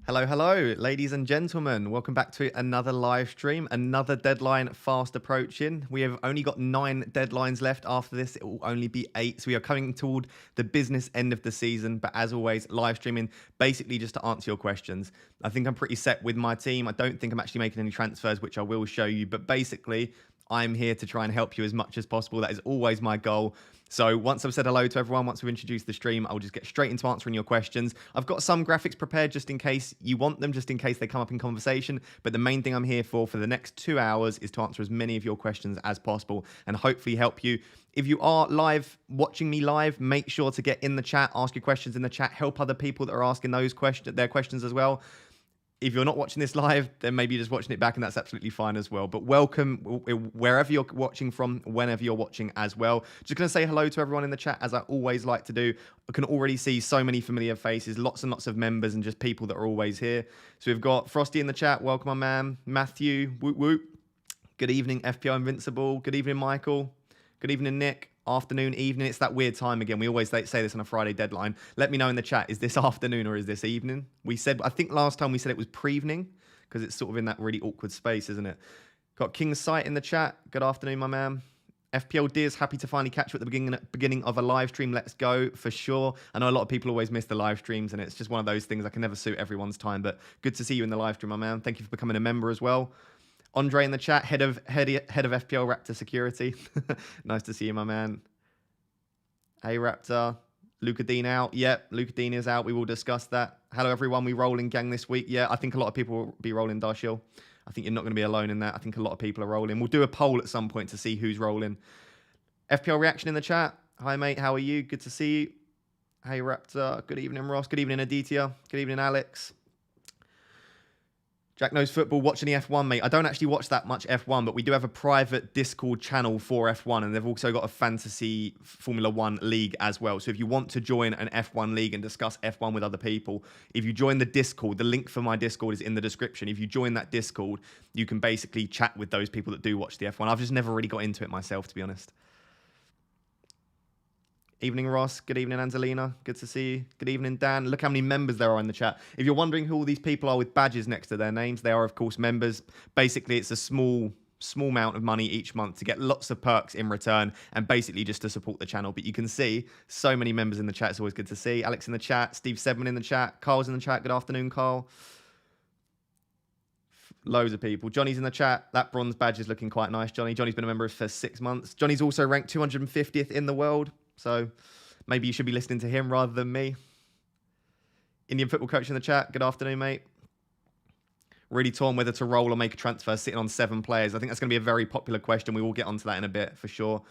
Hello, hello, ladies and gentlemen. Welcome back to another live stream, another deadline fast approaching. We have only got 9 deadlines left. After this, it will only be 8. So we are coming toward the business end of the season. But as always, live streaming basically just to answer your questions. I think I'm pretty set with my team. I don't think I'm actually making any transfers, which I will show you. But basically, I'm here to try and help you as much as possible. That is always my goal. So once I've said hello to everyone, once we've introduced the stream, I'll just get straight into answering your questions. I've got some graphics prepared just in case you want them, just in case they come up in conversation. But the main thing I'm here for the next 2 hours is to answer as many of your questions as possible and hopefully help you. If you are live, watching me live, make sure to get in the chat, ask your questions in the chat, help other people that are asking their questions as well. If you're not watching this live, then maybe you're just watching it back, and that's absolutely fine as well. But welcome wherever you're watching from, whenever you're watching as well. Just going to say hello to everyone in the chat, as I always like to do. I can already see so many familiar faces, lots and lots of members, and just people that are always here. So we've got Frosty in the chat. Welcome, my man. Matthew, whoop, whoop. Good evening, FPL Invincible. Good evening, Michael. Good evening, Nick. Afternoon, evening. It's that weird time again. We always say this on a Friday deadline. Let me know in the chat, is this afternoon or is this evening? We said, I think last time we said it was pre-evening because it's sort of in that really awkward space, isn't it? Got King's Sight in the chat. Good afternoon, my man. FPL Deers, happy to finally catch you at the beginning of a live stream. Let's go, for sure. I know a lot of people always miss the live streams, and it's just one of those things I can never suit everyone's time, but good to see you in the live stream, my man. Thank you for becoming a member as well. Andre in the chat, head of FPL Raptor Security. Nice to see you, my man. Hey, Raptor. Luca Dean out. Yep, Luca Dean is out. We will discuss that. Hello, everyone. We rolling gang this week. Yeah, I think a lot of people will be rolling Darshil. I think you're not going to be alone in that. I think a lot of people are rolling. We'll do a poll at some point to see who's rolling. FPL Reaction in the chat. Hi, mate. How are you? Good to see you. Hey, Raptor. Good evening, Ross. Good evening, Aditya. Good evening, Alex. Jack Knows Football, watching the F1, mate. I don't actually watch that much F1, but we do have a private Discord channel for F1, and they've also got a fantasy Formula 1 league as well. So if you want to join an F1 league and discuss F1 with other people, if you join the Discord, the link for my Discord is in the description. If you join that Discord, you can basically chat with those people that do watch the F1. I've just never really got into it myself, to be honest. Evening, Ross. Good evening, Angelina. Good to see you. Good evening, Dan. Look how many members there are in the chat. If you're wondering who all these people are with badges next to their names, they are, of course, members. Basically, it's a small amount of money each month to get lots of perks in return and basically just to support the channel. But you can see so many members in the chat. It's always good to see. Alex in the chat. Steve Sedman in the chat. Carl's in the chat. Good afternoon, Carl. Loads of people. Johnny's in the chat. That bronze badge is looking quite nice, Johnny. Johnny's been a member for 6 months. Johnny's also ranked 250th in the world. So maybe you should be listening to him rather than me. Indian Football Coach in the chat. Good afternoon, mate. Really torn whether to roll or make a transfer sitting on 7 players. I think that's going to be a very popular question. We will get onto that in a bit for sure.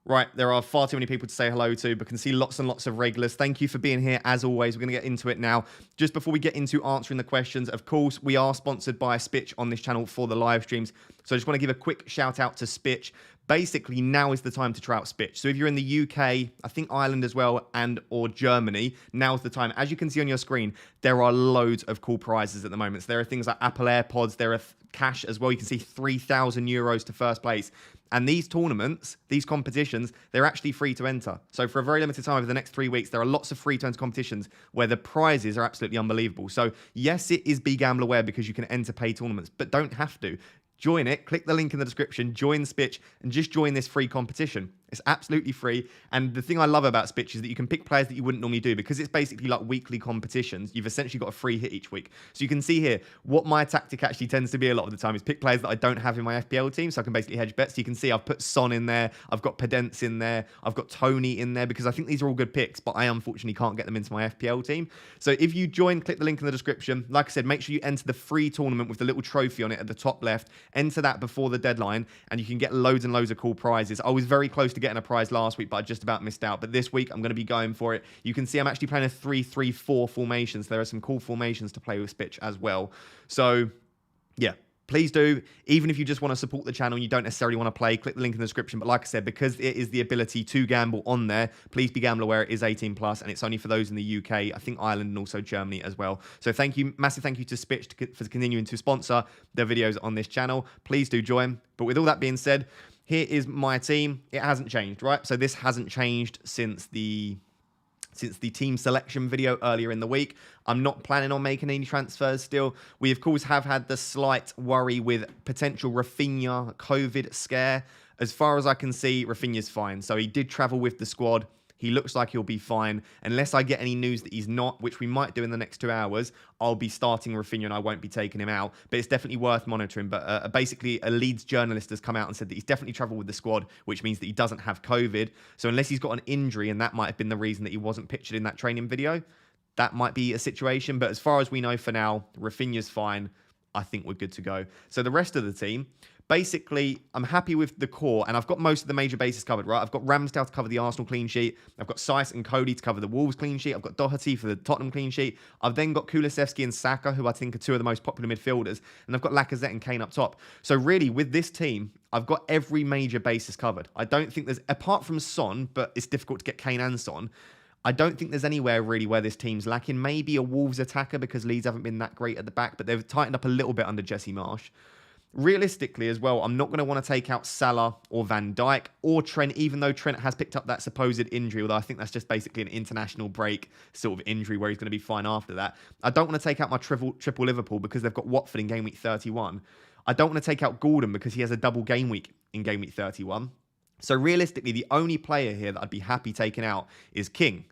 Right, there are far too many people to say hello to, but can see lots and lots of regulars. Thank you for being here, as always. We're going to get into it now. Just before we get into answering the questions, of course, we are sponsored by Spitch on this channel for the live streams. So I just want to give a quick shout out to Spitch. Basically, now is the time to try out Spitch. So if you're in the UK, I think Ireland as well, and or Germany, now's the time. As you can see on your screen, there are loads of cool prizes at the moment. So there are things like Apple AirPods, there are cash as well. You can see 3,000 euros to first place. And these tournaments, these competitions, they're actually free to enter. So for a very limited time over the next 3 weeks, there are lots of free to enter competitions where the prizes are absolutely unbelievable. So yes, it is Be Gamble Aware because you can enter pay tournaments, but don't have to. Join it, click the link in the description, join Spitch, and just join this free competition. It's absolutely free. And the thing I love about Spitch is that you can pick players that you wouldn't normally do because it's basically like weekly competitions. You've essentially got a free hit each week. So you can see here what my tactic actually tends to be a lot of the time is pick players that I don't have in my FPL team. So I can basically hedge bets. So you can see I've put Son in there. I've got Pedence in there. I've got Tony in there because I think these are all good picks, but I unfortunately can't get them into my FPL team. So if you join, click the link in the description. Like I said, make sure you enter the free tournament with the little trophy on it at the top left. Enter that before the deadline and you can get loads and loads of cool prizes. I was very close to getting a prize last week, but I just about missed out. But this week, I'm going to be going for it. You can see I'm actually playing a 3-3-4 formation. So there are some cool formations to play with Spitch as well. So, yeah. Please do, even if you just want to support the channel and you don't necessarily want to play, click the link in the description. But like I said, because it is the ability to gamble on there, please be gamble aware. It is 18 plus, and it's only for those in the UK, I think Ireland, and also Germany as well. So thank you, massive thank you to Spitch for continuing to sponsor their videos on this channel. Please do join. But with all that being said, here is my team. It hasn't changed, right? So this hasn't changed since the since the team selection video earlier in the week. I'm not planning on making any transfers still. We, of course, have had the slight worry with potential Rafinha COVID scare. As far as I can see, Rafinha's fine. So he did travel with the squad. He looks like he'll be fine. Unless I get any news that he's not, which we might do in the next 2 hours, I'll be starting Rafinha and I won't be taking him out. But it's definitely worth monitoring. But basically, a Leeds journalist has come out and said that he's definitely travelled with the squad, which means that he doesn't have COVID. So unless he's got an injury, and that might have been the reason that he wasn't pictured in that training video, that might be a situation. But as far as we know for now, Rafinha's fine. I think we're good to go. So the rest of the team, basically, I'm happy with the core, and I've got most of the major bases covered, right? I've got Ramsdale to cover the Arsenal clean sheet. I've got Saiss and Cody to cover the Wolves clean sheet. I've got Doherty for the Tottenham clean sheet. I've then got Kulusevski and Saka, who I think are two of the most popular midfielders. And I've got Lacazette and Kane up top. So really, with this team, I've got every major basis covered. I don't think there's, apart from Son, but it's difficult to get Kane and Son, I don't think there's anywhere really where this team's lacking. Maybe a Wolves attacker because Leeds haven't been that great at the back, but they've tightened up a little bit under Jesse Marsch. Realistically as well, I'm not going to want to take out Salah or Van Dijk or Trent, even though Trent has picked up that supposed injury, although I think that's just basically an international break sort of injury where he's going to be fine after that. I don't want to take out my triple Liverpool because they've got Watford in game week 31. I don't want to take out Gordon because he has a double game week in game week 31. So realistically, the only player here that I'd be happy taking out is King.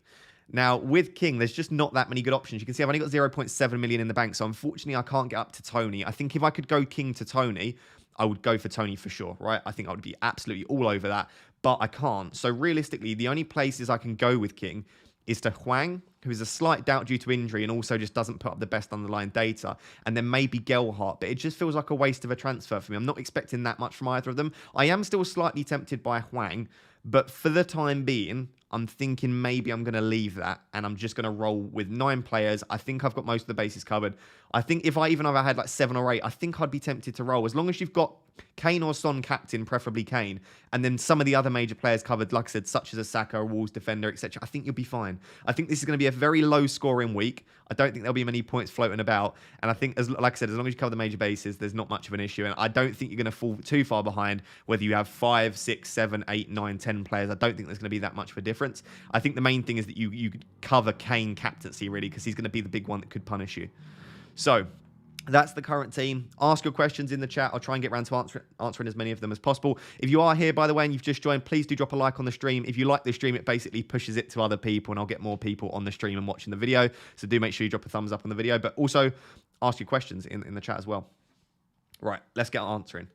Now, with King, there's just not that many good options. You can see I've only got 0.7 million in the bank, so unfortunately, I can't get up to Tony. I think if I could go King to Tony, I would go for Tony for sure, right? I think I would be absolutely all over that, but I can't. So realistically, the only places I can go with King is to Hwang, who is a slight doubt due to injury and also just doesn't put up the best underlying data, and then maybe Gelhardt, but it just feels like a waste of a transfer for me. I'm not expecting that much from either of them. I am still slightly tempted by Hwang, but for the time being, I'm thinking maybe I'm going to leave that and I'm just going to roll with 9 players. I think I've got most of the bases covered. I think if I had like 7 or 8, I think I'd be tempted to roll. As long as you've got Kane or Son captain, preferably Kane, and then some of the other major players covered, like I said, such as a Saka, a Wolves defender, etc. I think you'll be fine. I think this is going to be a very low scoring week. I don't think there'll be many points floating about. And I think, like I said, as long as you cover the major bases, there's not much of an issue. And I don't think you're going to fall too far behind whether you have 5, 6, 7, 8, 9, 10 players. I don't think there's going to be that much of a difference. I think the main thing is that you cover Kane captaincy, really, because he's going to be the big one that could punish you. So that's the current team. Ask your questions in the chat. I'll try and get around to answering as many of them as possible. If you are here, by the way, and you've just joined, please do drop a like on the stream. If you like the stream, it basically pushes it to other people, and I'll get more people on the stream and watching the video. So do make sure you drop a thumbs up on the video, but also ask your questions in the chat as well. Right, let's get answering.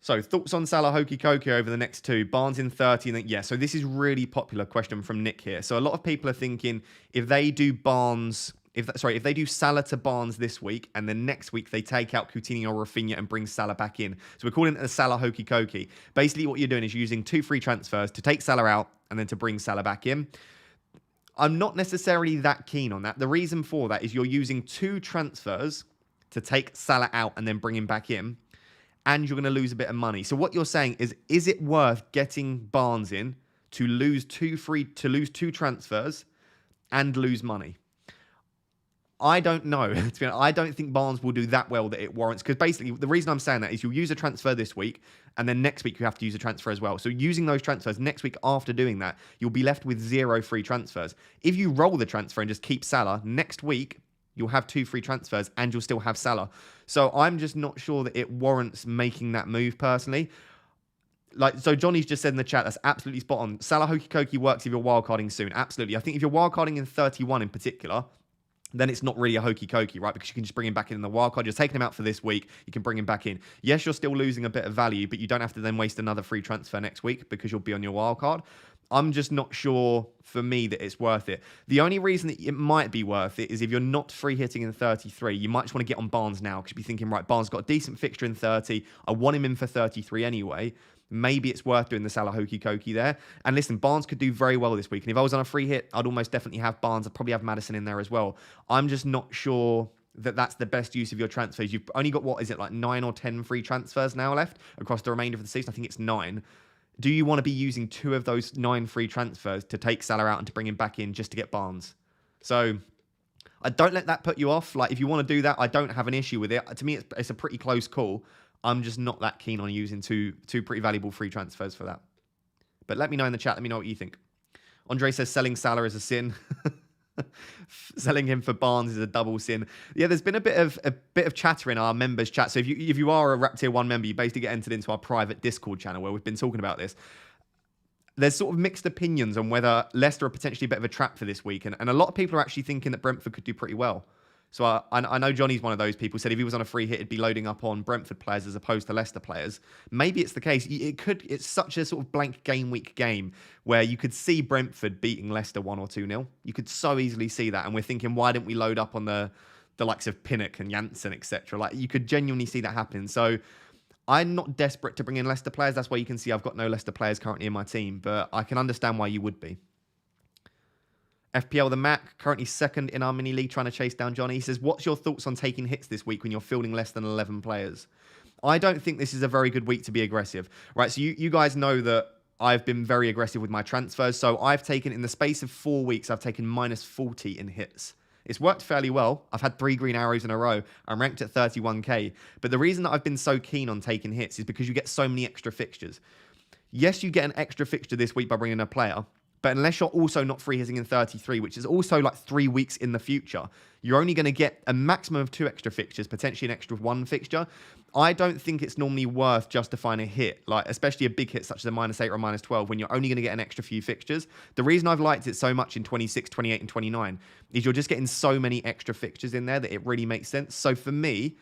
So, thoughts on Salah, hokey, cokey over the next 2? Barnes in 30. And then, yeah, so this is really popular question from Nick here. So a lot of people are thinking if they do Barnes... If they do Salah to Barnes this week, and then next week they take out Coutinho or Rafinha and bring Salah back in. So we're calling it a Salah hokey cokey. Basically, what you're doing is using 2 free transfers to take Salah out and then to bring Salah back in. I'm not necessarily that keen on that. The reason for that is you're using 2 transfers to take Salah out and then bring him back in, and you're going to lose a bit of money. So what you're saying is it worth getting Barnes in to lose 2 transfers and lose money? I don't know. To be honest, I don't think Barnes will do that well that it warrants, because basically the reason I'm saying that is you'll use a transfer this week and then next week you have to use a transfer as well. So using those transfers next week after doing that, you'll be left with 0 free transfers. If you roll the transfer and just keep Salah, next week you'll have 2 free transfers and you'll still have Salah. So I'm just not sure that it warrants making that move personally. So Johnny's just said in the chat, that's absolutely spot on. Salah hokey cokey works if you're wildcarding soon. Absolutely. I think if you're wildcarding in 31 in particular, then it's not really a hokey cokey, right? Because you can just bring him back in the wildcard. You're taking him out for this week. You can bring him back in. Yes, you're still losing a bit of value, but you don't have to then waste another free transfer next week because you'll be on your wildcard. I'm just not sure for me that it's worth it. The only reason that it might be worth it is if you're not free hitting in 33, you might just want to get on Barnes now because you'll be thinking, right, Barnes got a decent fixture in 30. I want him in for 33 anyway. Maybe it's worth doing the Salah hokey cokey there. And listen, Barnes could do very well this week. And if I was on a free hit, I'd almost definitely have Barnes. I'd probably have Maddison in there as well. I'm just not sure that that's the best use of your transfers. You've only got, what is it, like 9 or 10 free transfers now left across the remainder of the season. I think it's 9. Do you want to be using 2 of those 9 free transfers to take Salah out and to bring him back in just to get Barnes? So I don't let that put you off. Like, if you want to do that, I don't have an issue with it. To me, it's a pretty close call. I'm just not that keen on using two pretty valuable free transfers for that. But let me know in the chat. Let me know what you think. Andre says selling Salah is a sin. Selling him for Barnes is a double sin. Yeah, there's been a bit of chatter in our members chat. So if you are a Rap Tier 1 member, you basically get entered into our private Discord channel where we've been talking about this. There's sort of mixed opinions on whether Leicester are potentially a bit of a trap for this week. And a lot of people are actually thinking that Brentford could do pretty well. So I know Johnny's one of those people, said if he was on a free hit, he'd be loading up on Brentford players as opposed to Leicester players. Maybe it's the case. It's such a sort of blank game week game where you could see Brentford beating Leicester 1 or 2-0. You could so easily see that. And we're thinking, why didn't we load up on the likes of Pinnock and Janssen, etc.? Like, you could genuinely see that happen. So I'm not desperate to bring in Leicester players. That's why you can see I've got no Leicester players currently in my team. But I can understand why you would be. FPL the Mac, currently second in our mini league, trying to chase down Johnny. He says, what's your thoughts on taking hits this week when you're fielding less than 11 players? I don't think this is a very good week to be aggressive. Right, so you guys know that I've been very aggressive with my transfers. So I've taken, in the space of 4 weeks, I've taken minus 40 in hits. It's worked fairly well. I've had 3 green arrows in a row. I'm ranked at 31k. But the reason that I've been so keen on taking hits is because you get so many extra fixtures. Yes, you get an extra fixture this week by bringing a player. But unless you're also not free hitting in 33, which is also like 3 weeks in the future, you're only going to get a maximum of 2 extra fixtures, potentially an extra 1 fixture. I don't think it's normally worth justifying a hit, like especially a big hit such as a -8 or a -12, when you're only going to get an extra few fixtures. The reason I've liked it so much in 26, 28, and 29 is you're just getting so many extra fixtures in there that it really makes sense. So for me,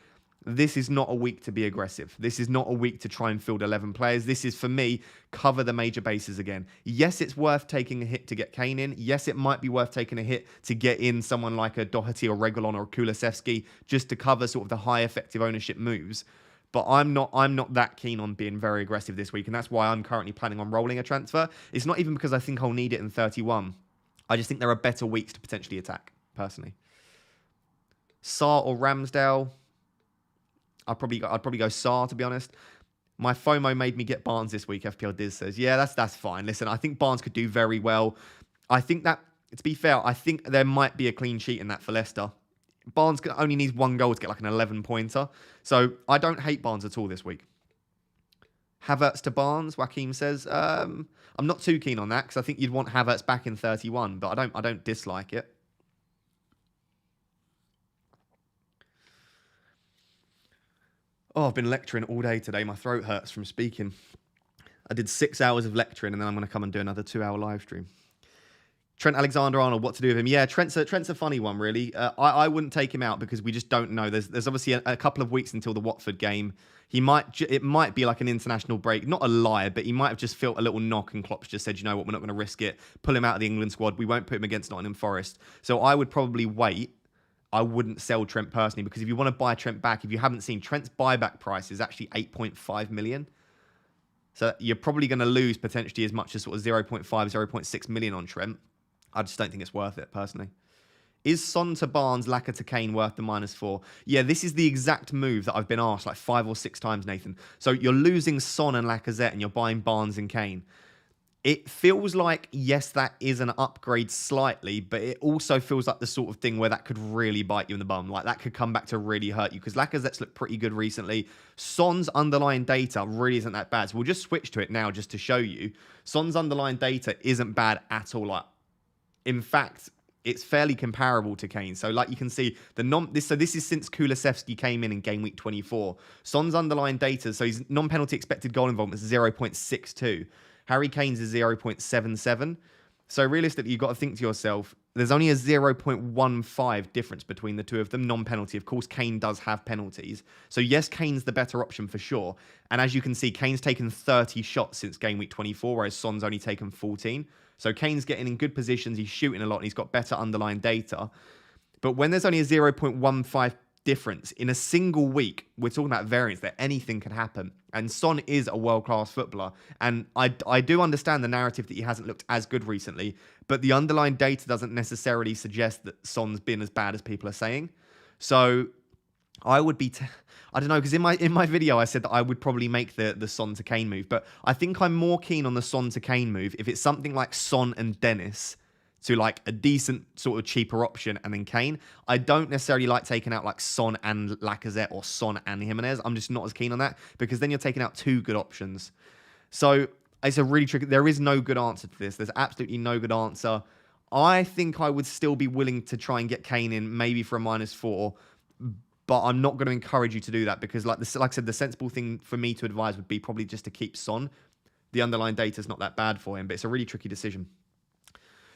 this is not a week to be aggressive. This is not a week to try and field 11 players. This is, for me, cover the major bases again. Yes, it's worth taking a hit to get Kane in. Yes, it might be worth taking a hit to get in someone like a Doherty or Reguilon or Kulusevski just to cover sort of the high effective ownership moves. But I'm not that keen on being very aggressive this week, and that's why I'm currently planning on rolling a transfer. It's not even because I think I'll need it in 31. I just think there are better weeks to potentially attack, personally. Sarr or Ramsdale? I'd probably go Sarr, to be honest. My FOMO made me get Barnes this week, FPL Diz says. Yeah, that's fine. Listen, I think Barnes could do very well. I think that, to be fair, I think there might be a clean sheet in that for Leicester. Barnes only needs 1 goal to get like an 11-pointer. So I don't hate Barnes at all this week. Havertz to Barnes, Joaquim says. I'm not too keen on that because I think you'd want Havertz back in 31, but I don't dislike it. Oh, I've been lecturing all day today. My throat hurts from speaking. I did 6 hours of lecturing, and then I'm going to come and do another 2-hour live stream. Trent Alexander-Arnold, what to do with him? Yeah, Trent's a funny one, really. I wouldn't take him out because we just don't know. There's obviously a couple of weeks until the Watford game. It might be like an international break. Not a liar, but he might have just felt a little knock, and Klopp's just said, you know what, we're not going to risk it. Pull him out of the England squad. We won't put him against Nottingham Forest. So I would probably wait. I wouldn't sell Trent personally, because if you want to buy Trent back, if you haven't seen, Trent's buyback price is actually 8.5 million. So you're probably going to lose potentially as much as sort of 0.5, 0.6 million on Trent. I just don't think it's worth it personally. Is Son to Barnes, Laka to Kane worth the -4? Yeah, this is the exact move that I've been asked like 5 or 6 times, Nathan. So you're losing Son and Lacazette and you're buying Barnes and Kane. It feels like, yes, that is an upgrade slightly, but it also feels like the sort of thing where that could really bite you in the bum. Like, that could come back to really hurt you, because Lacazette's looked pretty good recently. Son's underlying data really isn't that bad. So we'll just switch to it now just to show you. Son's underlying data isn't bad at all. Like, in fact, it's fairly comparable to Kane. So, like you can see, this is since Kulusevski came in game week 24. Son's underlying data, so his non-penalty expected goal involvement is 0.62. Harry Kane's is 0.77. So realistically, you've got to think to yourself, there's only a 0.15 difference between the two of them, non-penalty. Of course, Kane does have penalties. So yes, Kane's the better option for sure. And as you can see, Kane's taken 30 shots since game week 24, whereas Son's only taken 14. So Kane's getting in good positions, he's shooting a lot, and he's got better underlying data. But when there's only a 0.15 difference in a single week, we're talking about variance that anything can happen. And Son is a world-class footballer. And I do understand the narrative that he hasn't looked as good recently, but the underlying data doesn't necessarily suggest that Son's been as bad as people are saying. So I would be, I don't know, because in my video I said that I would probably make the Son to Kane move, but I think I'm more keen on the Son to Kane move if it's something like Son and Dennis to like a decent sort of cheaper option and then Kane. I don't necessarily like taking out like Son and Lacazette or Son and Jimenez. I'm just not as keen on that, because then you're taking out 2 good options. So It's a really tricky. There is no good answer to this. There's absolutely no good answer. I think I would still be willing to try and get Kane in maybe for a -4, but I'm not going to encourage you to do that because, like I said, the sensible thing for me to advise would be probably just to keep Son. The underlying data is not that bad for him, but it's a really tricky decision.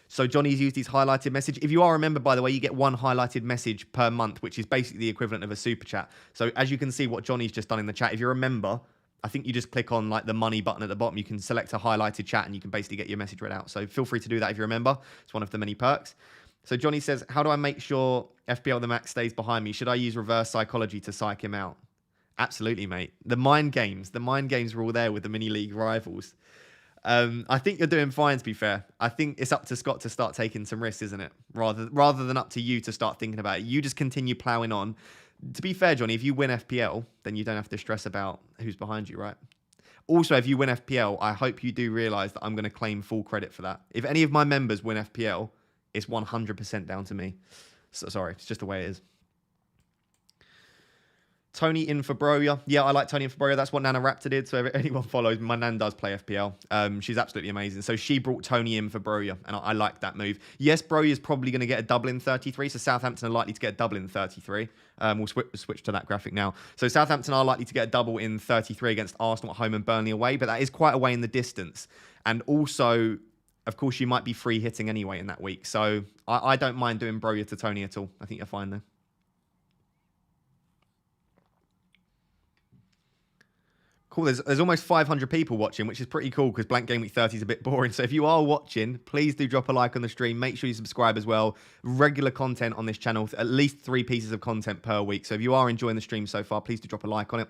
So Johnny's used his highlighted message. If you are a member, by the way, you get 1 highlighted message per month, which is basically the equivalent of a super chat. So as you can see what Johnny's just done in the chat, if you're a member, I think you just click on like the money button at the bottom. You can select a highlighted chat and you can basically get your message read out. So feel free to do that if you're a member. It's one of the many perks. So Johnny says, how do I make sure FPL the Max stays behind me? Should I use reverse psychology to psych him out? Absolutely, mate. The mind games were all there with the mini league rivals. I think you're doing fine, to be fair. I think it's up to Scott to start taking some risks, isn't it? Rather than up to you to start thinking about it. You just continue ploughing on. To be fair, Johnny, if you win FPL, then you don't have to stress about who's behind you, right? Also, if you win FPL, I hope you do realise that I'm going to claim full credit for that. If any of my members win FPL, it's 100% down to me. So, sorry, it's just the way it is. Tony in for Broya. Yeah, I like Tony in for Broya. That's what Nana Raptor did. So if anyone follows, my Nan does play FPL. She's absolutely amazing. So she brought Tony in for Broya, and I like that move. Yes, Broya is probably going to get a double in 33. So Southampton are likely to get a double in 33. We'll switch to that graphic now. So Southampton are likely to get a double in 33 against Arsenal at home and Burnley away, but that is quite a way in the distance. And also, of course, you might be free hitting anyway in that week. So I don't mind doing Broya to Tony at all. I think you're fine there. Cool. There's almost 500 people watching, which is pretty cool because Blank Game Week 30 is a bit boring. So if you are watching, please do drop a like on the stream. Make sure you subscribe as well. Regular content on this channel, at least 3 pieces of content per week. So if you are enjoying the stream so far, please do drop a like on it.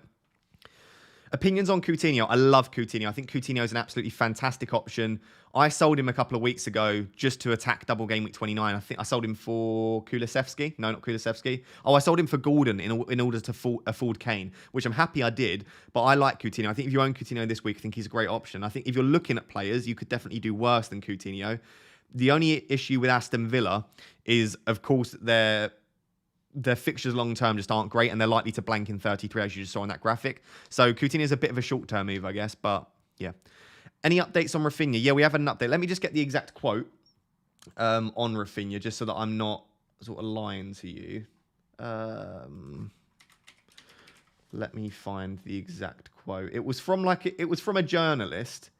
Opinions on Coutinho. I love Coutinho. I think Coutinho is an absolutely fantastic option. I sold him a couple of weeks ago just to attack double game week 29. I think I sold him for Kulusevski. No, not Kulusevski. Oh, I sold him for Gordon in order to afford Kane, which I'm happy I did. But I like Coutinho. I think if you own Coutinho this week, I think he's a great option. I think if you're looking at players, you could definitely do worse than Coutinho. The only issue with Aston Villa is, of course, their fixtures long-term just aren't great, and they're likely to blank in 33, as you just saw on that graphic. So Coutinho is a bit of a short-term move, I guess, but yeah. Any updates on Rafinha? Yeah, we have an update. Let me just get the exact quote on Rafinha, just so that I'm not sort of lying to you. Let me find the exact quote. It was from a journalist.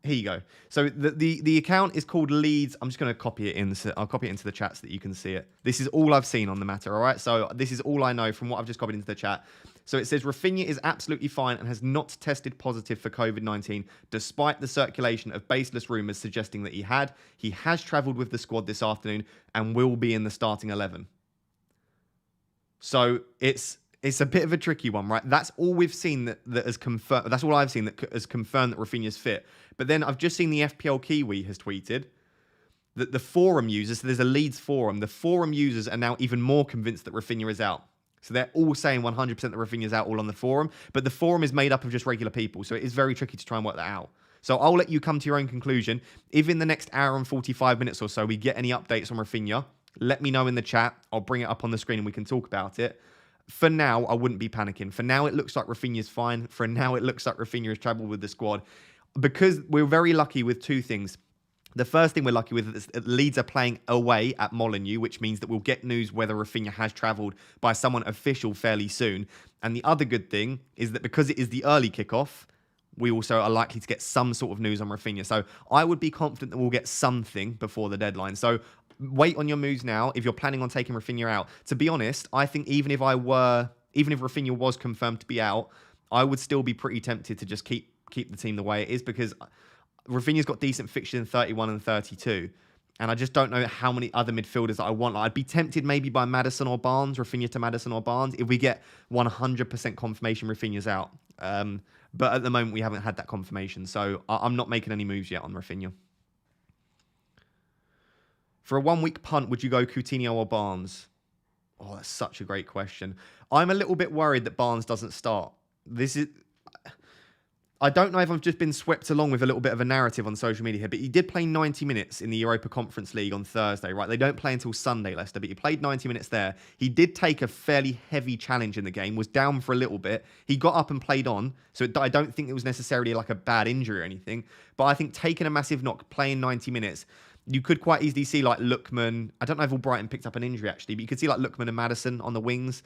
Here you go. So the account is called Leeds. I'm just going to copy it in. I'll copy it into the chat so that you can see it. This is all I've seen on the matter, all right? So this is all I know from what I've just copied into the chat. So it says, Rafinha is absolutely fine and has not tested positive for COVID-19, despite the circulation of baseless rumours suggesting that he had. He has travelled with the squad this afternoon and will be in the starting 11. So it's a bit of a tricky one, right? That's all we've seen that has confirmed. That's all I've seen that has confirmed that Rafinha's fit. But then I've just seen the FPL Kiwi has tweeted that the forum users, so there's a Leeds forum, the forum users are now even more convinced that Rafinha is out. So they're all saying 100% that Rafinha's out all on the forum. But the forum is made up of just regular people. So it is very tricky to try and work that out. So I'll let you come to your own conclusion. If in the next hour and 45 minutes or so we get any updates on Rafinha, let me know in the chat. I'll bring it up on the screen and we can talk about it. For now, I wouldn't be panicking. For now, it looks like Rafinha's fine. For now, it looks like Rafinha has travelled with the squad. Because we're very lucky with 2 things. The first thing we're lucky with is that Leeds are playing away at Molineux, which means that we'll get news whether Rafinha has travelled by someone official fairly soon. And the other good thing is that because it is the early kickoff, we also are likely to get some sort of news on Rafinha. So I would be confident that we'll get something before the deadline. So wait on your moves now if you're planning on taking Rafinha out. To be honest, I think even if Rafinha was confirmed to be out, I would still be pretty tempted to just keep the team the way it is, because Rafinha's got decent fixtures in 31 and 32. And I just don't know how many other midfielders that I want. Like, I'd be tempted maybe by Maddison or Barnes, Rafinha to Maddison or Barnes, if we get 100% confirmation Rafinha's out. But at the moment, we haven't had that confirmation. So I'm not making any moves yet on Rafinha. For a 1-week punt, would you go Coutinho or Barnes? Oh, that's such a great question. I'm a little bit worried that Barnes doesn't start. I don't know if I've just been swept along with a little bit of a narrative on social media here, but he did play 90 minutes in the Europa Conference League on Thursday, right? They don't play until Sunday, Leicester, but he played 90 minutes there. He did take a fairly heavy challenge in the game, was down for a little bit. He got up and played on, so I don't think it was necessarily like a bad injury or anything, but I think taking a massive knock, playing 90 minutes, you could quite easily see like Lookman. I don't know if Albrighton picked up an injury actually, but you could see like Lookman and Maddison on the wings.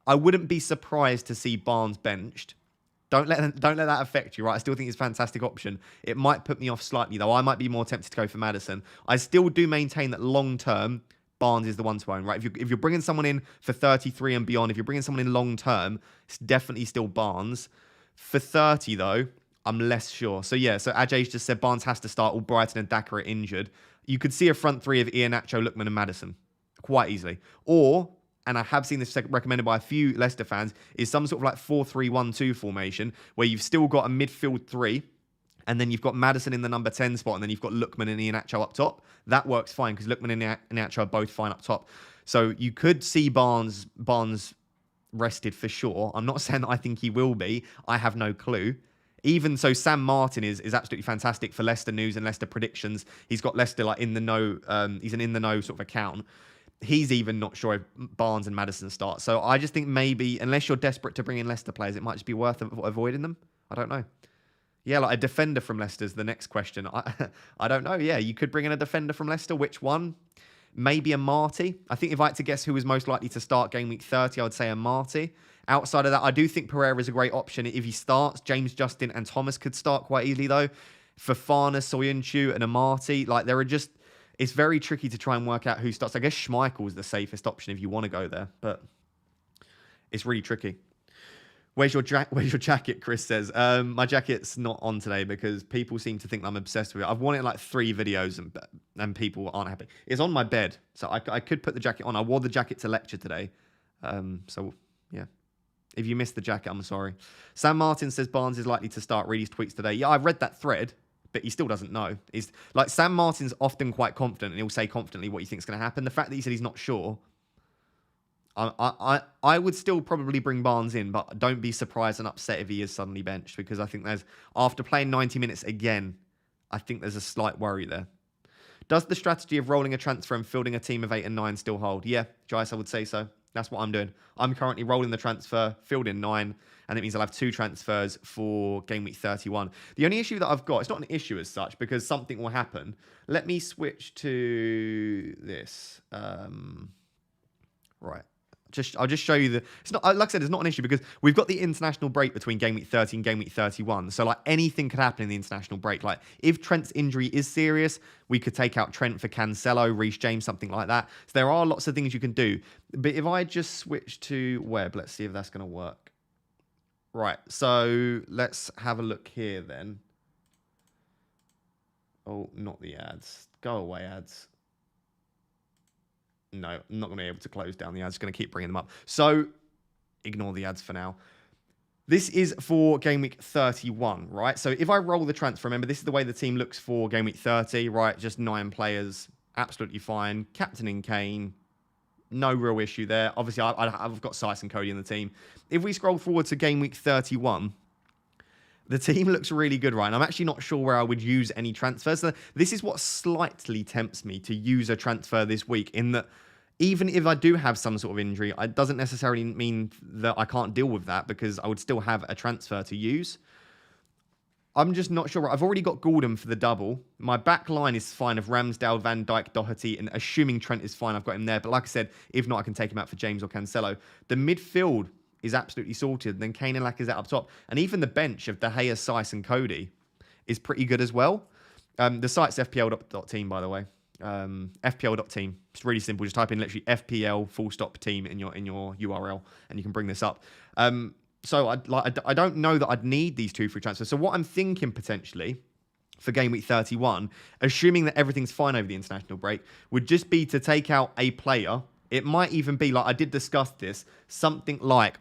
I wouldn't be surprised to see Barnes benched. Don't let that affect you, right? I still think it's a fantastic option. It might put me off slightly, though. I might be more tempted to go for Maddison. I still do maintain that long-term, Barnes is the one to own, right? If you're bringing someone in for 33 and beyond, if you're bringing someone in long-term, it's definitely still Barnes. For 30, though, I'm less sure. So, yeah, so Ajay's just said Barnes has to start. All Brighton and Daka are injured. You could see a front three of Iheanacho, Lookman and Maddison quite easily. Or... and I have seen this recommended by a few Leicester fans, is some sort of like 4-3-1-2 formation where you've still got a midfield three and then you've got Maddison in the number 10 spot and then you've got Lookman and Iheanacho up top. That works fine because Lookman and Iheanacho are both fine up top. So you could see Barnes rested for sure. I'm not saying that I think he will be. I have no clue. Even so, Sam Martin is absolutely fantastic for Leicester news and Leicester predictions. He's got Leicester like in the know. He's an in the know sort of account. He's even not sure if Barnes and Maddison start. So I just think maybe, unless you're desperate to bring in Leicester players, it might just be worth avoiding them. I don't know. Yeah, like a defender from Leicester's the next question. I don't know. Yeah, you could bring in a defender from Leicester. Which one? Maybe a Marty. I think if I had to guess who was most likely to start game week 30, I would say a Marty. Outside of that, I do think Pereira is a great option. If he starts, James Justin and Thomas could start quite easily, though. Fofana, Soyuncu, and a Marty. Like, there are just... it's very tricky to try and work out who starts. I guess Schmeichel is the safest option if you want to go there, but it's really tricky. Where's your jacket? Chris says. My jacket's not on today because people seem to think I'm obsessed with it. I've worn it in like 3 videos and people aren't happy. It's on my bed, so I could put the jacket on. I wore the jacket to lecture today. So, yeah. If you missed the jacket, I'm sorry. Sam Martin says Barnes is likely to start. Read his tweets today. Yeah, I've read that thread. But he still doesn't know. He's like Sam Martin's often quite confident, and he'll say confidently what he thinks is going to happen. The fact that he said he's not sure, I would still probably bring Barnes in, but don't be surprised and upset if he is suddenly benched because I think after playing 90 minutes again, I think there's a slight worry there. Does the strategy of rolling a transfer and fielding a team of 8 and 9 still hold? Yeah, Joyce, I would say so. That's what I'm doing. I'm currently rolling the transfer, fielding 9, and it means I'll have 2 transfers for game week 31. The only issue that I've got, it's not an issue as such, because something will happen. Let me switch to this. Right. I'll just show you it's not, like I said, it's not an issue because we've got the international break between game week 30 and game week 31. So like anything could happen in the international break. Like if Trent's injury is serious, we could take out Trent for Cancelo, Reece James, something like that. So there are lots of things you can do. But if I just switch to web, let's see if that's going to work. Right. So let's have a look here then. Oh, not the ads. Go away, ads. No, I'm not going to be able to close down the ads. Going to keep bringing them up. So ignore the ads for now. This is for game week 31, right? So if I roll the transfer, remember, this is the way the team looks for game week 30, right? Just 9 players, absolutely fine. Captaining Kane, no real issue there. Obviously, I've got Sice and Cody in the team. If we scroll forward to game week 31, the team looks really good, right? And I'm actually not sure where I would use any transfers. So this is what slightly tempts me to use a transfer this week, in that even if I do have some sort of injury, it doesn't necessarily mean that I can't deal with that because I would still have a transfer to use. I'm just not sure. I've already got Gordon for the double. My back line is fine of Ramsdale, Van Dijk, Doherty, and assuming Trent is fine, I've got him there. But like I said, if not, I can take him out for James or Cancelo. The midfield is absolutely sorted. Then Kane and Lacazette up top. And even the bench of De Gea, Sice, and Cody is pretty good as well. The site's FPL.team, by the way. FPL.team. It's really simple. Just type in literally FPL _team in your URL, and you can bring this up. So I don't know that I'd need these 2 free transfers. So what I'm thinking potentially for game week 31, assuming that everything's fine over the international break, would just be to take out a player. It might even be, like, I did discuss this, something like,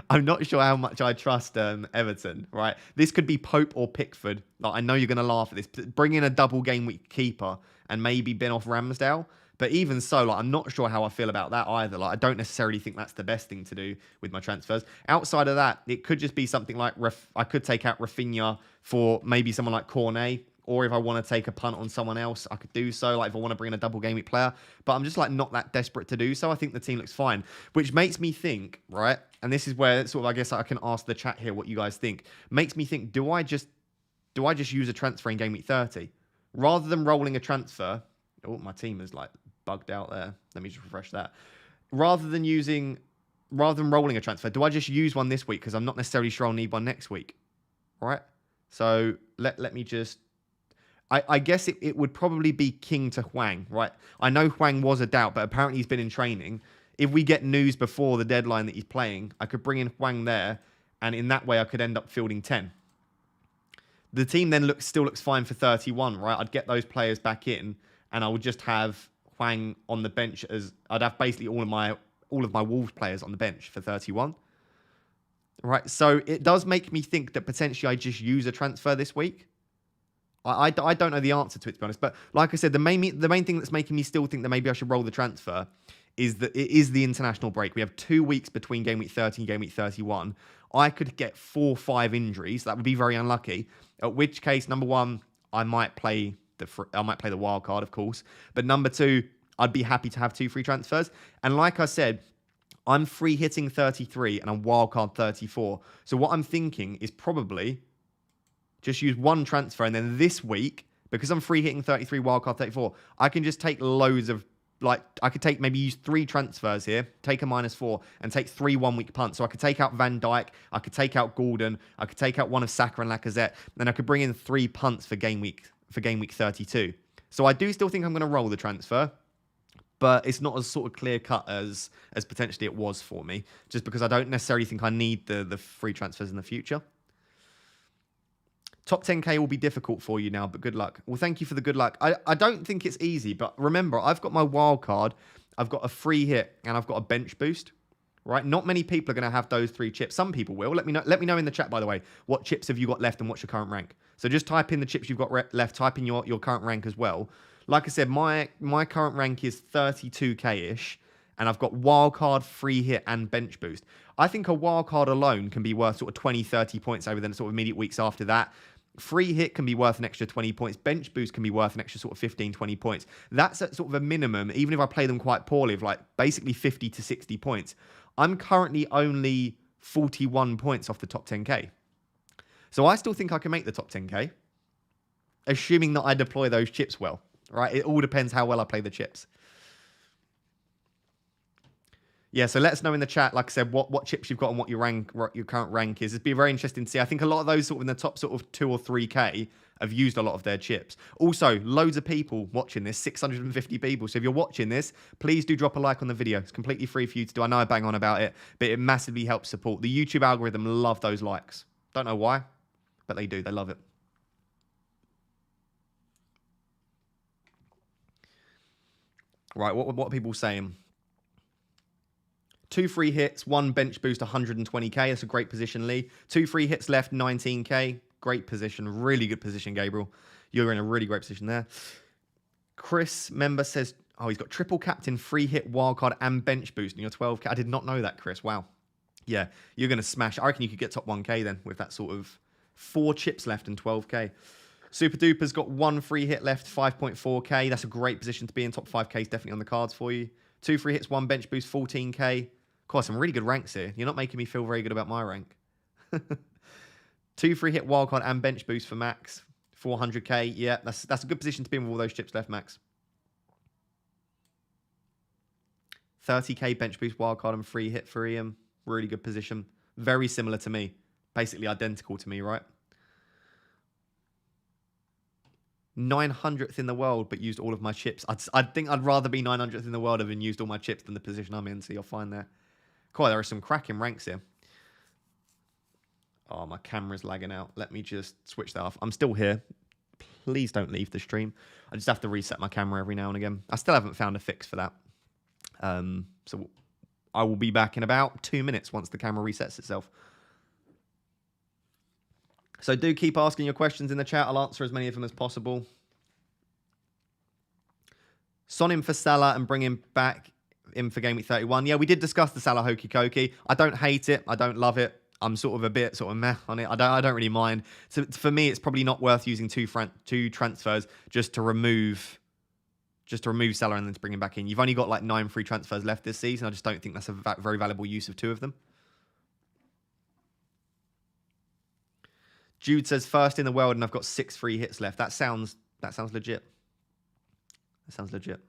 I'm not sure how much I trust Everton, right? This could be Pope or Pickford. Like, I know you're going to laugh at this. Bring in a double game week keeper and maybe bin off Ramsdale. But even so, like, I'm not sure how I feel about that either. Like, I don't necessarily think that's the best thing to do with my transfers. Outside of that, it could just be something like I could take out Rafinha for maybe someone like Cornet. Or if I want to take a punt on someone else, I could do so. Like if I want to bring in a double game week player. But I'm just like not that desperate to do so. I think the team looks fine. Which makes me think, right? And this is where sort of I guess I can ask the chat here what you guys think. Makes me think, do I just use a transfer in game week 30? Rather than rolling a transfer. Oh, my team is like bugged out there. Let me just refresh that. Rather than rolling a transfer, do I just use one this week? Because I'm not necessarily sure I'll need one next week. Right? So let me just... I guess it would probably be King to Hwang, right? I know Hwang was a doubt, but apparently he's been in training. If we get news before the deadline that he's playing, I could bring in Hwang there, and in that way I could end up fielding 10. The team then still looks fine for 31, right? I'd get those players back in, and I would just have Hwang on the bench as I'd have basically all of my Wolves players on the bench for 31. Right, so it does make me think that potentially I just use a transfer this week. I don't know the answer to it, to be honest. But like I said, the main thing that's making me still think that maybe I should roll the transfer is that it is the international break. We have 2 weeks between game week 30 and game week 31. I could get 4 or 5 injuries. That would be very unlucky. At which case, number one, I might play the wild card, of course. But number two, I'd be happy to have 2 free transfers. And like I said, I'm free hitting 33 and a wild card 34. So what I'm thinking is probably just use one transfer, and then this week, because I'm free hitting 33, wildcard 34, I can just take loads of, like, I could take maybe use 3 transfers here, take a -4, and take 3 one-week punts. So I could take out Van Dijk, I could take out Gordon, I could take out one of Saka and Lacazette, then I could bring in 3 punts for game week 32. So I do still think I'm going to roll the transfer, but it's not as sort of clear cut as potentially it was for me, just because I don't necessarily think I need the free transfers in the future. Top 10k will be difficult for you now, but good luck. Well, thank you for the good luck. I don't think it's easy, but remember, I've got my wild card, I've got a free hit, and I've got a bench boost. Right? Not many people are going to have those 3 chips. Some people will. Let me know in the chat, by the way, what chips have you got left and what's your current rank. So just type in the chips you've got left, type in your current rank as well. Like I said, my current rank is 32k-ish, and I've got wild card, free hit, and bench boost. I think a wild card alone can be worth sort of 20, 30 points over the sort of immediate weeks after that. Free hit can be worth an extra 20 points. Bench boost can be worth an extra sort of 15, 20 points. That's at sort of a minimum, even if I play them quite poorly, of like basically 50 to 60 points. I'm currently only 41 points off the top 10k. So I still think I can make the top 10k, assuming that I deploy those chips well, right? It all depends how well I play the chips. Yeah, so let us know in the chat, like I said, what chips you've got and what your current rank is. It'd be very interesting to see. I think a lot of those sort of in the top sort of 2 or 3k have used a lot of their chips. Also, loads of people watching this, 650 people. So if you're watching this, please do drop a like on the video. It's completely free for you to do. I know I bang on about it, but it massively helps support. The YouTube algorithm love those likes. Don't know why, but they do. They love it. Right, what are people saying? 2 free hits, 1 bench boost, 120k. That's a great position, Lee. 2 free hits left, 19k. Great position. Really good position, Gabriel. You're in a really great position there. Chris, member, says, oh, he's got triple captain, free hit, wildcard, and bench boost in your 12k. I did not know that, Chris. Wow. Yeah, you're going to smash. I reckon you could get top 1k then with that sort of 4 chips left and 12k. Super Duper's got 1 free hit left, 5.4k. That's a great position to be in. Top 5k is definitely on the cards for you. 2 free hits, 1 bench boost, 14k. Course, some really good ranks here. You're not making me feel very good about my rank. 2 free hit wildcard and bench boost for Max. 400k. Yeah, that's a good position to be in with all those chips left, Max. 30k bench boost wildcard and free hit for Ian. Really good position. Very similar to me. Basically identical to me, right? 900th in the world, but used all of my chips. I think I'd rather be 900th in the world having used all my chips than the position I'm in, so you'll find there. Cool, there are some cracking ranks here. Oh, my camera's lagging out. Let me just switch that off. I'm still here. Please don't leave the stream. I just have to reset my camera every now and again. I still haven't found a fix for that. So I will be back in about 2 minutes once the camera resets itself. So do keep asking your questions in the chat. I'll answer as many of them as possible. Son in for Salah and bring him back in for game week 31. Yeah, we did discuss the Salah hokey cokey. I don't hate it. I don't love it. I'm sort of a bit sort of meh on it. I don't really mind. So for me, it's probably not worth using two transfers just to remove Salah and then to bring him back in. You've only got like 9 free transfers left this season. I just don't think that's a very valuable use of 2 of them. Jude says first in the world and I've got 6 free hits left. That sounds legit. That sounds legit.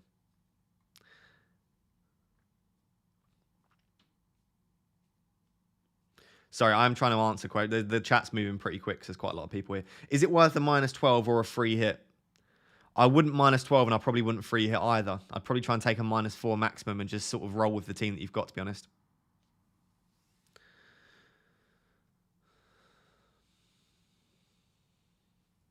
Sorry, I'm trying to answer quite. The chat's moving pretty quick because there's quite a lot of people here. Is it worth a -12 or a free hit? I wouldn't -12 and I probably wouldn't free hit either. I'd probably try and take a -4 maximum and just sort of roll with the team that you've got, to be honest.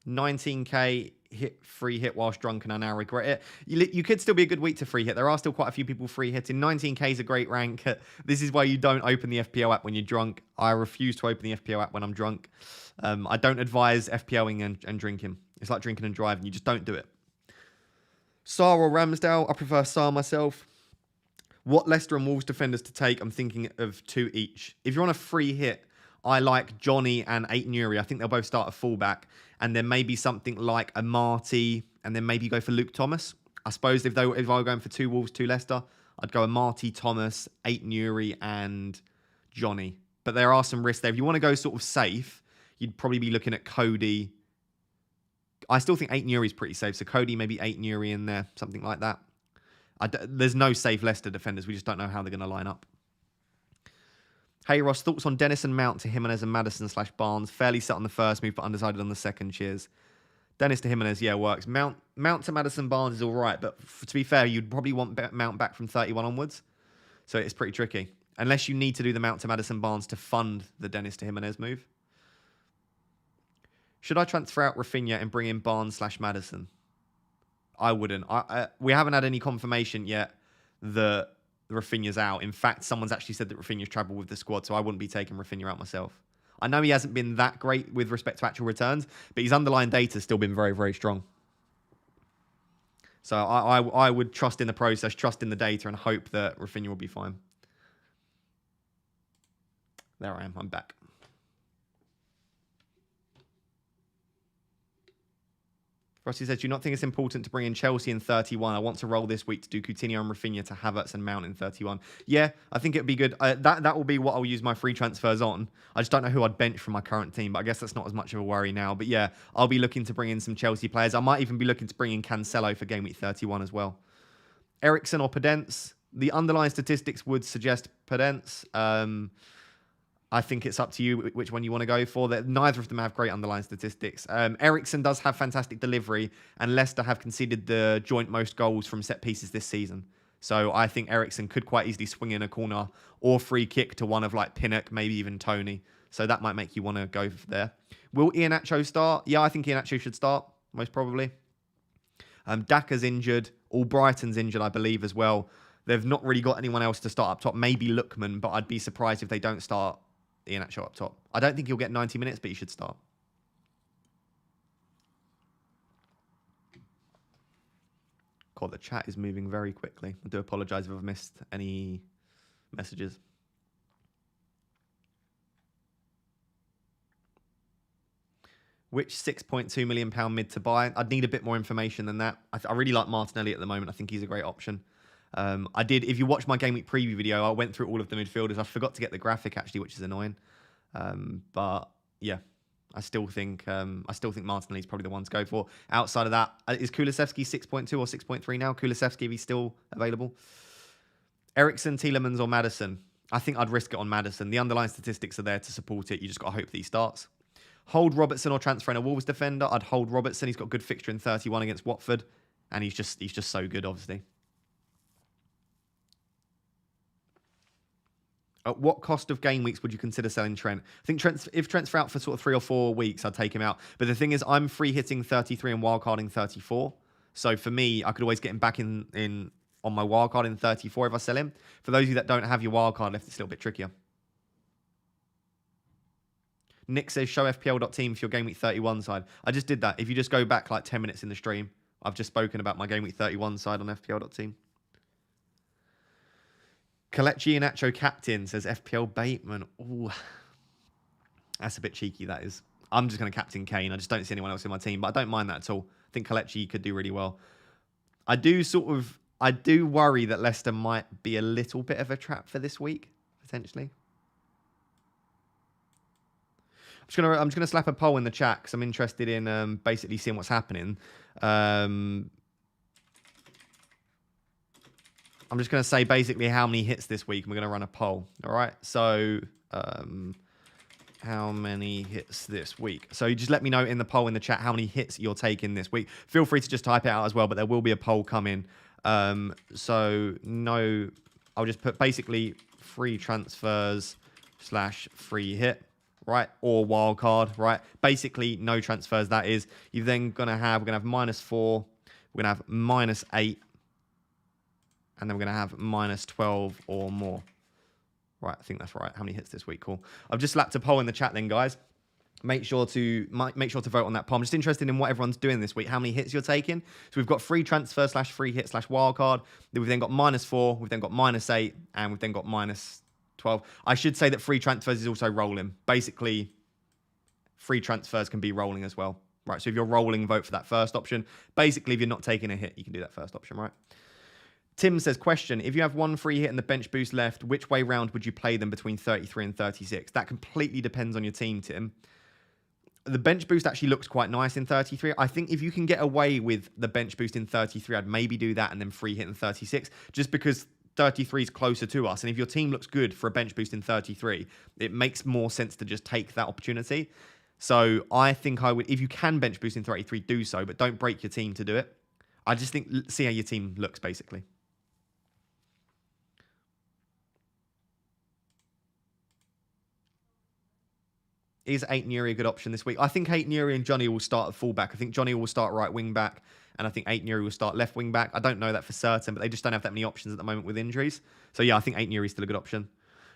$19K free hit whilst drunk and I now regret it. You could still be a good week to free hit. There are still quite a few people free hitting. 19K is a great rank. This is why you don't open the FPL app when you're drunk. I refuse to open the FPL app when I'm drunk. I don't advise FPLing and drinking. It's like drinking and driving. You just don't do it. Saar or Ramsdale? I prefer Saar myself. What Leicester and Wolves defenders to take? I'm thinking of 2 each. If you're on a free hit, I like Johnny and Aït-Nouri. I think they'll both start at fullback. And then maybe something like a Marty, and then maybe go for Luke Thomas. I suppose if I were going for 2 Wolves, 2 Leicester, I'd go a Marty, Thomas, Aït-Nouri, and Johnny. But there are some risks there. If you want to go sort of safe, you'd probably be looking at Cody. I still think Aït-Nouri is pretty safe. So Cody, maybe Aït-Nouri in there, something like that. There's no safe Leicester defenders. We just don't know how they're going to line up. Hey Ross, thoughts on Dennis and Mount to Jimenez and Maddison / Barnes? Fairly set on the first move, but undecided on the second. Cheers. Dennis to Jimenez, yeah, works. Mount to Maddison Barnes is all right, but to be fair, you'd probably want Mount back from 31 onwards. So it's pretty tricky. Unless you need to do the Mount to Maddison Barnes to fund the Dennis to Jimenez move. Should I transfer out Rafinha and bring in Barnes / Maddison? I wouldn't. We haven't had any confirmation yet that Rafinha's out. In fact, someone's actually said that Rafinha's travelled with the squad, so I wouldn't be taking Rafinha out myself. I know he hasn't been that great with respect to actual returns, but his underlying data has still been very, very strong. So I would trust in the process, trust in the data, and hope that Rafinha will be fine. There I am. I'm back. Rossi says, do you not think it's important to bring in Chelsea in 31? I want to roll this week to do Coutinho and Rafinha to Havertz and Mount in 31. Yeah, I think it'd be good. That will be what I'll use my free transfers on. I just don't know who I'd bench from my current team, but I guess that's not as much of a worry now. But yeah, I'll be looking to bring in some Chelsea players. I might even be looking to bring in Cancelo for game week 31 as well. Eriksen or Podence? The underlying statistics would suggest Podence. I think it's up to you which one you want to go for. Neither of them have great underlying statistics. Eriksen does have fantastic delivery, and Leicester have conceded the joint most goals from set pieces this season. So I think Eriksen could quite easily swing in a corner or free kick to one of like Pinnock, maybe even Tony. So that might make you want to go there. Will Iheanacho start? Yeah, I think Iheanacho should start, most probably. Daka's injured. Albrighton's injured, I believe, as well. They've not really got anyone else to start up top. Maybe Lookman, but I'd be surprised if they don't start Iheanacho up top. I don't think he'll get 90 minutes, but he should start. God, the chat is moving very quickly. I do apologise if I've missed any messages. Which £6.2 million mid to buy? I'd need a bit more information than that. I really like Martinelli at the moment. I think he's a great option. If you watch my game week preview video, I went through all of the midfielders. I forgot to get the graphic actually, which is annoying. But yeah, I still think Martinelli is probably the one to go for. Outside of that, is Kulusevski 6.2 or 6.3 now? Kulusevski, if he's still available. Eriksen, Tielemans, or Maddison? I think I'd risk it on Maddison. The underlying statistics are there to support it. You just got to hope that he starts. Hold Robertson or transfer in a Wolves defender? I'd hold Robertson. He's got good fixture in 31 against Watford, and he's just so good, obviously. At what cost of game weeks would you consider selling Trent? I think if Trent's out for sort of 3 or 4 weeks, I'd take him out. But the thing is, I'm free hitting 33 and wildcarding 34. So for me, I could always get him back in on my wildcard in 34 if I sell him. For those of you that don't have your wildcard left, it's a little bit trickier. Nick says, show FPL.team for your game week 31 side. I just did that. If you just go back like 10 minutes in the stream, I've just spoken about my Game Week 31 side on FPL.team. Kelechi Iheanacho captain, says FPL Bateman. Ooh, that's a bit cheeky, that is. I'm just going to captain Kane. I just don't see anyone else in my team, but I don't mind that at all. I think Kelechi could do really well. I do worry that Leicester might be a little bit of a trap for this week, potentially. I'm just gonna slap a poll in the chat because I'm interested in basically seeing what's happening. I'm just gonna say basically how many hits this week, and we're gonna run a poll. All right. So how many hits this week? So you just let me know in the poll in the chat how many hits you're taking this week. Feel free to just type it out as well, but there will be a poll coming. So no, I'll just put basically free transfers / free hit, right? Or wild card, right? Basically no transfers, that is. You're then we're gonna have -4, we're gonna have -8, and then we're gonna have -12 or more. Right, I think that's right. How many hits this week? Cool. I've just slapped a poll in the chat then, guys. Make sure to vote on that poll. I'm just interested in what everyone's doing this week, how many hits you're taking. So we've got free transfer / free hit / wildcard. We've then got -4, we've then got -8, and we've then got -12. I should say that free transfers is also rolling. Basically, free transfers can be rolling as well. Right, so if you're rolling, vote for that first option. Basically, if you're not taking a hit, you can do that first option, right? Tim says, question, if you have one free hit and the bench boost left, which way round would you play them between 33 and 36? That completely depends on your team, Tim. The bench boost actually looks quite nice in 33. I think if you can get away with the bench boost in 33, I'd maybe do that and then free hit in 36, just because 33 is closer to us. And if your team looks good for a bench boost in 33, it makes more sense to just take that opportunity. So I think I would, if you can bench boost in 33, do so, but don't break your team to do it. I just think, see how your team looks, basically. Is Aït-Nouri a good option this week? I think Aït-Nouri and Johnny will start at fullback. I think Johnny will start right wing back, and I think Aït-Nouri will start left wing back. I don't know that for certain, but they just don't have that many options at the moment with injuries. So yeah, I think Aït-Nouri is still a good option.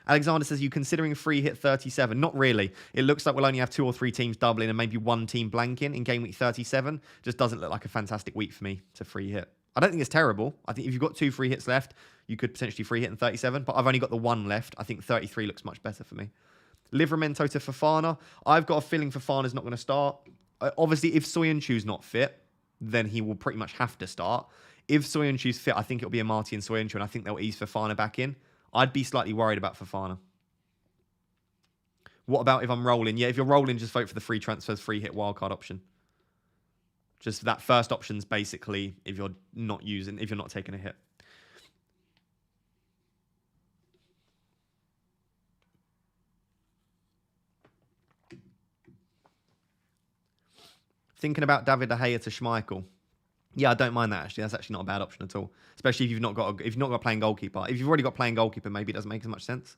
Alexander says, are you considering free hit 37? Not really. It looks like we'll only have 2 or 3 teams doubling and maybe 1 team blanking in game week 37. Just doesn't look like a fantastic week for me to free hit. I don't think it's terrible. I think if you've got 2 free hits left, you could potentially free hit in 37, but I've only got the 1 left. I think 33 looks much better for me. Livramento to Fofana. I've got a feeling Fofana's not going to start. Obviously, if Soyuncu's not fit, then he will pretty much have to start. If Soyuncu's fit, I think it'll be a Marty and Soyuncu, and I think they'll ease Fofana back in. I'd be slightly worried about Fofana. What about if I'm rolling? Yeah, if you're rolling, just vote for the free transfers, free hit wildcard option. Just that first option's basically if you're not taking a hit. Thinking about David De Gea to Schmeichel. Yeah, I don't mind that, actually. That's actually not a bad option at all. Especially if you've not got playing goalkeeper. If you've already got playing goalkeeper, maybe it doesn't make as much sense.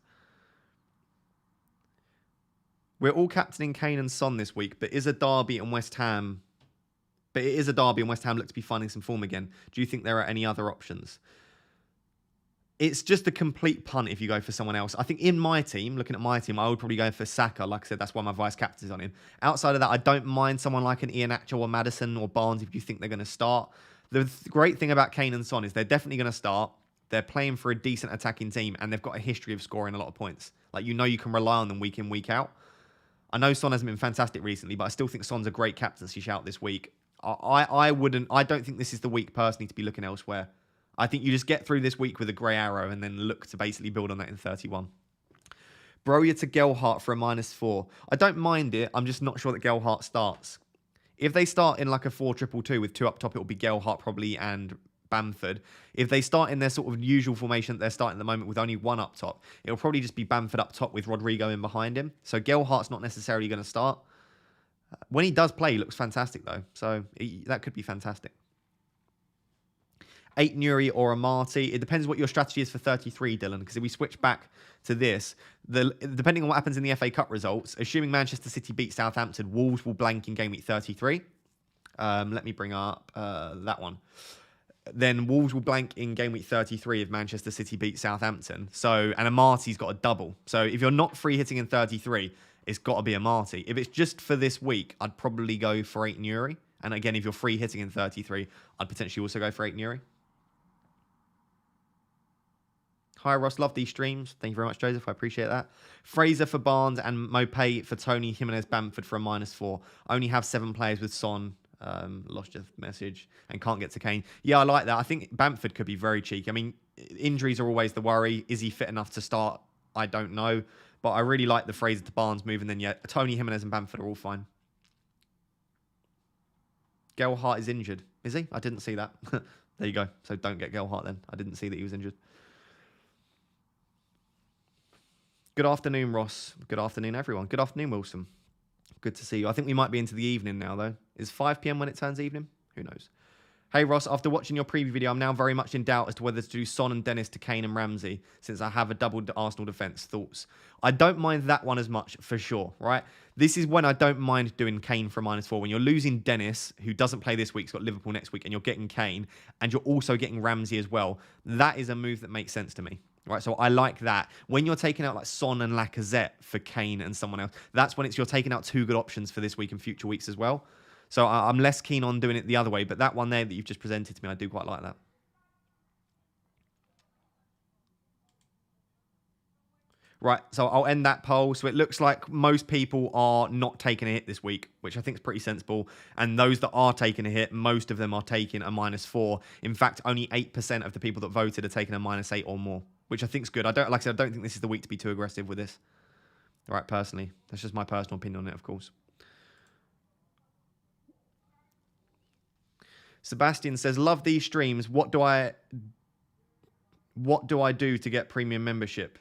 We're all captaining Kane and Son this week, but it is a derby and West Ham look to be finding some form again. Do you think there are any other options? It's just a complete punt if you go for someone else. I think in my team, looking at my team, I would probably go for Saka. Like I said, that's why my vice captain is on him. Outside of that, I don't mind someone like an Iheanacho or Maddison or Barnes if you think they're going to start. The great thing about Kane and Son is they're definitely going to start. They're playing for a decent attacking team, and they've got a history of scoring a lot of points. Like, you know you can rely on them week in, week out. I know Son hasn't been fantastic recently, but I still think Son's a great captaincy shout this week. I don't think this is the week personally to be looking elsewhere. I think you just get through this week with a grey arrow and then look to basically build on that in 31. Broja to Gelhardt for a -4. I don't mind it. I'm just not sure that Gelhardt starts. If they start in like a 4-2-2 with 2 up top, it will be Gelhardt probably and Bamford. If they start in their sort of usual formation that they're starting at the moment with only 1 up top, it'll probably just be Bamford up top with Rodrigo in behind him. So Gelhardt's not necessarily going to start. When he does play, he looks fantastic though. So that could be fantastic. Aït-Nouri or a Marty. It depends what your strategy is for 33, Dylan, because if we switch back to this, depending on what happens in the FA Cup results, assuming Manchester City beat Southampton, Wolves will blank in game week 33. Let me bring up that one. Then Wolves will blank in game week 33 if Manchester City beat Southampton. So, and a Marty's got a double. So if you're not free hitting in 33, it's got to be a Marty. If it's just for this week, I'd probably go for Aït-Nouri And again, if you're free hitting in 33, I'd potentially also go for 8 Nuri. Hi, Ross. Love these streams. Thank you very much, Joseph. I appreciate that. Fraser for Barnes and Mopay for Tony, Jimenez, Bamford for a -4. Only have 7 players with Son. Lost your message and can't get to Kane. Yeah, I like that. I think Bamford could be very cheeky. I mean, injuries are always the worry. Is he fit enough to start? I don't know. But I really like the Fraser to Barnes move. And then, yeah, Tony, Jimenez and Bamford are all fine. Gelhardt is injured. Is he? I didn't see that. There you go. So don't get Gelhardt then. I didn't see that he was injured. Good afternoon, Ross. Good afternoon, everyone. Good afternoon, Wilson. Good to see you. I think we might be into the evening now, though. Is 5 p.m. when it turns evening? Who knows? Hey, Ross, after watching your preview video, I'm now very much in doubt as to whether to do Son and Dennis to Kane and Ramsey, since I have a double Arsenal defence. Thoughts? I don't mind that one as much, for sure, right? This is when I don't mind doing Kane for a -4. When you're losing Dennis, who doesn't play this week, he's got Liverpool next week, and you're getting Kane, and you're also getting Ramsey as well, that is a move that makes sense to me. Right, so I like that. When you're taking out like Son and Lacazette for Kane and someone else, that's when you're taking out 2 good options for this week and future weeks as well. So I'm less keen on doing it the other way, but that one there that you've just presented to me, I do quite like that. Right, so I'll end that poll. So it looks like most people are not taking a hit this week, which I think is pretty sensible. And those that are taking a hit, most of them are taking a -4. In fact, only 8% of the people that voted are taking a -8 or more, which I think is good. Like I said, I don't think this is the week to be too aggressive with this. All right, personally. That's just my personal opinion on it, of course. Sebastian says, love these streams. What do I do to get premium membership?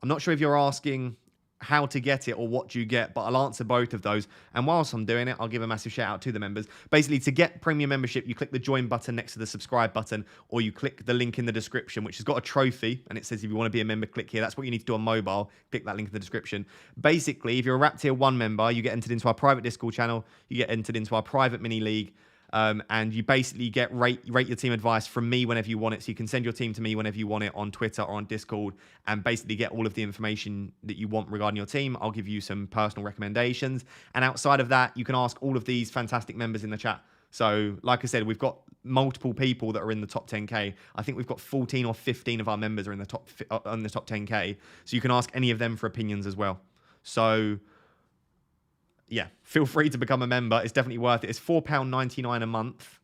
I'm not sure if you're asking how to get it or what do you get, but I'll answer both of those. And whilst I'm doing it, I'll give a massive shout out to the members. Basically, to get premium membership, you click the join button next to the subscribe button, or you click the link in the description, which has got a trophy, and it says if you want to be a member, click here. That's what you need to do on mobile. Click that link in the description. Basically, if you're a Wrap Tier 1 member, you get entered into our private Discord channel, you get entered into our private mini league, and you basically get rate your team advice from me whenever you want it. So you can send your team to me whenever you want it on Twitter or on Discord and basically get all of the information that you want regarding your team. I'll give you some personal recommendations. And outside of that, you can ask all of these fantastic members in the chat. So like I said, we've got multiple people that are in the top 10K. I think we've got 14 or 15 of our members are in the top 10K. So you can ask any of them for opinions as well. So yeah, feel free to become a member. It's definitely worth it. It's £4.99 a month,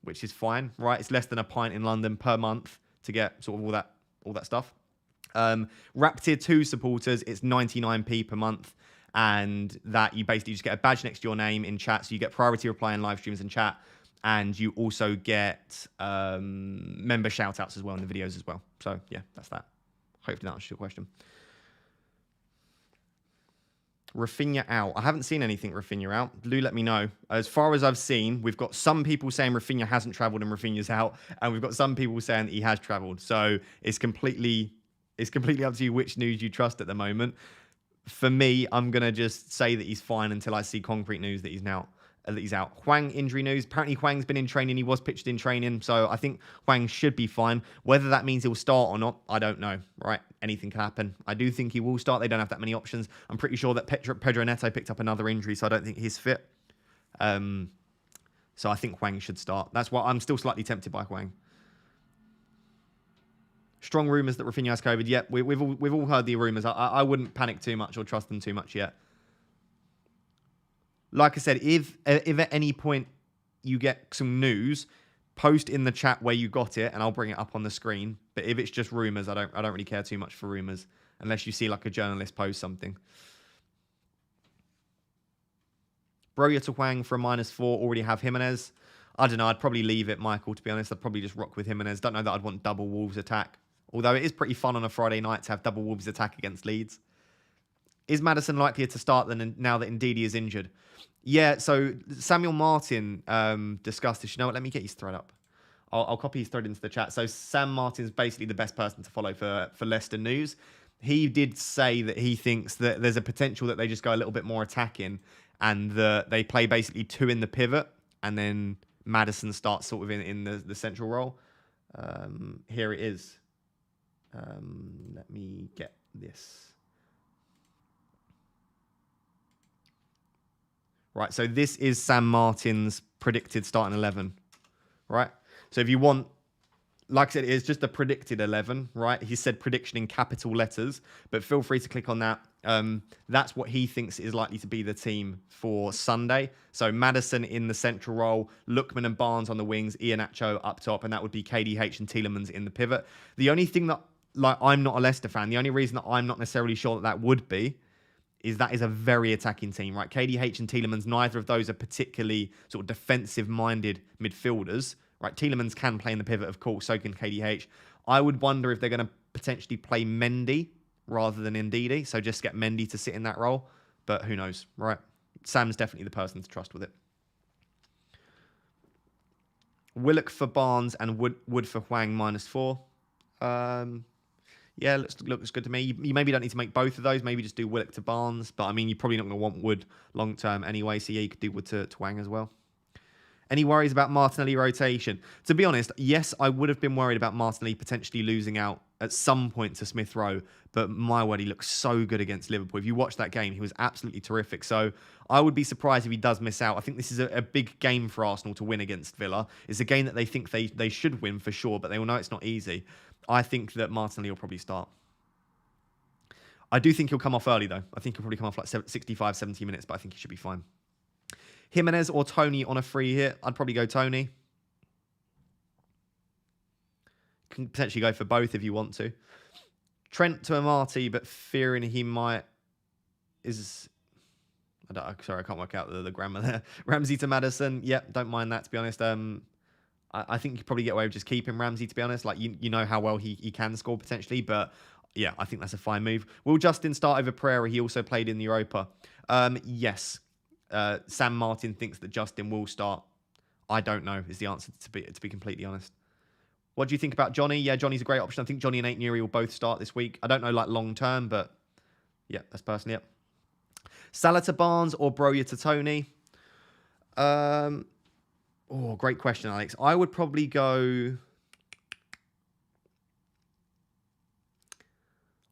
which is fine, right? It's less than a pint in London per month to get sort of all that stuff. Wrap Tier 2 supporters, it's 99p per month. And that you basically just get a badge next to your name in chat. So you get priority reply in live streams and chat. And you also get member shout outs as well in the videos as well. So yeah, that's that. Hopefully that answers your question. Rafinha out. I haven't seen anything Rafinha out. Do let me know. As far as I've seen, we've got some people saying Rafinha hasn't travelled and Rafinha's out, and we've got some people saying that he has travelled. So it's completely up to you which news you trust at the moment. For me, I'm gonna just say that he's fine until I see concrete news that he's out. Hwang injury news. Apparently Hwang's been in training. He was pitched in training. So I think Hwang should be fine. Whether that means he'll start or not, I don't know. Right? Anything can happen. I do think he will start. They don't have that many options. I'm pretty sure that Pedro Neto picked up another injury, so I don't think he's fit. So I think Hwang should start. That's why I'm still slightly tempted by Hwang. Strong rumours that Rafinha has COVID. Yep, we've all heard the rumours. I wouldn't panic too much or trust them too much yet. Like I said, if at any point you get some news, post in the chat where you got it, and I'll bring it up on the screen. But if it's just rumours, I don't really care too much for rumours, unless you see like a journalist post something. Broya to Hwang for a -4. Already have Jimenez. I don't know. I'd probably leave it, Michael, to be honest. I'd probably just rock with Jimenez. Don't know that I'd want double Wolves attack. Although it is pretty fun on a Friday night to have double Wolves attack against Leeds. Is Maddison likelier to start than now that Ndidi is injured? Yeah, so Samuel Martin discussed this. You know what? Let me get his thread up. I'll copy his thread into the chat. So Sam Martin's basically the best person to follow for Leicester news. He did say that he thinks that there's a potential that they just go a little bit more attacking and that they play basically 2 in the pivot and then Maddison starts sort of in the central role. Here it is. Let me get this. right? So this is Sam Martin's predicted starting 11, right? So if you want, like I said, it's just a predicted 11, right? He said prediction in capital letters, but feel free to click on that. That's what he thinks is likely to be the team for Sunday. So Maddison in the central role, Lookman and Barnes on the wings, Iheanacho up top, and that would be KDH and Tielemans in the pivot. The only thing that, like, I'm not a Leicester fan. The only reason that I'm not necessarily sure that would be is that is a very attacking team, right? KDH and Tielemans, neither of those are particularly sort of defensive-minded midfielders, right? Tielemans can play in the pivot, of course, so can KDH. I would wonder if they're going to potentially play Mendy rather than Ndidi, so just get Mendy to sit in that role, but who knows, right? Sam's definitely the person to trust with it. Willock for Barnes and Wood for Hwang -4. Yeah, looks good to me. You maybe don't need to make both of those. Maybe just do Willock to Barnes. But, I mean, you're probably not going to want Wood long-term anyway. So, yeah, you could do Wood to Hwang as well. Any worries about Martinelli rotation? To be honest, yes, I would have been worried about Martinelli potentially losing out at some point to Smith Rowe. But, my word, he looked so good against Liverpool. If you watch that game, he was absolutely terrific. So, I would be surprised if he does miss out. I think this is a big game for Arsenal to win against Villa. It's a game that they think they should win for sure, but they will know it's not easy. I think that Martinelli will probably start. I do think he'll come off early, though. I think he'll probably come off like 65, 70 minutes, but I think he should be fine. Jimenez or Tony on a free hit? I'd probably go Tony. Can potentially go for both if you want to. Trent to Amati, but fearing he might... Sorry, I can't work out the grammar there. Ramsey to Maddison. Yep, don't mind that, to be honest. I think you could probably get away with just keeping Ramsey, to be honest. Like, you know how well he can score potentially, but yeah, I think that's a fine move. Will Justin start over Pereira? He also played in the Europa. Yes. Sam Martin thinks that Justin will start. I don't know is the answer, to be completely honest. What do you think about Johnny? Yeah, Johnny's a great option. I think Johnny and Aït-Nouri will both start this week. I don't know, like, long term, but yeah, that's personally it. Salah to Barnes or Broja to Tony? Oh, great question, Alex. I would probably go...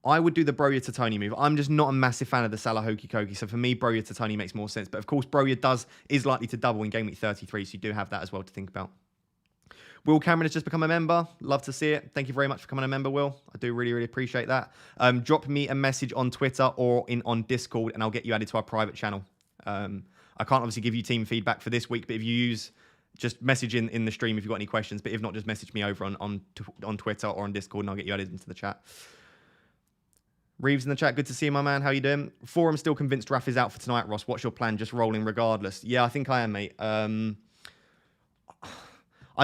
I would do the Broja to Tony move. I'm just not a massive fan of the Salah hokey cokey. So for me, Broja to Tony makes more sense. But of course, Broja is likely to double in game week 33. So you do have that as well to think about. Will Cameron has just become a member. Love to see it. Thank you very much for becoming a member, Will. I do really, really appreciate that. Drop me a message on Twitter or on Discord and I'll get you added to our private channel. I can't obviously give you team feedback for this week, but if you use... Just message in the stream if you've got any questions. But if not, just message me over on Twitter or on Discord and I'll get you added into the chat. Reeves in the chat. Good to see you, my man. How you doing? Forum still convinced Raf is out for tonight, Ross. What's your plan? Just rolling regardless. Yeah, I think I am, mate. I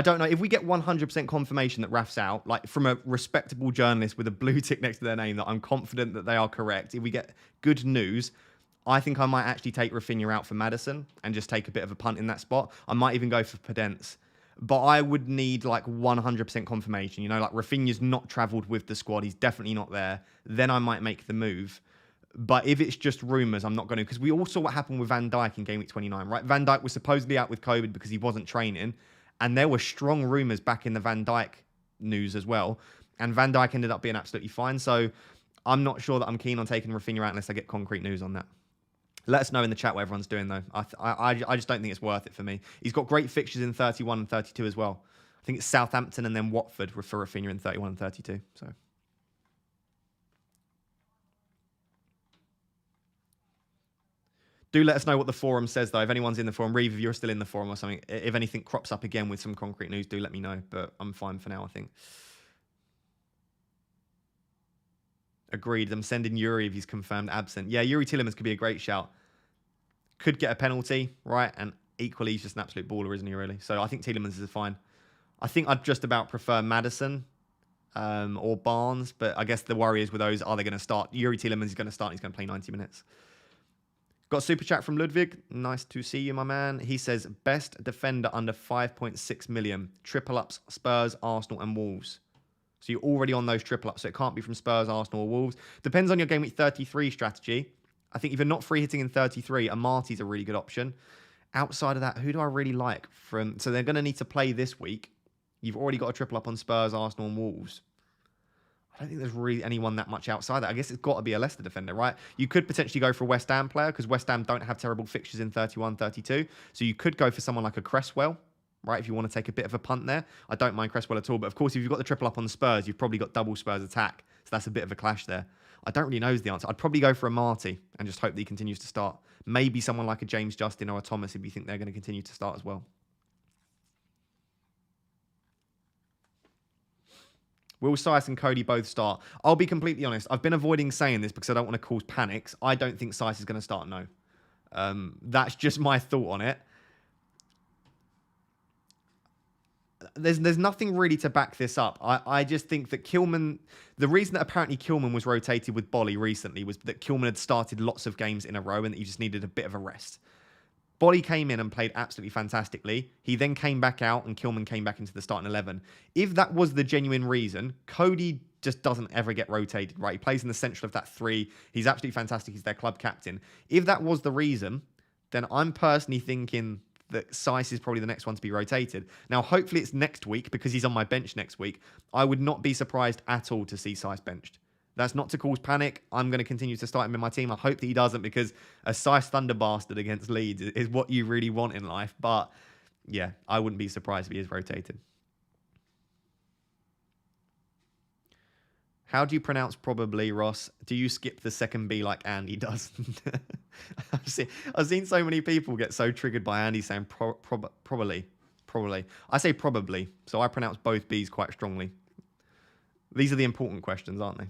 don't know. If we get 100% confirmation that Raf's out, like from a respectable journalist with a blue tick next to their name that I'm confident that they are correct, if we get good news... I think I might actually take Rafinha out for Maddison and just take a bit of a punt in that spot. I might even go for Podence. But I would need like 100% confirmation. You know, like Rafinha's not travelled with the squad. He's definitely not there. Then I might make the move. But if it's just rumours, I'm not going to. Because we all saw what happened with Van Dijk in game week 29, right? Van Dijk was supposedly out with COVID because he wasn't training. And there were strong rumours back in the Van Dijk news as well. And Van Dijk ended up being absolutely fine. So I'm not sure that I'm keen on taking Rafinha out unless I get concrete news on that. Let us know in the chat what everyone's doing, though. I just don't think it's worth it for me. He's got great fixtures in 31 and 32 as well. I think it's Southampton and then Watford for Rafinha in 31 and 32. So, do let us know what the forum says, though. If anyone's in the forum, Reeve, if you're still in the forum or something, if anything crops up again with some concrete news, do let me know. But I'm fine for now, I think. Agreed. I'm sending Yuri if he's confirmed absent. Yeah, Yuri Tielemans could be a great shout. Could get a penalty, right? And equally, he's just an absolute baller, isn't he, really? So I think Tielemans is fine. I think I'd just about prefer Maddison or Barnes. But I guess the worry is with those, are they going to start? Yuri Tielemans is going to start. He's going to play 90 minutes. Got a super chat from Ludwig. Nice to see you, my man. He says, best defender under 5.6 million. Triple ups, Spurs, Arsenal and Wolves. So you're already on those triple ups. So it can't be from Spurs, Arsenal or Wolves. Depends on your game week 33 strategy. I think if you're not free hitting in 33, Amati's a really good option. Outside of that, who do I really like? So they're going to need to play this week. You've already got a triple up on Spurs, Arsenal and Wolves. I I don't think there's really anyone that much outside that. I guess it's got to be a Leicester defender, right? You could potentially go for a West Ham player because West Ham don't have terrible fixtures in 31, 32. So you could go for someone like a Cresswell, right? If you want to take a bit of a punt there. I don't mind Cresswell at all. But of course, if you've got the triple up on Spurs, you've probably got double Spurs attack. So that's a bit of a clash there. I don't really know is the answer. I'd probably go for a Marty and just hope that he continues to start. Maybe someone like a James Justin or a Thomas if you think they're going to continue to start as well. Will Sias and Cody both start? I'll be completely honest. I've been avoiding saying this because I don't want to cause panics. I don't think Sias is going to start, no. That's just my thought on it. There's nothing really to back this up. I just think that Kilman... The reason that apparently Kilman was rotated with Bolly recently was that Kilman had started lots of games in a row and that he just needed a bit of a rest. Bolly came in and played absolutely fantastically. He then came back out and Kilman came back into the starting 11. If that was the genuine reason, Cody just doesn't ever get rotated, right? He plays in the central of that three. He's absolutely fantastic. He's their club captain. If that was the reason, then I'm personally thinking that Sias is probably the next one to be rotated. Now, hopefully it's next week because he's on my bench next week. I would not be surprised at all to see Sias benched. That's not to cause panic. I'm going to continue to start him in my team. I hope that he doesn't because a Sias Thunder bastard against Leeds is what you really want in life. But yeah, I wouldn't be surprised if he is rotated. How do you pronounce probably, Ross? Do you skip the second B like Andy does? I've seen so many people get so triggered by Andy saying probably. I say probably, so I pronounce both B's quite strongly. These are the important questions, aren't they?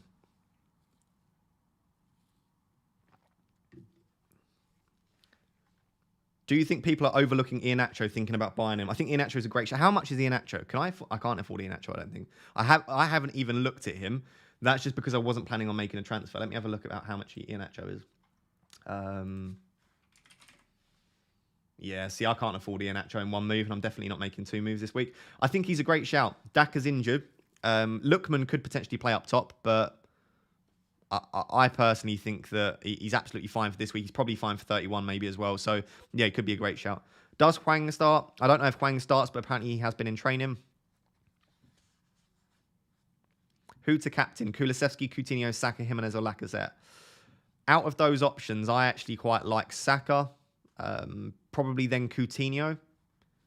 Do you think people are overlooking Iheanacho thinking about buying him? I think Iheanacho is a great shot. How much is Iheanacho? I can't afford Iheanacho, I don't think. I haven't even looked at him. That's just because I wasn't planning on making a transfer. Let me have a look about how much Iheanacho is. Yeah, see, I can't afford Iheanacho in one move, and I'm definitely not making two moves this week. I think he's a great shout. Daka's injured. Lookman could potentially play up top, but I personally think that he's absolutely fine for this week. He's probably fine for 31 maybe as well. So, yeah, it could be a great shout. Does Hwang start? I don't know if Hwang starts, but apparently he has been in training. Who to captain? Kulusevski, Coutinho, Saka, Jimenez, or Lacazette? Out of those options, I actually quite like Saka. Probably then Coutinho.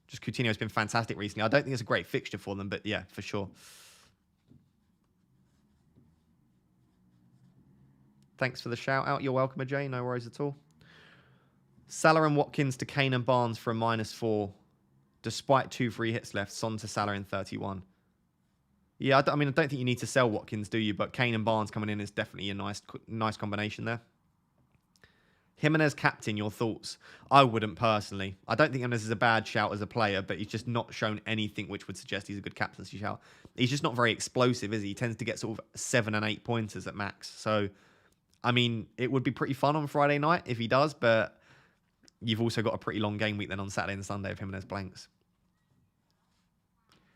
Just Coutinho's been fantastic recently. I don't think it's a great fixture for them, but yeah, for sure. Thanks for the shout out. You're welcome, Ajay. No worries at all. Salah and Watkins to Kane and Barnes for a -4. Despite 2 free hits left. Son to Salah in 31. Yeah, I don't think you need to sell Watkins, do you? But Kane and Barnes coming in is definitely a nice combination there. Jimenez captain, your thoughts? I wouldn't personally. I don't think Jimenez is a bad shout as a player, but he's just not shown anything which would suggest he's a good captaincy shout. He's just not very explosive, is he? He tends to get sort of 7 and 8 pointers at max. So, I mean, it would be pretty fun on Friday night if he does, but you've also got a pretty long game week then on Saturday and Sunday if Jimenez blanks.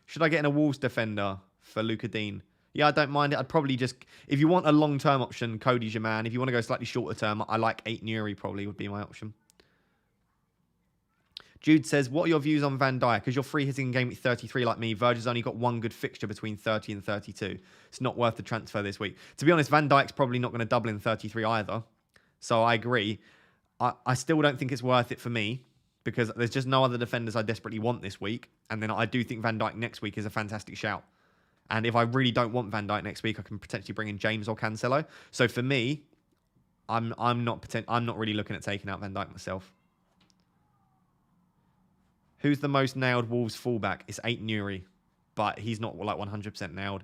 Should I get in a Wolves defender for Luka Dean? Yeah, I don't mind it. I'd probably just... If you want a long-term option, Cody's your man. If you want to go slightly shorter term, I like 8 Nuri probably would be my option. Jude says, what are your views on Van Dijk? Because you're free hitting game week 33 like me. Virgil's only got one good fixture between 30 and 32. It's not worth the transfer this week. To be honest, Van Dijk's probably not going to double in 33 either. So I agree. I still don't think it's worth it for me because there's just no other defenders I desperately want this week. And then I do think Van Dijk next week is a fantastic shout. And if I really don't want Van Dijk next week, I can potentially bring in James or Cancelo. So for me, I'm not really looking at taking out Van Dijk myself. Who's the most nailed Wolves fullback? It's 8 Nuri, but he's not like 100% nailed.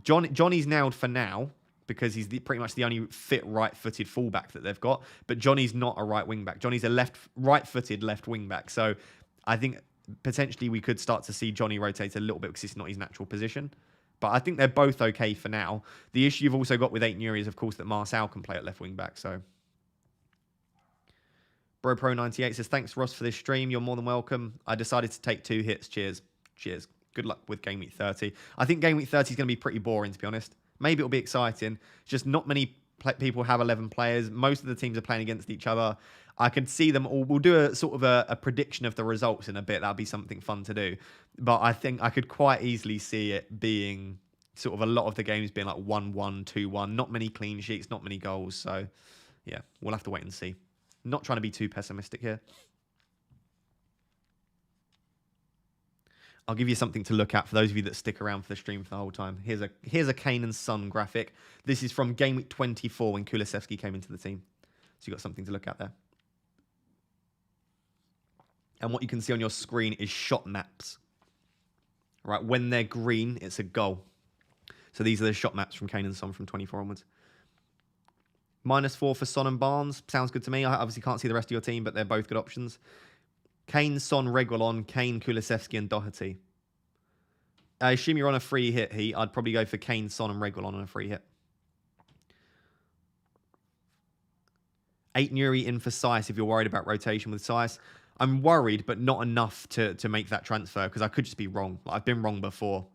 Johnny's nailed for now because he's pretty much the only fit right-footed fullback that they've got. But Johnny's not a right wing back. Johnny's a right-footed left wing back. So I think potentially we could start to see Johnny rotate a little bit because it's not his natural position. But I think they're both okay for now. The issue you've also got with 8 Nuri is, of course, that Marcel can play at left wing back. So BroPro98 says, thanks, Ross, for this stream. You're more than welcome. I decided to take 2 hits. Cheers. Cheers. Good luck with Game Week 30. I think Game Week 30 is going to be pretty boring, to be honest. Maybe it'll be exciting. Just not many people have 11 players. Most of the teams are playing against each other. I can see them all. We'll do a sort of a prediction of the results in a bit. That'll be something fun to do. But I think I could quite easily see it being sort of a lot of the games being like 1-1, 2-1. Not many clean sheets, not many goals. So, yeah, we'll have to wait and see. Not trying to be too pessimistic here. I'll give you something to look at for those of you that stick around for the stream for the whole time. Here's a Kane and Son graphic. This is from Game Week 24 when Kulusevski came into the team. So you've got something to look at there. And what you can see on your screen is shot maps. Right, when they're green, it's a goal. So these are the shot maps from Kane and Son from 24 onwards. -4 for Son and Barnes. Sounds good to me. I obviously can't see the rest of your team, but they're both good options. Kane, Son, Reguilon, Kane, Kulusevski, and Doherty. I assume you're on a free hit, Heat. I'd probably go for Kane, Son, and Reguilon on a free hit. 8 Nuri in for Saiss if you're worried about rotation with Saiss. I'm worried, but not enough to make that transfer because I could just be wrong. I've been wrong before.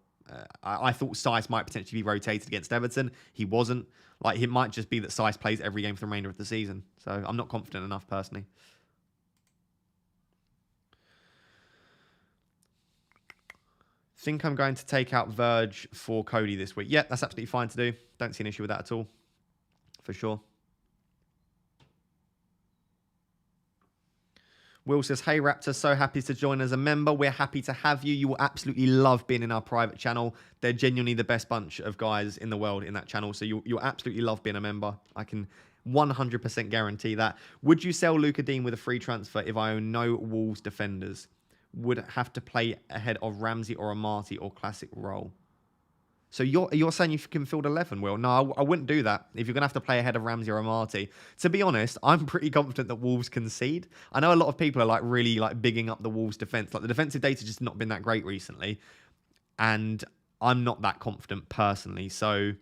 I thought Saiss might potentially be rotated against Everton. He wasn't. Like, it might just be that Saiss plays every game for the remainder of the season. So I'm not confident enough, personally. Think I'm going to take out Verge for Cody this week. Yeah, that's absolutely fine to do. Don't see an issue with that at all. For sure. Will says, hey Raptor, so happy to join as a member. We're happy to have you. You will absolutely love being in our private channel. They're genuinely the best bunch of guys in the world in that channel. So you'll absolutely love being a member. I can 100% guarantee that. Would you sell Luka Dean with a free transfer if I own no Wolves defenders? Would have to play ahead of Ramsey or Amati or classic role. So you're saying you can field 11, Will? No, I wouldn't do that if you're going to have to play ahead of Ramsey or Amati. To be honest, I'm pretty confident that Wolves concede. I know a lot of people are like really like bigging up the Wolves defense. Like the defensive data just not been that great recently. And I'm not that confident personally. So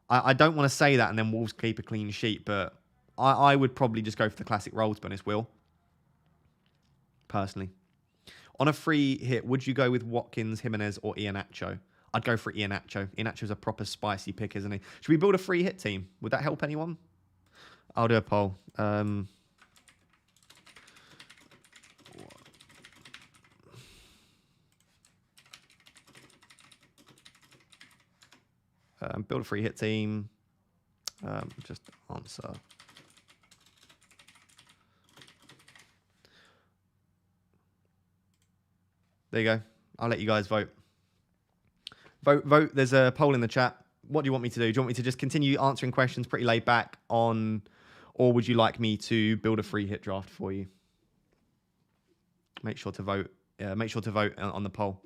I don't want to say that and then Wolves keep a clean sheet. But I would probably just go for the classic role, to be honest, Will. Personally. On a free hit, would you go with Watkins, Jimenez, or Iheanacho? I'd go for Iheanacho. Iheanacho's a proper spicy pick, isn't he? Should we build a free hit team? Would that help anyone? I'll do a poll. Build a free hit team. Just answer. There you go. I'll let you guys vote. Vote. There's a poll in the chat. What do you want me to do? Do you want me to just continue answering questions pretty laid back on, or would you like me to build a free hit draft for you? Make sure to vote. Yeah, make sure to vote on the poll.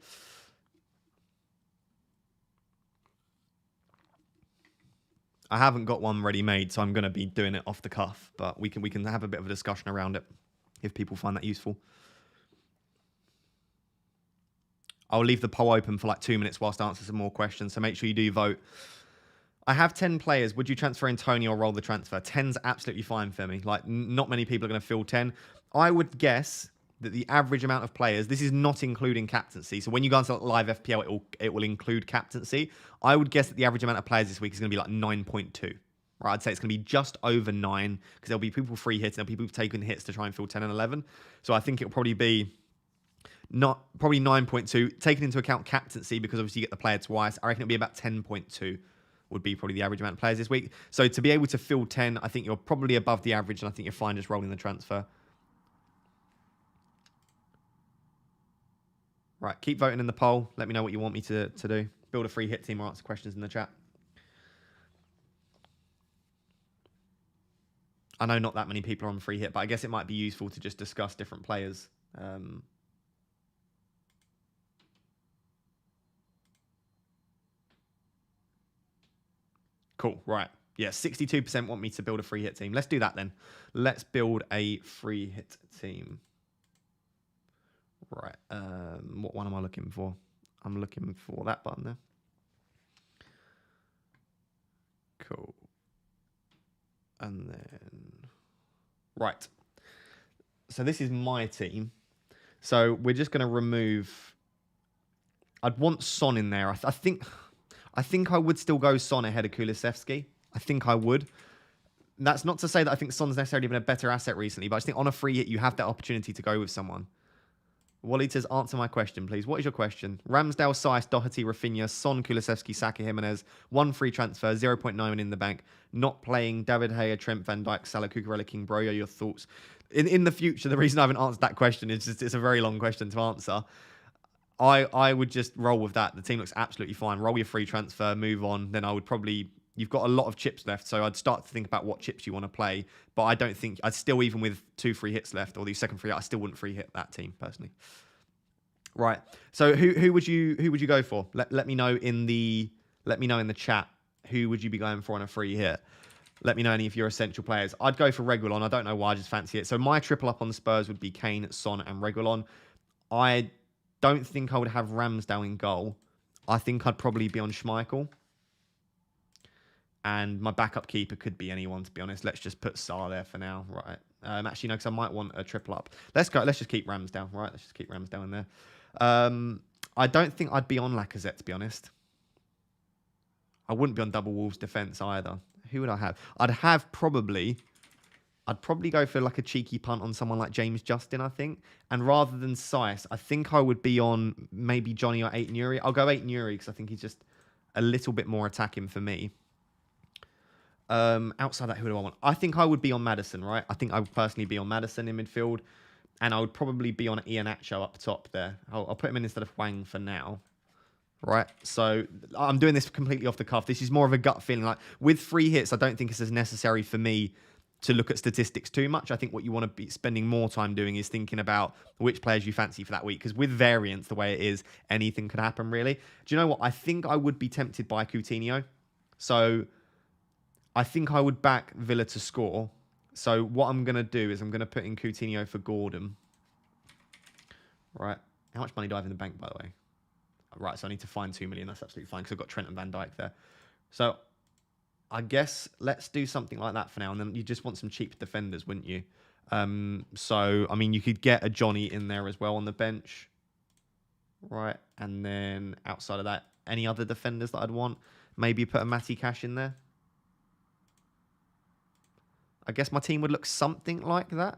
I haven't got one ready made, so I'm going to be doing it off the cuff. But we can have a bit of a discussion around it if people find that useful. I'll leave the poll open for like 2 minutes whilst I answer some more questions. So make sure you do vote. I have 10 players. Would you transfer in Tony or roll the transfer? 10's absolutely fine for me. Like, not many people are going to fill 10. I would guess that the average amount of players, this is not including captaincy. So when you go into live FPL, it will include captaincy. I would guess that the average amount of players this week is going to be like 9.2. Right? I'd say it's going to be just over 9 because there'll be people free hits and there'll be people taking hits to try and fill 10 and 11. So I think it'll probably be probably 9.2, taking into account captaincy because obviously you get the player twice. I reckon it'll be about 10.2 would be probably the average amount of players this week. So to be able to fill 10, I think you're probably above the average, and I think you're fine just rolling the transfer. Right, keep voting in the poll. Let me know what you want me to do. Build a free hit team or answer questions in the chat. I know not that many people are on free hit, but I guess it might be useful to just discuss different players. Cool, right. Yeah, 62% want me to build a free hit team. Let's do that then. Let's build a free hit team. Right. What one am I looking for? I'm looking for that button there. Cool. And then... Right. So this is my team. So we're just going to remove... I'd want Son in there. I think I would still go Son ahead of Kulusevski. I think I would. That's not to say that I think Son's necessarily been a better asset recently, but I just think on a free hit, you have that opportunity to go with someone. Wally says, answer my question, please. What is your question? Ramsdale, Saiss, Doherty, Rafinha, Son, Kulusevski, Saka, Jimenez, 1 free transfer, 0.9 in the bank, not playing David Gea, Trent van Dijk, Salah, Cucurella, King, Broyo, your thoughts? In the future, the reason I haven't answered that question is just it's a very long question to answer. I would just roll with that. The team looks absolutely fine. Roll your free transfer, move on. Then I would probably... You've got a lot of chips left, so I'd start to think about what chips you want to play. But I don't think... I'd still, even with 2 free hits left, or the second free hit, I still wouldn't free hit that team, personally. Right. So who would you go for? Let me know in the chat. Who would you be going for on a free hit? Let me know any of your essential players. I'd go for Reguilon. I don't know why, I just fancy it. So my triple up on the Spurs would be Kane, Son, and Reguilon. I don't think I would have Ramsdale in goal. I think I'd probably be on Schmeichel. And my backup keeper could be anyone, to be honest. Let's just put Salah there for now, right? Actually, no, because I might want a triple up. Let's go. Let's just keep Ramsdale, right? Let's just keep Ramsdale in there. I don't think I'd be on Lacazette, to be honest. I wouldn't be on double Wolves defence either. Who would I have? I'd probably go for like a cheeky punt on someone like James Justin, I think. And rather than Saiss, I think I would be on maybe Johnny or Aït-Nouri. I'll go Aït-Nouri because I think he's just a little bit more attacking for me. Outside that, who do I want? I think I would be on Maddison, right? I think I would personally be on Maddison in midfield. And I would probably be on Iheanacho up top there. I'll put him in instead of Hwang for now. Right? So I'm doing this completely off the cuff. This is more of a gut feeling. Like with free hits, I don't think it's as necessary for me to look at statistics too much. I think what you want to be spending more time doing is thinking about which players you fancy for that week. Because with variance, the way it is, anything could happen, really. Do you know what? I think I would be tempted by Coutinho. So I think I would back Villa to score. So what I'm going to do is I'm going to put in Coutinho for Gordon. Right. How much money do I have in the bank, by the way? Right, so I need to find 2 million. That's absolutely fine because I've got Trent and Van Dijk there. So I guess let's do something like that for now. And then you just want some cheap defenders, wouldn't you? So, I mean, you could get a Johnny in there as well on the bench. Right. And then outside of that, any other defenders that I'd want? Maybe put a Matty Cash in there. I guess my team would look something like that.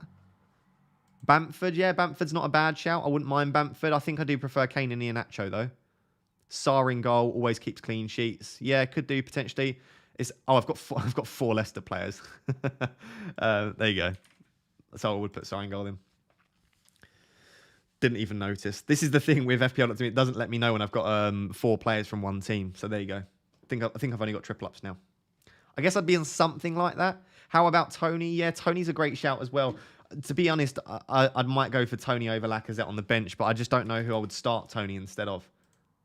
Bamford, yeah, Bamford's not a bad shout. I wouldn't mind Bamford. I think I do prefer Kane and Iheanacho, though. Sarr in goal, always keeps clean sheets. Yeah, could do potentially. I've got 4 Leicester players. There you go. So I would put Sarr in goal then. Didn't even notice. This is the thing with FPL. It doesn't let me know when I've got 4 players from one team. So there you go. I think I've only got triple ups now. I guess I'd be on something like that. How about Tony? Yeah, Tony's a great shout as well. To be honest, I might go for Tony over Lacazette on the bench, but I just don't know who I would start Tony instead of.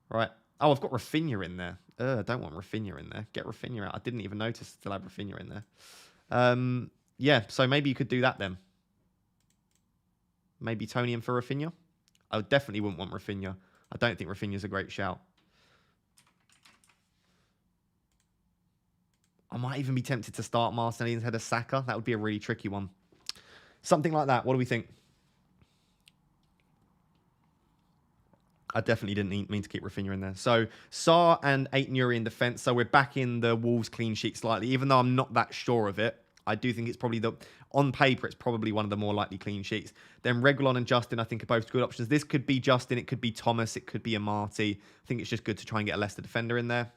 Right. Oh, I've got Rafinha in there. I don't want Rafinha in there. Get Rafinha out. I didn't even notice to have Rafinha in there. Yeah, so maybe you could do that then. Maybe Tony in for Rafinha. I definitely wouldn't want Rafinha. I don't think Rafinha's a great shout. I might even be tempted to start Martinelli instead of Saka. That would be a really tricky one. Something like that. What do we think? I definitely didn't mean to keep Rafinha in there. So, Sarr and Aït-Nouri in defence. So, we're back in the Wolves clean sheet slightly. Even though I'm not that sure of it, I do think it's probably on paper, it's probably one of the more likely clean sheets. Then Reguilon and Justin, I think, are both good options. This could be Justin. It could be Thomas. It could be Amati. I think it's just good to try and get a Leicester defender in there.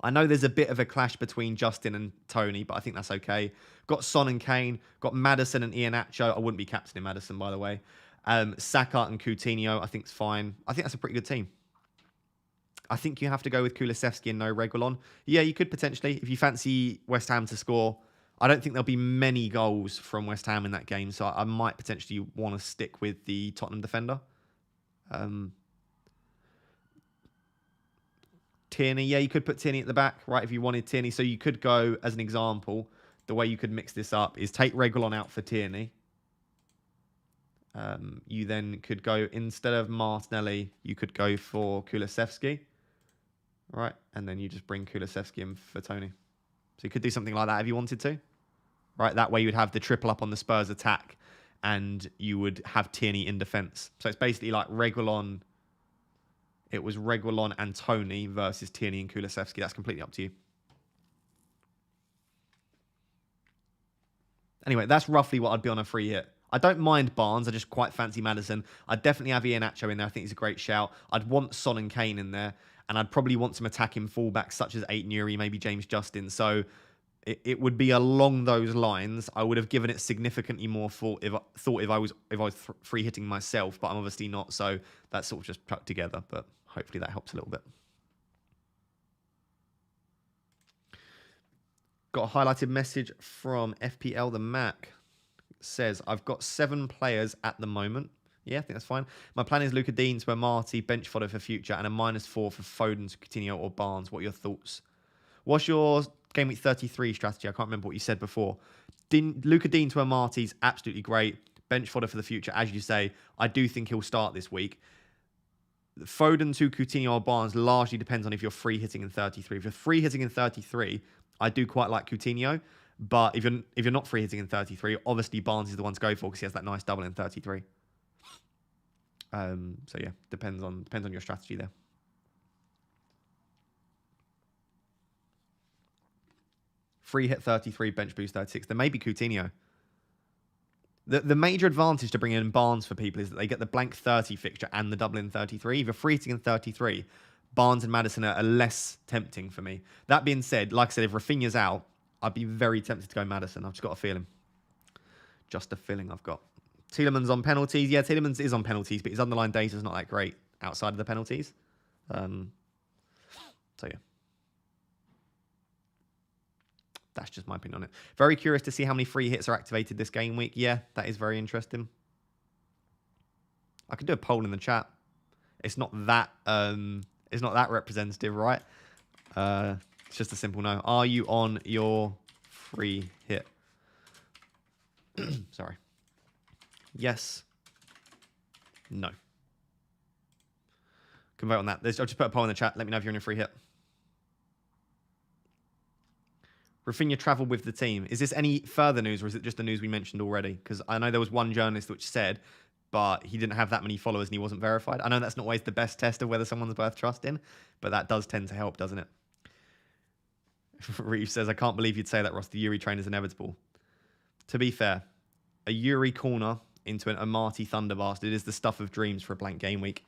I know there's a bit of a clash between Justin and Tony, but I think that's okay. Got Son and Kane. Got Maddison and Iheanacho. I wouldn't be captaining Maddison, by the way. Saka and Coutinho, I think it's fine. I think that's a pretty good team. I think you have to go with Kulusevski and no Reguilon. Yeah, you could potentially, if you fancy West Ham to score. I don't think there'll be many goals from West Ham in that game, so I might potentially want to stick with the Tottenham defender. Tierney, yeah, you could put Tierney at the back, right, if you wanted Tierney. So you could go, as an example, the way you could mix this up is take Reguilon out for Tierney. You then could go, instead of Martinelli, you could go for Kulusevski, right? And then you just bring Kulusevski in for Tony. So you could do something like that if you wanted to, right? That way you would have the triple up on the Spurs attack and you would have Tierney in defence. So it's basically like Reguilon. It was Reguilon and Tony versus Tierney and Kulusevski. That's completely up to you. Anyway, that's roughly what I'd be on a free hit. I don't mind Barnes. I just quite fancy Maddison. I'd definitely have Iheanacho in there. I think he's a great shout. I'd want Son and Kane in there. And I'd probably want some attacking fullbacks such as Nuri, maybe James Justin. So it would be along those lines. I would have given it significantly more thought if I was free hitting myself, but I'm obviously not. So that's sort of just put together. But hopefully that helps a little bit. Got a highlighted message from FPL the Mac. It says, I've got 7 players at the moment. Yeah, I think that's fine. My plan is Luca Dean to Marty, bench fodder for future, and a -4 for Foden, Coutinho, or Barnes. What are your thoughts? What's your game week 33 strategy? I can't remember what you said before. Luca Dean to Marty's absolutely great. Bench fodder for the future, as you say. I do think he'll start this week. Foden to Coutinho or Barnes largely depends on if you're free hitting in 33. If you're free hitting in 33, I do quite like Coutinho. But if you're not free hitting in 33, obviously Barnes is the one to go for because he has that nice double in 33. So yeah, depends on your strategy there. Free hit 33, bench boost 36. There may be Coutinho. The major advantage to bringing in Barnes for people is that they get the blank 30 fixture and the double in 33. If you're free hitting in 33, Barnes and Maddison are less tempting for me. That being said, like I said, if Rafinha's out, I'd be very tempted to go Maddison. I've just got a feeling. Just a feeling I've got. Tielemans on penalties. Yeah, Tielemans is on penalties, but his underlying data is not that great outside of the penalties. So yeah. That's just my opinion on it. Very curious to see how many free hits are activated this game week. Yeah, that is very interesting. I could do a poll in the chat. It's not that representative, right? It's just a simple no. Are you on your free hit? Sorry. Yes. No. Can vote on that. I'll just put a poll in the chat. Let me know if you're on your free hit. Rafinha travelled with the team. Is this any further news or is it just the news we mentioned already? Because I know there was one journalist which said, but he didn't have that many followers and he wasn't verified. I know that's not always the best test of whether someone's worth trusting, but that does tend to help, doesn't it? Reeve says, I can't believe you'd say that, Ross. The Yuri train is inevitable. To be fair, a Yuri corner into an Amati Thunder Bastard is the stuff of dreams for a blank game week.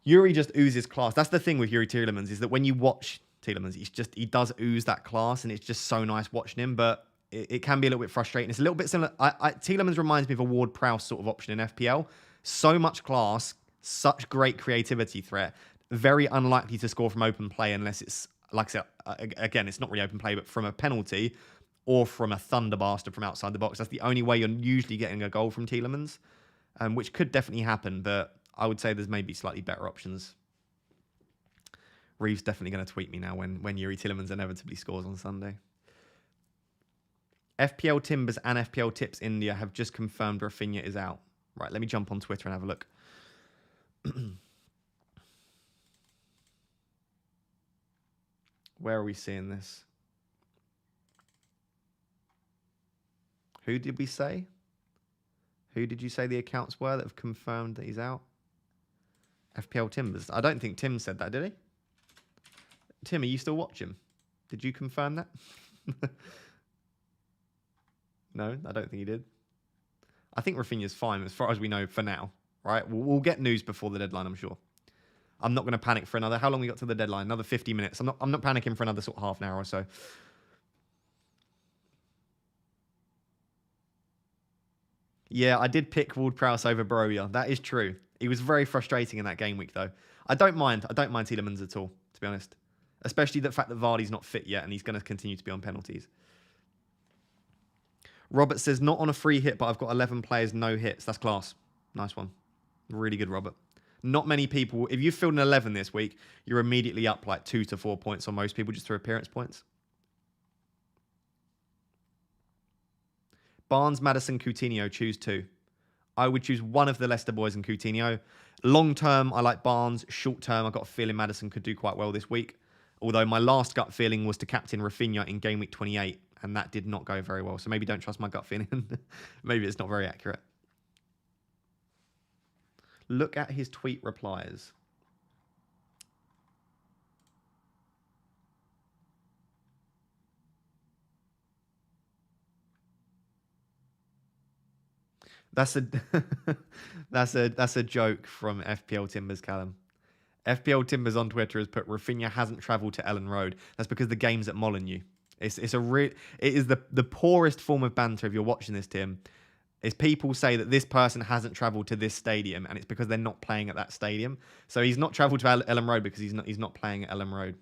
Yuri just oozes class. That's the thing with Yuri Tielemans, is that when you watch Tielemans, he does ooze that class, and it's just so nice watching him, but it can be a little bit frustrating. It's a little bit similar. Tielemans reminds me of a Ward-Prowse sort of option in FPL. So much class, such great creativity threat, very unlikely to score from open play unless it's, like I said, again, it's not really open play, but from a penalty or from a Thunder Bastard from outside the box. That's the only way you're usually getting a goal from Tielemans, which could definitely happen, but I would say there's maybe slightly better options. Reeve's definitely going to tweet me now when Yuri Tielemans inevitably scores on Sunday. FPL Timbers and FPL Tips India have just confirmed Rafinha is out. Right, let me jump on Twitter and have a look. Where are we seeing this? Who did we say? Who did you say the accounts were that have confirmed that he's out? FPL Timbers. I don't think Tim said that, did he? Tim, are you still watching? Did you confirm that? No, I don't think he did. I think Rafinha's fine as far as we know for now, right? We'll get news before the deadline, I'm sure. I'm not going to panic for another... How long we got to the deadline? Another 50 minutes. I'm not panicking for another sort of half an hour or so. Yeah, I did pick Ward-Prowse over Barovia. That is true. He was very frustrating in that game week, though. I don't mind Tielemans at all, to be honest. Especially the fact that Vardy's not fit yet and he's going to continue to be on penalties. Robert says, not on a free hit, but I've got 11 players, no hits. That's class. Nice one. Really good, Robert. Not many people... If you've filled an 11 this week, you're immediately up like 2 to 4 points on most people just through appearance points. Barnes, Maddison, Coutinho, choose 2. I would choose one of the Leicester boys and Coutinho. Long term, I like Barnes. Short term, I've got a feeling Maddison could do quite well this week. Although my last gut feeling was to captain Rafinha in game week 28, and that did not go very well. So maybe don't trust my gut feeling. Maybe it's not very accurate. Look at his tweet replies. That's a that's a joke from FPL Timbers, Callum. FPL Timbers on Twitter has put Rafinha hasn't travelled to Ellen Road. That's because the game's at Molineux. It is the poorest form of banter if you're watching this, Tim. Is people say that this person hasn't travelled to this stadium and it's because they're not playing at that stadium. So he's not travelled to Ellen Road because he's not playing at Ellen Road.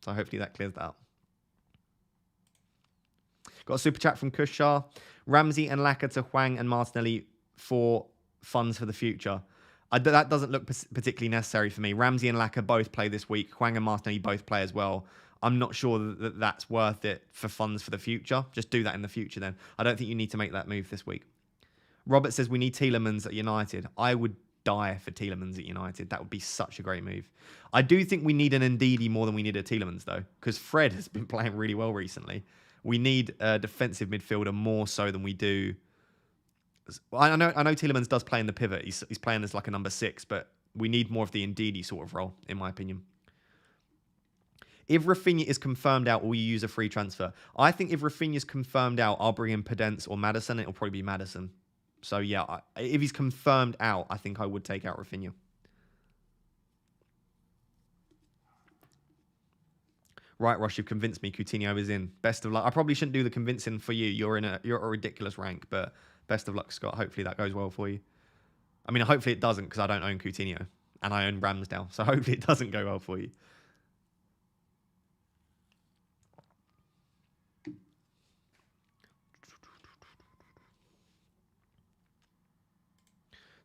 So hopefully that clears that up. Got a super chat from Kushar. Ramsey and Laka to Hwang and Martinelli for funds for the future. That doesn't look particularly necessary for me. Ramsey and Laka both play this week. Hwang and Martinelli both play as well. I'm not sure that that's worth it for funds for the future. Just do that in the future then. I don't think you need to make that move this week. Robert says we need Tielemans at United. I would die for Tielemans at United. That would be such a great move. I do think we need an Ndidi more than we need a Tielemans though, because Fred has been playing really well recently. We need a defensive midfielder more so than we do. I know Tielemans does play in the pivot. He's playing as like a number 6, but we need more of the Ndidi sort of role, in my opinion. If Rafinha is confirmed out, will you use a free transfer? I think if Rafinha is confirmed out, I'll bring in Pedence or Maddison. It'll probably be Maddison. So yeah, if he's confirmed out, I think I would take out Rafinha. Right, Ross, you've convinced me. Coutinho is in. Best of luck. I probably shouldn't do the convincing for you. You're at a ridiculous rank, but best of luck, Scott. Hopefully that goes well for you. I mean, hopefully it doesn't because I don't own Coutinho and I own Ramsdale. So hopefully it doesn't go well for you.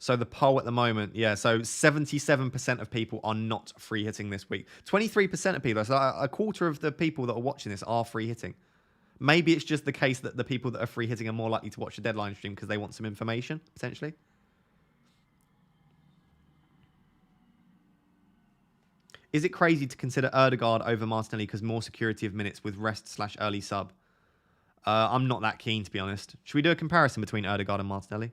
So the poll at the moment, yeah, so 77% of people are not free hitting this week. 23% of people, so a quarter of the people that are watching this are free hitting. Maybe it's just the case that the people that are free hitting are more likely to watch the deadline stream because they want some information, potentially. Is it crazy to consider Odegaard over Martinelli because more security of minutes with rest/early sub? I'm not that keen, to be honest. Should we do a comparison between Odegaard and Martinelli?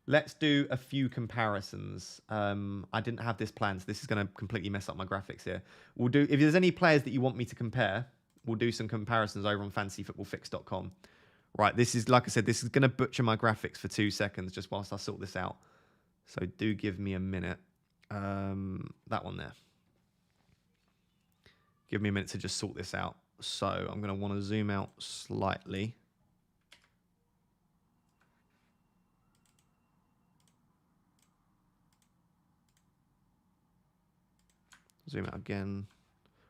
Let's do a few comparisons. I didn't have this planned, so this is going to completely mess up my graphics here. We'll do, if there's any players that you want me to compare, we'll do some comparisons over on fantasyfootballfix.com. Right, this is, like I said, this is going to butcher my graphics for 2 seconds just whilst I sort this out. So do give me a minute. That one there. Give me a minute to just sort this out. So I'm going to want to zoom out slightly. Zoom out again.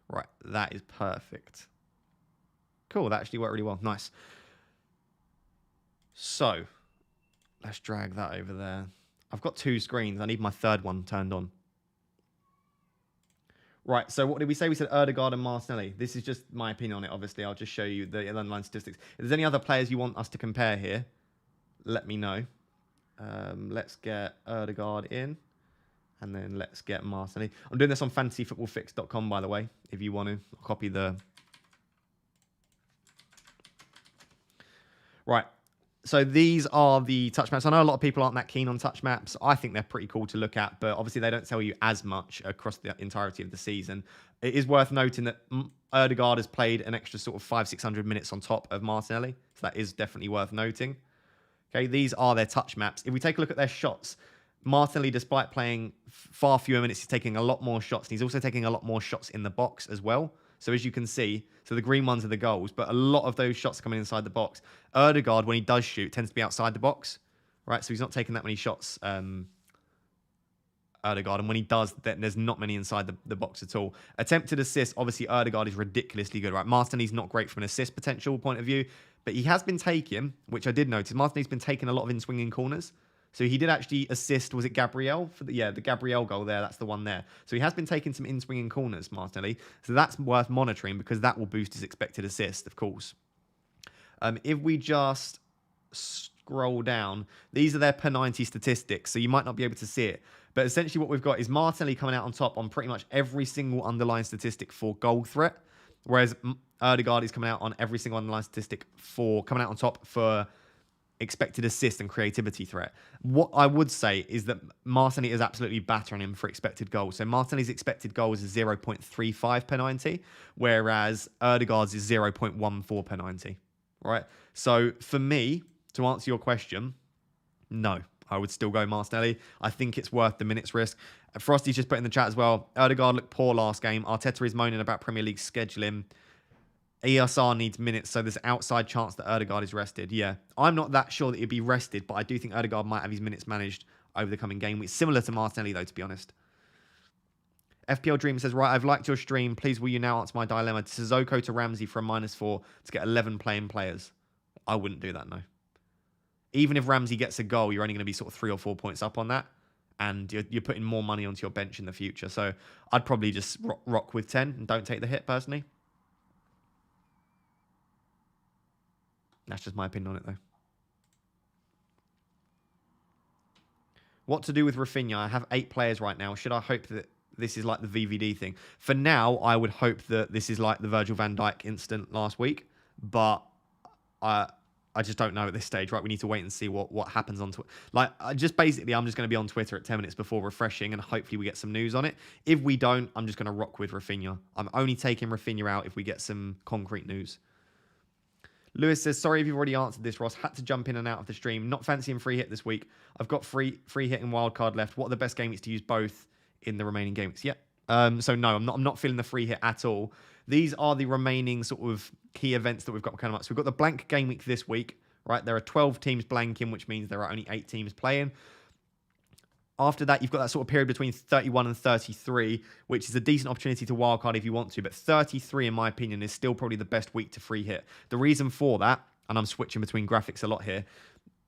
Right, that is perfect. Cool, that actually worked really well. Nice. So, let's drag that over there. I've got 2 screens. I need my third one turned on. Right, so what did we say? We said Odegaard and Martinelli. This is just my opinion on it, obviously. I'll just show you the underlying statistics. If there's any other players you want us to compare here, let me know. Let's get Odegaard in. And then let's get Martinelli. I'm doing this on fantasyfootballfix.com, by the way, if you want to. I'll copy the... Right. So these are the touch maps. I know a lot of people aren't that keen on touch maps. I think they're pretty cool to look at, but obviously they don't tell you as much across the entirety of the season. It is worth noting that Odegaard has played an extra sort of 500-600 minutes on top of Martinelli. So that is definitely worth noting. Okay, these are their touch maps. If we take a look at their shots... Martinelli, despite playing far fewer minutes, he's taking a lot more shots. And he's also taking a lot more shots in the box as well. So as you can see, so the green ones are the goals, but a lot of those shots are coming inside the box. Odegaard, when he does shoot, tends to be outside the box, right? So he's not taking that many shots, Odegaard. And when he does, then there's not many inside the box at all. Attempted assists, obviously Odegaard is ridiculously good, right? Martinelli's not great from an assist potential point of view, but he has been taking, which I did notice, Martinelli's been taking a lot of in-swinging corners. So he did actually assist, was it Gabriel? The Gabriel goal there, that's the one there. So he has been taking some in-swinging corners, Martinelli. So that's worth monitoring because that will boost his expected assist, of course. If we just scroll down, these are their per 90 statistics, so you might not be able to see it. But essentially what we've got is Martinelli coming out on top on pretty much every single underlying statistic for goal threat, whereas Odegaard is coming out on every single underlying statistic for coming out on top for expected assist and creativity threat. What I would say is that Martinelli is absolutely battering him for expected goals. So Martinelli's expected goals is 0.35 per 90, whereas Odegaard's is 0.14 per 90, right? So for me, to answer your question, No, I would still go Martinelli. I think it's worth the minutes risk. Frosty's just put in the chat as well. Odegaard looked poor last game. Arteta is moaning about Premier League scheduling. ESR needs minutes, so there's outside chance that Odegaard is rested. Yeah, I'm not that sure that he'd be rested, but I do think Odegaard might have his minutes managed over the coming game week. Similar to Martinelli, though, to be honest. FPL Dream says, right, I've liked your stream. Please, will you now answer my dilemma? Sissoko to Ramsey for a -4 to get 11 playing players. I wouldn't do that, no. Even if Ramsey gets a goal, you're only going to be sort of 3 or 4 points up on that. And you're putting more money onto your bench in the future. So I'd probably just rock with 10 and don't take the hit, personally. That's just my opinion on it, though. What to do with Rafinha? I have 8 players right now. Should I hope that this is like the VVD thing? For now, I would hope that this is like the Virgil van Dijk incident last week. But I just don't know at this stage, right? We need to wait and see what happens on Twitter. Like, I'm just going to be on Twitter at 10 minutes before refreshing, and hopefully we get some news on it. If we don't, I'm just going to rock with Rafinha. I'm only taking Rafinha out if we get some concrete news. Lewis says, sorry if you've already answered this, Ross. Had to jump in and out of the stream. Not fancying free hit this week. I've got free hit and wildcard left. What are the best game weeks to use both in the remaining game weeks? Yeah. So no, I'm not feeling the free hit at all. These are the remaining sort of key events that we've got coming up. So we've got the blank game week this week, right? There are 12 teams blanking, which means there are only 8 teams playing. After that, you've got that sort of period between 31 and 33, which is a decent opportunity to wildcard if you want to. But 33, in my opinion, is still probably the best week to free hit. The reason for that, and I'm switching between graphics a lot here,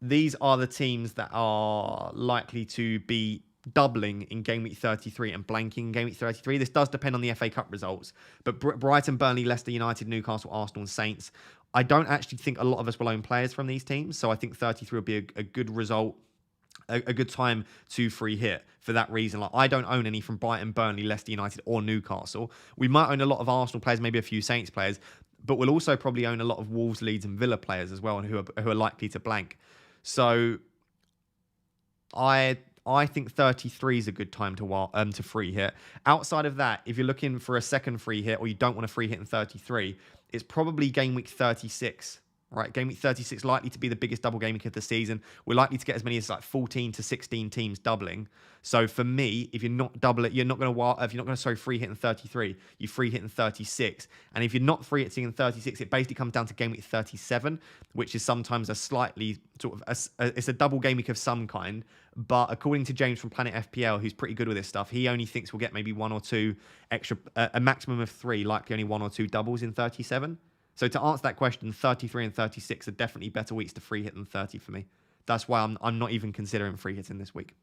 these are the teams that are likely to be doubling in game week 33 and blanking in game week 33. This does depend on the FA Cup results. But Brighton, Burnley, Leicester United, Newcastle, Arsenal and Saints, I don't actually think a lot of us will own players from these teams. So I think 33 will be a good result, a good time to free hit for that reason. Like, I don't own any from Brighton, Burnley, Leicester United or Newcastle. We might own a lot of Arsenal players, maybe a few Saints players, but we'll also probably own a lot of Wolves, Leeds and Villa players as well, and who are likely to blank. So I think 33 is a good time to free hit. Outside of that, if you're looking for a second free hit or you don't want a free hit in 33, it's probably game week 36. Right, game week 36 likely to be the biggest double game week of the season. We're likely to get as many as like 14 to 16 teams doubling. So for me, if you're not double it, you're not going to free hit in 33. You free hit in 36, and if you're not free hitting in 36, it basically comes down to game week 37, which is sometimes a slightly sort of it's a double game week of some kind. But according to James from Planet FPL, who's pretty good with this stuff, he only thinks we'll get maybe 1 or 2 extra, a maximum of 3, likely only 1 or 2 doubles in 37. So to answer that question, 33 and 36 are definitely better weeks to free hit than 30 for me. That's why I'm not even considering free hitting this week.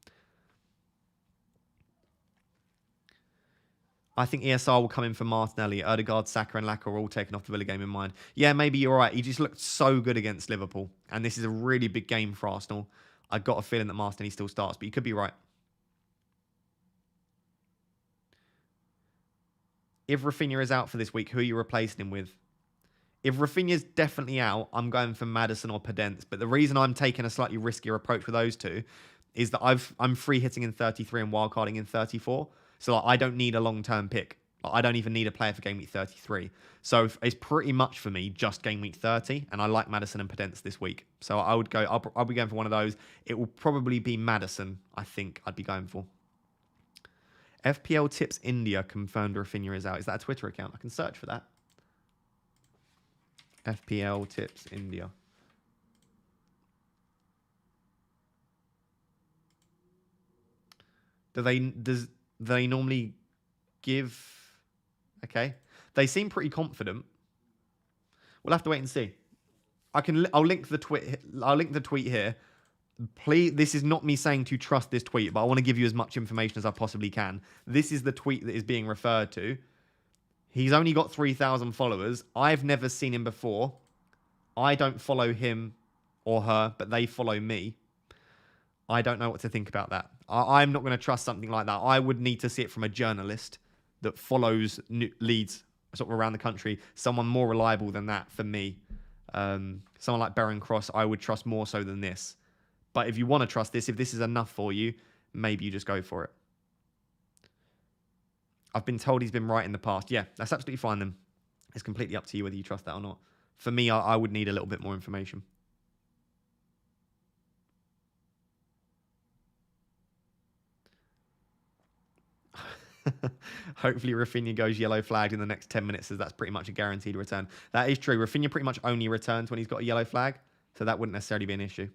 I think ESR will come in for Martinelli. Odegaard, Saka and Laka are all taken off the Villa game in mind. Yeah, maybe you're right. He just looked so good against Liverpool. And this is a really big game for Arsenal. I've got a feeling that Martinelli still starts, but you could be right. If Rafinha is out for this week, who are you replacing him with? If Rafinha's definitely out, I'm going for Maddison or Podence. But the reason I'm taking a slightly riskier approach with those two is that I'm free hitting in 33 and wildcarding in 34. So like, I don't need a long-term pick. Like, I don't even need a player for game week 33. So it's pretty much for me just game week 30. And I like Maddison and Podence this week. So I'll be going for one of those. It will probably be Maddison, I think I'd be going for. FPL Tips India confirmed Rafinha is out. Is that a Twitter account? I can search for that. FPL Tips India. Do they normally give? Okay, they seem pretty confident. We'll have to wait and see. I'll link the tweet. I'll link the tweet here. Please, this is not me saying to trust this tweet, but I want to give you as much information as I possibly can. This is the tweet that is being referred to. He's only got 3,000 followers. I've never seen him before. I don't follow him or her, but they follow me. I don't know what to think about that. I'm not going to trust something like that. I would need to see it from a journalist that follows leads sort of around the country. Someone more reliable than that for me. Someone like Baron Cross, I would trust more so than this. But if you want to trust this, if this is enough for you, maybe you just go for it. I've been told he's been right in the past. Yeah, that's absolutely fine then. It's completely up to you whether you trust that or not. For me, I would need a little bit more information. Hopefully Rafinha goes yellow flagged in the next 10 minutes, as that's pretty much a guaranteed return. That is true. Rafinha pretty much only returns when he's got a yellow flag, so that wouldn't necessarily be an issue.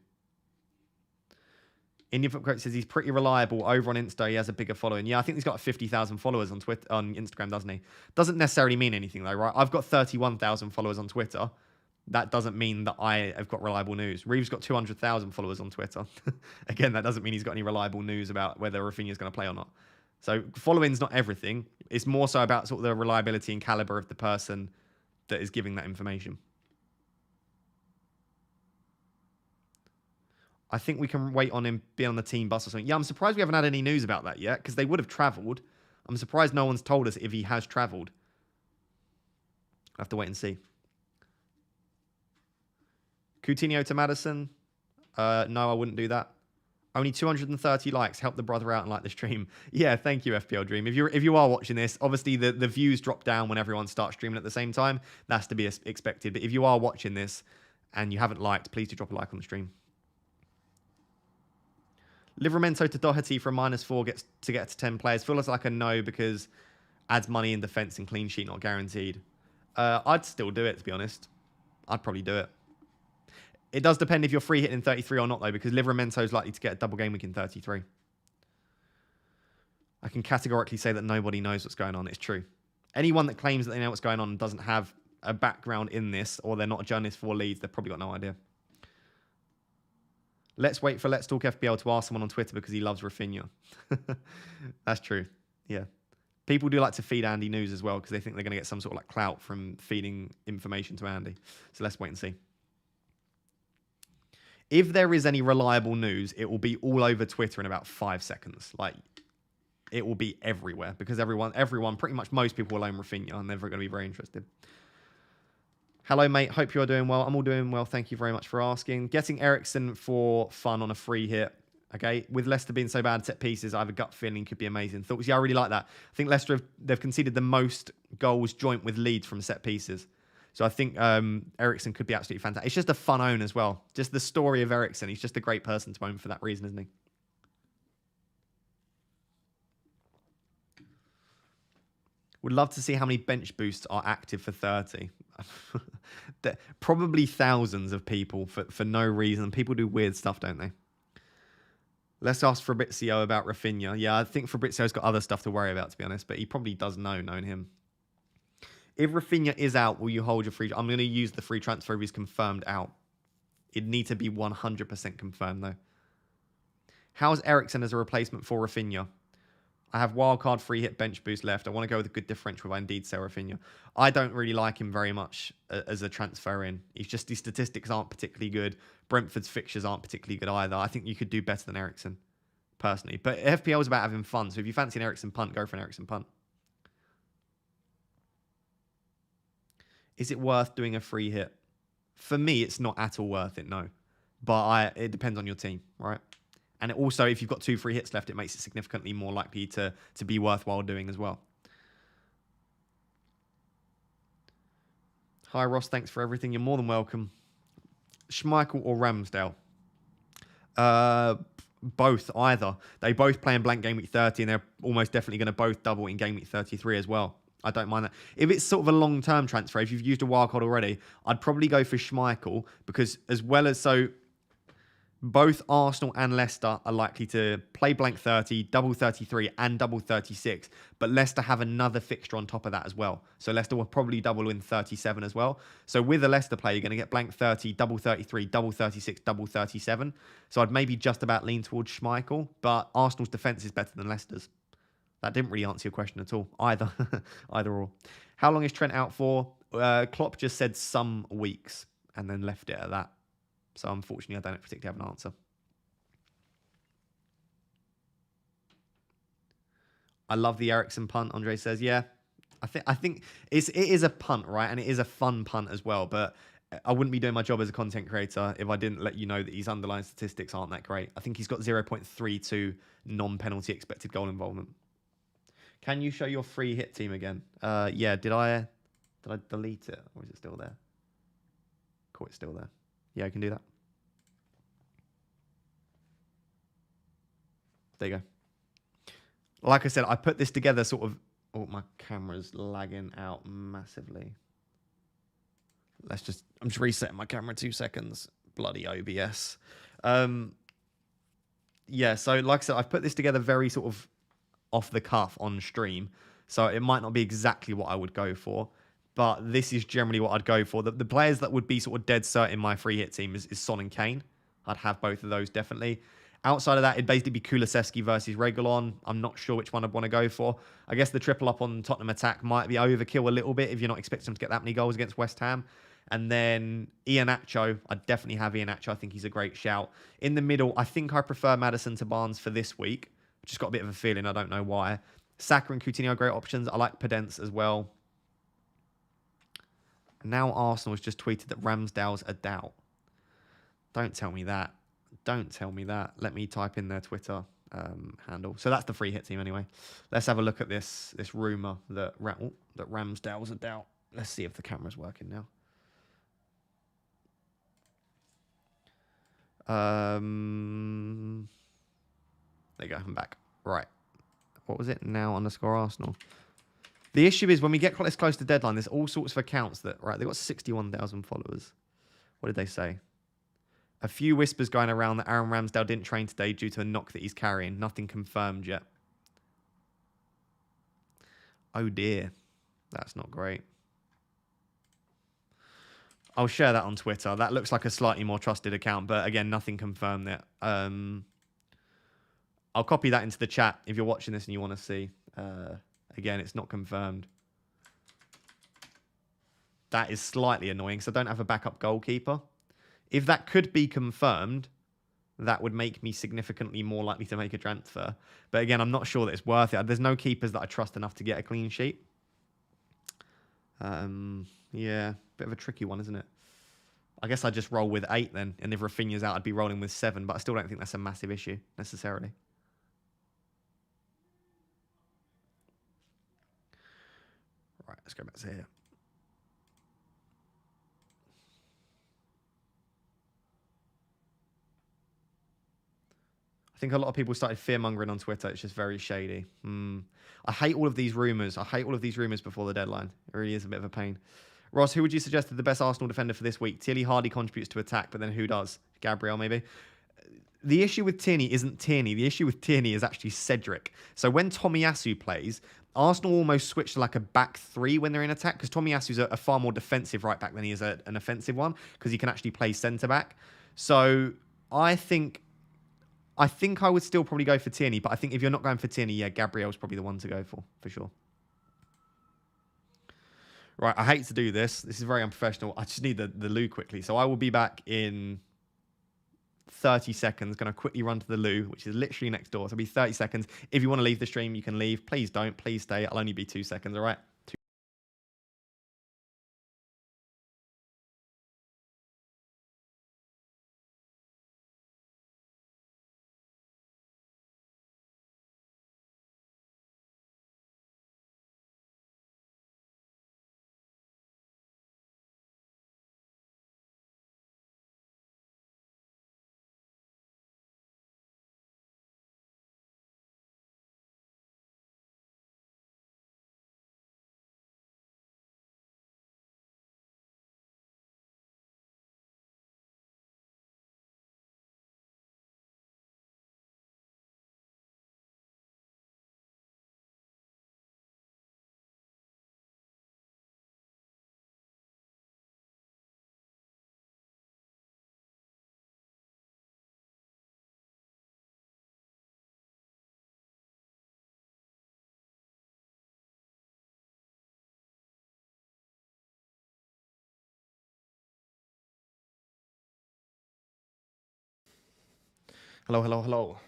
Indian Foot Coach says he's pretty reliable. Over on Insta, he has a bigger following. Yeah, I think he's got 50,000 followers on Twitter, on Instagram, doesn't he? Doesn't necessarily mean anything though, right? I've got 31,000 followers on Twitter. That doesn't mean that I have got reliable news. Reeves got 200,000 followers on Twitter. Again, that doesn't mean he's got any reliable news about whether Rafinha is going to play or not. So following's not everything. It's more so about sort of the reliability and caliber of the person that is giving that information. I think we can wait on him being on the team bus or something. Yeah, I'm surprised we haven't had any news about that yet, because they would have travelled. I'm surprised no one's told us if he has travelled. I'll have to wait and see. Coutinho to Maddison. No, I wouldn't do that. Only 230 likes. Help the brother out and like the stream. Yeah, thank you, FPL Dream. If you are watching this, obviously the views drop down when everyone starts streaming at the same time. That's to be expected. But if you are watching this and you haven't liked, please do drop a like on the stream. Livramento to Doherty from -4 gets to get to 10 players. Feels like a no because adds money in defence and clean sheet not guaranteed. I'd still do it, to be honest. I'd probably do it. It does depend if you're free hitting 33 or not, though, because Livramento is likely to get a double game week in 33. I can categorically say that nobody knows what's going on. It's true. Anyone that claims that they know what's going on and doesn't have a background in this, or they're not a journalist for Leeds, they've probably got no idea. Let's wait for Let's Talk FPL to ask someone on Twitter because he loves Rafinha. That's true. Yeah. People do like to feed Andy news as well because they think they're going to get some sort of like clout from feeding information to Andy. So let's wait and see. If there is any reliable news, it will be all over Twitter in about 5 seconds. Like, it will be everywhere because everyone, pretty much most people will own Rafinha and they're going to be very interested. Hello, mate. Hope you are doing well. I'm all doing well. Thank you very much for asking. Getting Eriksen for fun on a free hit. Okay, with Leicester being so bad at set pieces, I have a gut feeling could be amazing. Thoughts? Yeah, I really like that. I think Leicester they've conceded the most goals joint with Leeds from set pieces. So I think Eriksen could be absolutely fantastic. It's just a fun own as well. Just the story of Eriksen. He's just a great person to own for that reason, isn't he? Would love to see how many bench boosts are active for 30. Probably thousands of people for no reason. People do weird stuff, don't they? Let's ask Fabrizio about Rafinha. Yeah, I think Fabrizio's got other stuff to worry about, to be honest. But he probably does knowing him. If Rafinha is out, will you hold your free... I'm going to use the free transfer if he's confirmed out. It'd need to be 100% confirmed, though. How's Eriksen as a replacement for Rafinha? I have wildcard free hit bench boost left. I want to go with a good differential if I indeed sell Rafinha. I don't really like him very much as a transfer in. His statistics aren't particularly good. Brentford's fixtures aren't particularly good either. I think you could do better than Eriksen, personally. But FPL is about having fun. So if you fancy an Eriksen punt, go for an Eriksen punt. Is it worth doing a free hit? For me, it's not at all worth it, no. But it depends on your team, right? And also, if you've got 2 free hits left, it makes it significantly more likely to be worthwhile doing as well. Hi, Ross. Thanks for everything. You're more than welcome. Schmeichel or Ramsdale? Both, either. They both play in blank game week 30, and they're almost definitely going to both double in game week 33 as well. I don't mind that. If it's sort of a long-term transfer, if you've used a wildcard already, I'd probably go for Schmeichel because as well as... so. Both Arsenal and Leicester are likely to play blank 30, double 33 and double 36. But Leicester have another fixture on top of that as well. So Leicester will probably double in 37 as well. So with a Leicester player, you're going to get blank 30, double 33, double 36, double 37. So I'd maybe just about lean towards Schmeichel. But Arsenal's defence is better than Leicester's. That didn't really answer your question at all. Either. Either or. How long is Trent out for? Klopp just said some weeks and then left it at that. So unfortunately, I don't particularly have an answer. I love the Eriksen punt, Andre says. Yeah, I think it is a punt, right? And it is a fun punt as well. But I wouldn't be doing my job as a content creator if I didn't let you know that his underlying statistics aren't that great. I think he's got 0.32 non-penalty expected goal involvement. Can you show your free hit team again? Yeah, did I delete it? Or is it still there? Cool, it's still there. Yeah, I can do that. There you go. Like I said, I put this together sort of... Oh, my camera's lagging out massively. I'm just resetting my camera 2 seconds. Bloody OBS. Yeah, so like I said, I've put this together very sort of off the cuff on stream. So it might not be exactly what I would go for, but this is generally what I'd go for. The players that would be sort of dead cert in my free hit team is Son and Kane. I'd have both of those definitely. Outside of that, it'd basically be Kulusevski versus Reguilon. I'm not sure which one I'd want to go for. I guess the triple up on Tottenham attack might be overkill a little bit if you're not expecting them to get that many goals against West Ham. And then Iheanacho, I'd definitely have Iheanacho. I think he's a great shout. In the middle, I think I prefer Maddison to Barnes for this week. Just got a bit of a feeling. I don't know why. Saka and Coutinho are great options. I like Podence as well. Now Arsenal has just tweeted that Ramsdale's a doubt. Don't tell me that. Don't tell me that. Let me type in their Twitter handle. So that's the free hit team anyway. Let's have a look at this rumour that Ramsdale's a doubt. Let's see if the camera's working now. There you go. I'm back. Right. What was it? Now _ Arsenal. The issue is when we get this close to deadline, there's all sorts of accounts that, right, they've got 61,000 followers. What did they say? A few whispers going around that Aaron Ramsdale didn't train today due to a knock that he's carrying. Nothing confirmed yet. Oh dear. That's not great. I'll share that on Twitter. That looks like a slightly more trusted account, but again, nothing confirmed yet. I'll copy that into the chat if you're watching this and you want to see. Again, it's not confirmed. That is slightly annoying because I don't have a backup goalkeeper. If that could be confirmed, that would make me significantly more likely to make a transfer. But again, I'm not sure that it's worth it. There's no keepers that I trust enough to get a clean sheet. Yeah, bit of a tricky one, isn't it? I guess I'd just roll with 8 then. And if Rafinha's out, I'd be rolling with 7. But I still don't think that's a massive issue, necessarily. Right, let's go back to here. I think a lot of people started fear-mongering on Twitter. It's just very shady. I hate all of these rumours. I hate all of these rumours before the deadline. It really is a bit of a pain. Ross, who would you suggest is the best Arsenal defender for this week? Tierney hardly contributes to attack, but then who does? Gabriel, maybe? The issue with Tierney isn't Tierney. The issue with Tierney is actually Cedric. So when Tomiyasu plays, Arsenal almost switch to like a back 3 when they're in attack, because Tomiyasu's a far more defensive right back than he is an offensive one, because he can actually play centre back. So I think I would still probably go for Tierney, but I think if you're not going for Tierney, yeah, Gabriel's probably the one to go for sure. Right, I hate to do this. This is very unprofessional. I just need the loo quickly. So I will be back in 30 seconds. Going to quickly run to the loo, which is literally next door. So it'll be 30 seconds. If you want to leave the stream, you can leave. Please don't. Please stay. I'll only be 2 seconds, all right? Hello, hello, hello.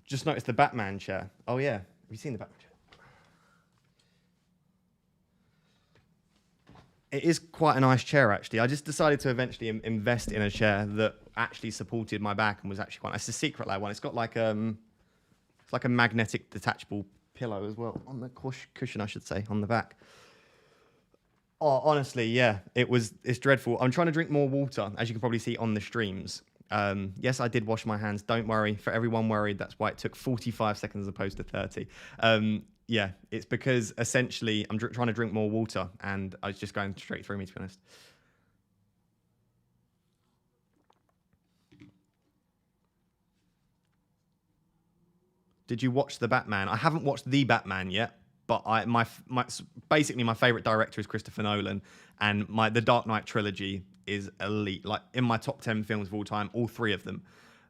Just noticed the Batman chair. Oh, yeah. Have you seen the Batman chair? It is quite a nice chair, actually. I just decided to eventually invest in a chair that actually supported my back and was actually quite nice. It's a secret lab one. It's got like it's like a magnetic detachable pillow as well on the cushion, I should say, on the back. Oh, honestly, yeah, it's dreadful. I'm trying to drink more water, as you can probably see on the streams. Yes, I did wash my hands. Don't worry. For everyone worried, that's why it took 45 seconds as opposed to 30. Yeah, it's because essentially I'm trying to drink more water and I was just going straight through me, to be honest. Did you watch The Batman? I haven't watched The Batman yet, but basically my favorite director is Christopher Nolan, and the Dark Knight trilogy is elite. Like in my top 10 films of all time, all three of them.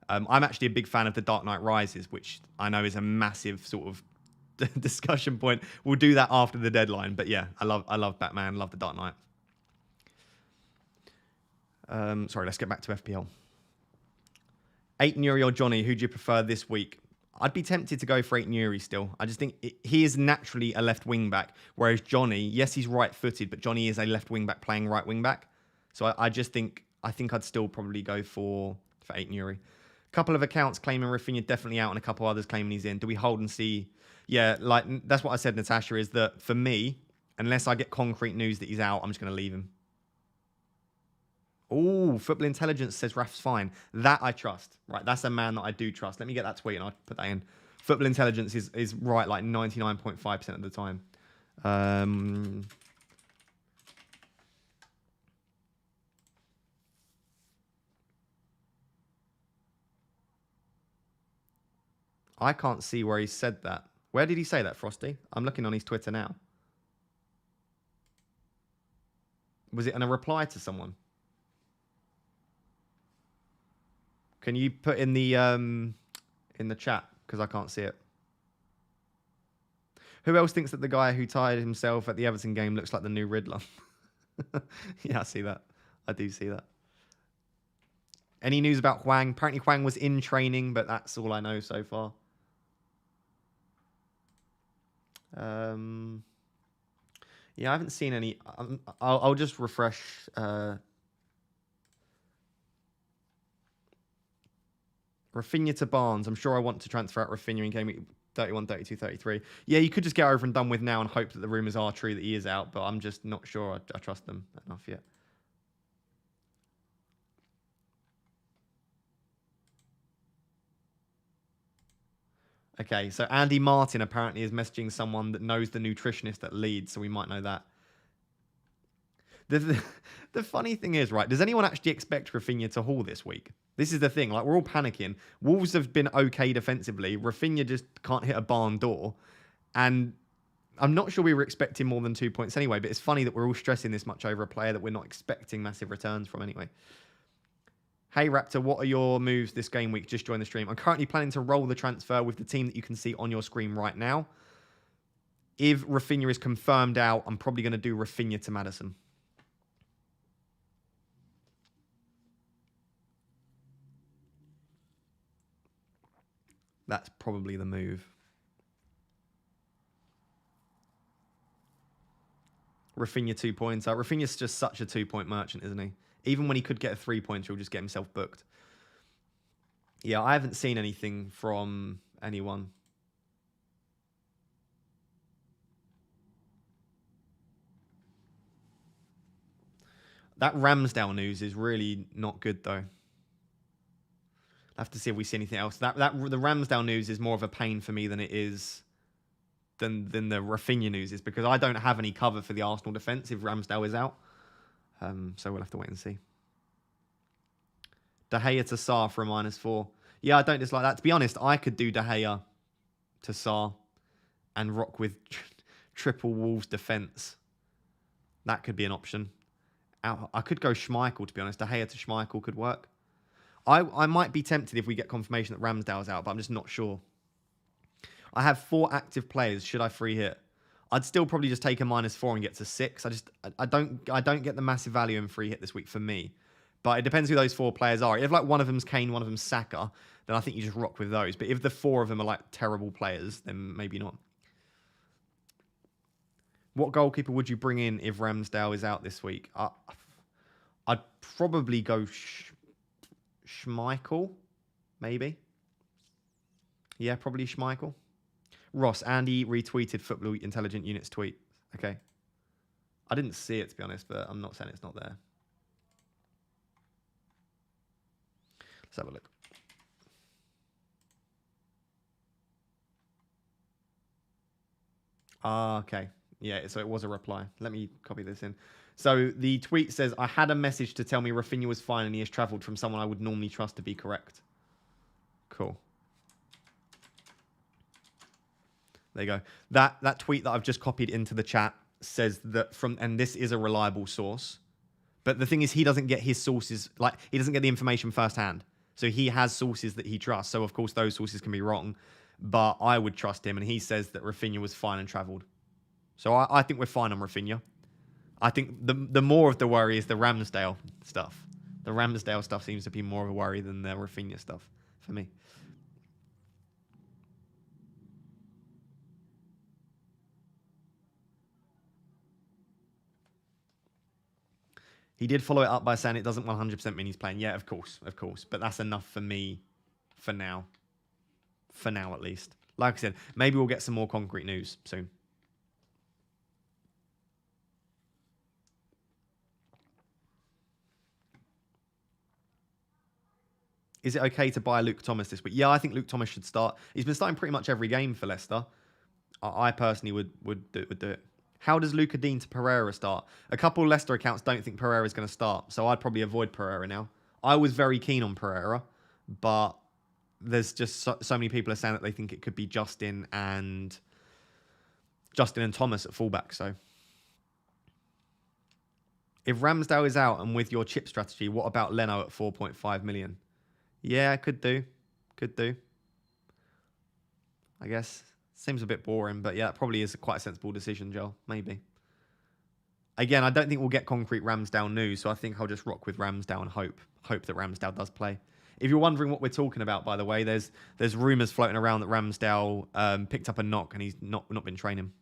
I'm actually a big fan of The Dark Knight Rises, which I know is a massive sort of discussion point. We'll do that after the deadline. But yeah, I love Batman, love The Dark Knight. Sorry, let's get back to FPL. 8 Nuri or Johnny, who do you prefer this week? I'd be tempted to go for 8 Nuri still. I just think he is naturally a left wing back, whereas Johnny, yes, he's right-footed, but Johnny is a left wing back playing right wing back. So I think I'd still probably go for 8 Nuri. A couple of accounts claiming Rafinha definitely out and a couple others claiming he's in. Do we hold and see? Yeah, like that's what I said, Natasha, is that for me, unless I get concrete news that he's out, I'm just going to leave him. Oh, Football Intelligence says Raf's fine. That I trust. Right, that's a man that I do trust. Let me get that tweet and I'll put that in. Football Intelligence is right like 99.5% of the time. I can't see where he said that. Where did he say that, Frosty? I'm looking on his Twitter now. Was it in a reply to someone? Can you put in the chat? Because I can't see it. Who else thinks that the guy who tied himself at the Everton game looks like the new Riddler? Yeah, I see that. I do see that. Any news about Hwang? Apparently Hwang was in training, but that's all I know so far. Yeah, I haven't seen any. I'll just refresh. Rafinha to Barnes. I'm sure I want to transfer out Rafinha in game 31, 32, 33. Yeah, you could just get over and done with now and hope that the rumours are true that he is out, but I'm just not sure I trust them enough yet. Okay, so Andy Martin apparently is messaging someone that knows the nutritionist at Leeds, so we might know that. The funny thing is, right, does anyone actually expect Rafinha to haul this week? This is the thing, like, we're all panicking. Wolves have been okay defensively. Rafinha just can't hit a barn door. And I'm not sure we were expecting more than 2 points anyway, but it's funny that we're all stressing this much over a player that we're not expecting massive returns from anyway. Hey, Raptor, what are your moves this game week? Just join the stream. I'm currently planning to roll the transfer with the team that you can see on your screen right now. If Rafinha is confirmed out, I'm probably going to do Rafinha to Maddison. That's probably the move. Rafinha 2 points. Rafinha's just such a 2-point merchant, isn't he? Even when he could get a 3 pointer, he'll just get himself booked. Yeah, I haven't seen anything from anyone. That Ramsdale news is really not good, though. I'll have to see if we see anything else. The Ramsdale news is more of a pain for me than it is than the Rafinha news is, because I don't have any cover for the Arsenal defence if Ramsdale is out. So we'll have to wait and see. De Gea to Salah for a -4. Yeah, I don't dislike that. To be honest, I could do De Gea to Salah and rock with triple Wolves defence. That could be an option. I could go Schmeichel, to be honest. De Gea to Schmeichel could work. I might be tempted if we get confirmation that Ramsdale's out, but I'm just not sure. I have 4 active players. Should I free hit? I'd still probably just take a -4 and get to 6. I don't get the massive value in free hit this week for me. But it depends who those 4 players are. If like one of them's Kane, one of them's Saka, then I think you just rock with those. But if the 4 of them are like terrible players, then maybe not. What goalkeeper would you bring in if Ramsdale is out this week? I'd probably go Schmeichel, maybe. Yeah, probably Schmeichel. Ross, Andy retweeted Football Intelligent Unit's tweet. Okay. I didn't see it, to be honest, but I'm not saying it's not there. Let's have a look. Ah, okay. Yeah, so it was a reply. Let me copy this in. So the tweet says, I had a message to tell me Rafinha was fine and he has travelled from someone I would normally trust to be correct. Cool. There you go. That tweet that I've just copied into the chat says that and this is a reliable source. But the thing is, he doesn't get his sources, like, he doesn't get the information firsthand. So he has sources that he trusts. So, of course, those sources can be wrong. But I would trust him. And he says that Rafinha was fine and travelled. So I think we're fine on Rafinha. I think the more of the worry is the Ramsdale stuff. The Ramsdale stuff seems to be more of a worry than the Rafinha stuff for me. He did follow it up by saying it doesn't 100% mean he's playing. Yeah, of course. But that's enough for me for now. For now, at least. Like I said, maybe we'll get some more concrete news soon. Is it okay to buy Luke Thomas this week? Yeah, I think Luke Thomas should start. He's been starting pretty much every game for Leicester. I personally would do it. How does Luca Dean to Pereira start? A couple of Leicester accounts don't think Pereira is going to start, so I'd probably avoid Pereira now. I was very keen on Pereira, but there's just so many people are saying that they think it could be Justin and Thomas at fullback. So if Ramsdale is out and with your chip strategy, what about Leno at 4.5 million? Yeah, could do. I guess. Seems a bit boring, but yeah, it probably is quite a sensible decision, Joel. Maybe. Again, I don't think we'll get concrete Ramsdale news, so I think I'll just rock with Ramsdale and hope that Ramsdale does play. If you're wondering what we're talking about, by the way, there's rumours floating around that Ramsdale picked up a knock and he's not been training.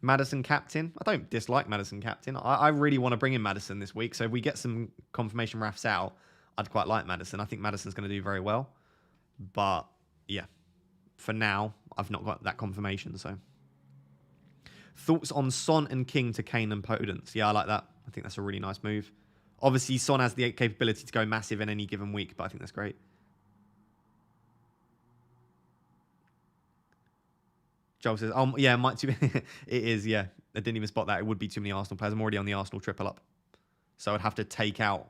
Maddison captain. I don't dislike Maddison captain. I really want to bring in Maddison this week, so if we get some confirmation Raf's out, I'd quite like Maddison. I think Maddison's going to do very well, but yeah, for now, I've not got that confirmation. So, thoughts on Son and King to Kane and Podence? Yeah, I like that. I think that's a really nice move. Obviously, Son has the capability to go massive in any given week, but I think that's great. Joel says, "Oh yeah, might too." It is. Yeah, I didn't even spot that. It would be too many Arsenal players. I'm already on the Arsenal triple up, so I'd have to take out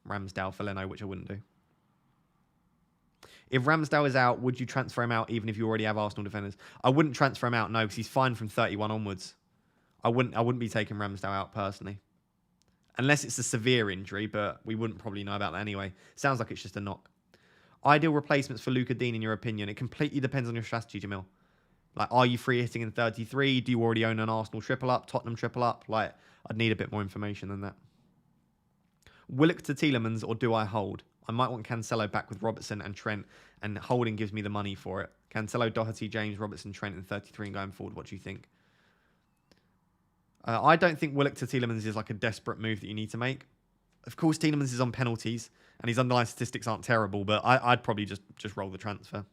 Ramsdale for Leno, which I wouldn't do. If Ramsdale is out, would you transfer him out even if you already have Arsenal defenders? I wouldn't transfer him out, no, because he's fine from 31 onwards. I wouldn't be taking Ramsdale out personally. Unless it's a severe injury, but we wouldn't probably know about that anyway. Sounds like it's just a knock. Ideal replacements for Luca Dean, in your opinion? It completely depends on your strategy, Jamil. Like, are you free hitting in 33? Do you already own an Arsenal triple up, Tottenham triple up? Like, I'd need a bit more information than that. Willock to Tielemans, or do I hold? I might want Cancelo back with Robertson and Trent, and holding gives me the money for it. Cancelo, Doherty, James, Robertson, Trent in 33 and going forward. What do you think? I don't think Willock to Tielemans is like a desperate move that you need to make. Of course, Tielemans is on penalties, and his underlying statistics aren't terrible, but I'd probably just roll the transfer.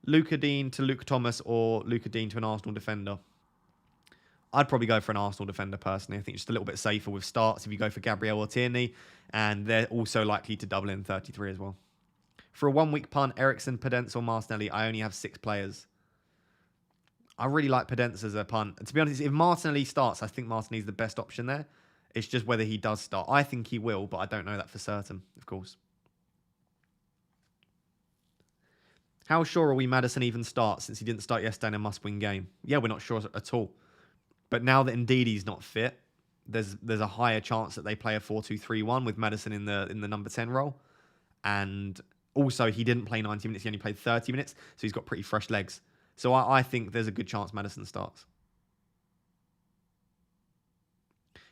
Luca Dean to Luke Thomas, or Luca Dean to an Arsenal defender? I'd probably go for an Arsenal defender personally. I think just a little bit safer with starts if you go for Gabriel or Tierney, and they're also likely to double in 33 as well. For a 1 week punt, Eriksen, Podence or Martinelli, I only have 6 players. I really like Podence as a punt. To be honest, if Martinelli starts, I think Martinelli's the best option there. It's just whether he does start. I think he will, but I don't know that for certain, of course. How sure are we Maddison even starts since he didn't start yesterday in a must-win game? Yeah, we're not sure at all. But now that Ndidi's not fit, there's a higher chance that they play a 4-2-3-1 with Maddison in the number 10 role. And also, he didn't play 90 minutes. He only played 30 minutes. So he's got pretty fresh legs. So I think there's a good chance Maddison starts.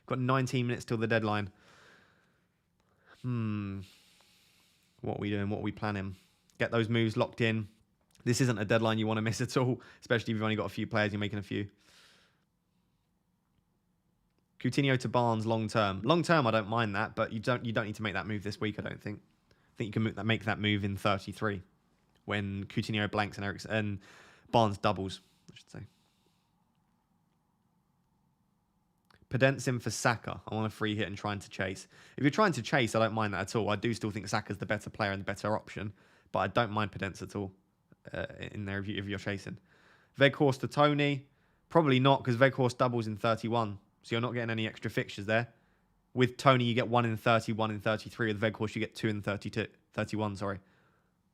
Got 19 minutes till the deadline. What are we doing? What are we planning? Get those moves locked in. This isn't a deadline you want to miss at all, especially if you've only got a few players, you're making a few. Coutinho to Barnes long term. Long term, I don't mind that, but you don't need to make that move this week, I don't think. I think you can make that move in 33 when Coutinho blanks and Eriksen and Barnes doubles, I should say. Pedence in for Saka. I want a free hit and trying to chase. If you're trying to chase, I don't mind that at all. I do still think Saka's the better player and the better option, but I don't mind Pedence at all in there if you're chasing. Weghorst to Tony. Probably not, because Weghorst doubles in 31, so you're not getting any extra fixtures there. With Tony, you get 1 in 30, 1 in 33. With Weghorst, you get 2 in 31, sorry.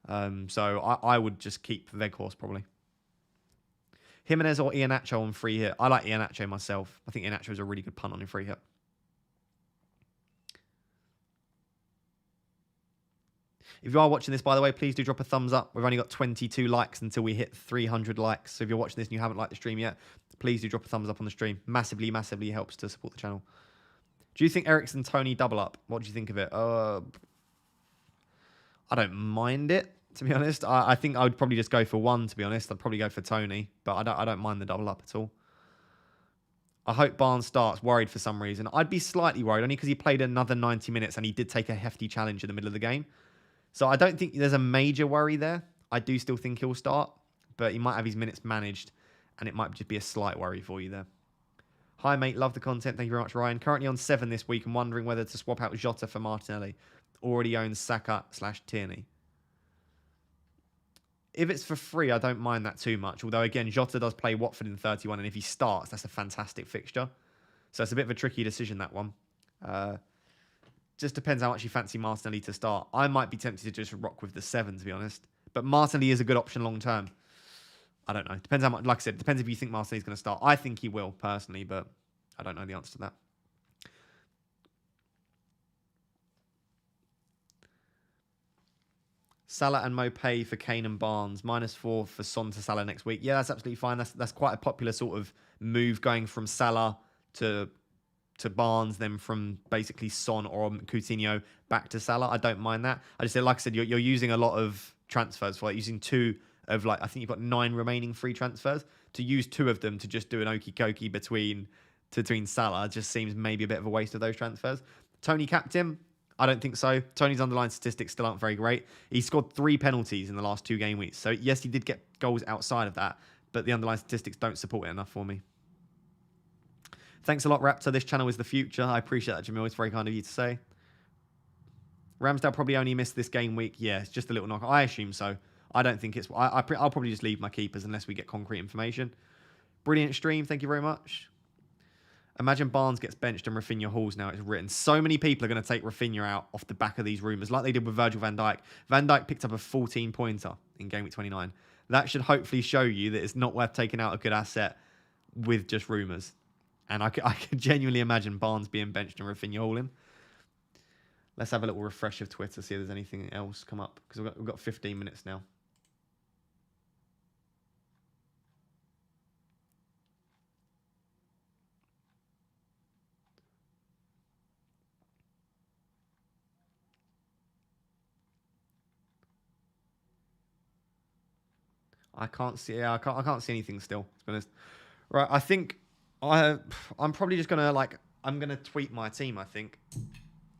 So I would just keep Weghorst, probably. Jimenez or Iheanacho on free hit. I like Iheanacho myself. I think Iheanacho is a really good punt on a free hit. If you are watching this, by the way, please do drop a thumbs up. We've only got 22 likes until we hit 300 likes. So if you're watching this and you haven't liked the stream yet, please do drop a thumbs up on the stream. Massively, massively helps to support the channel. Do you think Eriksen Tony double up? What do you think of it? I don't mind it, to be honest. I think I would probably just go for one, to be honest. I'd probably go for Tony, but I don't mind the double up at all. I hope Barnes starts. Worried for some reason. I'd be slightly worried, only because he played another 90 minutes and he did take a hefty challenge in the middle of the game. So I don't think there's a major worry there. I do still think he'll start, but he might have his minutes managed, and it might just be a slight worry for you there. Hi, mate. Love the content. Thank you very much, Ryan. Currently on 7 this week and wondering whether to swap out Jota for Martinelli. Already owns Saka/Tierney. If it's for free, I don't mind that too much. Although, again, Jota does play Watford in 31, and if he starts, that's a fantastic fixture. So it's a bit of a tricky decision, that one. Just depends how much you fancy Martinelli to start. I might be tempted to just rock with the 7, to be honest. But Martinelli is a good option long term. I don't know. Depends how much, like I said, depends if you think Martinelli's going to start. I think he will, personally, but I don't know the answer to that. Salah and Mopay for Kane and Barnes. -4 for Son to Salah next week. Yeah, that's absolutely fine. That's quite a popular sort of move, going from Salah to Barnes, then from basically Son or Coutinho back to Salah. I don't mind that. I just said, like I said, you're using a lot of transfers for using 2 of I think you've got 9 remaining free transfers. To use 2 of them to just do an okey cokey between Salah just seems maybe a bit of a waste of those transfers. Tony captain? I don't think so. Tony's underlying statistics still aren't very great. He scored 3 penalties in the last 2 game weeks. So yes, he did get goals outside of that, but the underlying statistics don't support it enough for me. Thanks a lot, Raptor. This channel is the future. I appreciate that, Jamil. It's very kind of you to say. Ramsdale probably only missed this game week. Yeah, it's just a little knock. I assume so. I don't think it's... I'll probably just leave my keepers unless we get concrete information. Brilliant stream. Thank you very much. Imagine Barnes gets benched and Rafinha hauls now. It's written. So many people are going to take Rafinha out off the back of these rumours, like they did with Virgil van Dijk. Van Dijk picked up a 14-pointer in game week 29. That should hopefully show you that it's not worth taking out a good asset with just rumours. And I could genuinely imagine Barnes being benched and Rafinha hauling. Let's have a little refresh of Twitter, see if there's anything else come up. Because we've got 15 minutes now. I can't see. Yeah, I can't see anything still, to be honest. Right, I think I'm probably just gonna I'm gonna tweet my team. I think.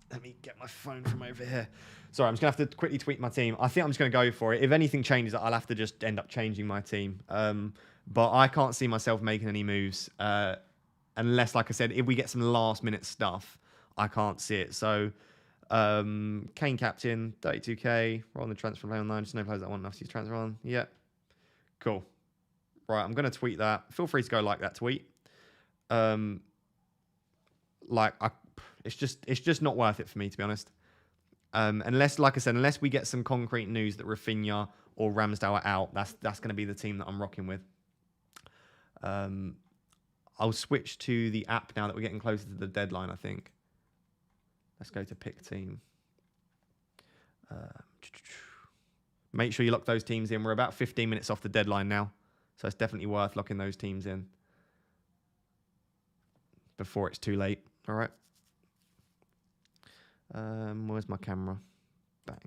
Let me get my phone from over here. Sorry, I'm just gonna have to quickly tweet my team. I think I'm just gonna go for it. If anything changes, I'll have to just end up changing my team. But I can't see myself making any moves unless, like I said, if we get some last minute stuff, I can't see it. So. Kane captain, 32k. We're on the transfer play online. Just no players that want enough to use transfer on. Yeah. Cool. Right, I'm going to tweet that. Feel free to go like that tweet. It's just not worth it for me, to be honest. Unless, like I said, unless we get some concrete news that Rafinha or Ramsdale are out, that's going to be the team that I'm rocking with. I'll switch to the app now that we're getting closer to the deadline, I think. Let's go to pick team. Make sure you lock those teams in. We're about 15 minutes off the deadline now. So it's definitely worth locking those teams in before it's too late. All right. Where's my camera? Bang.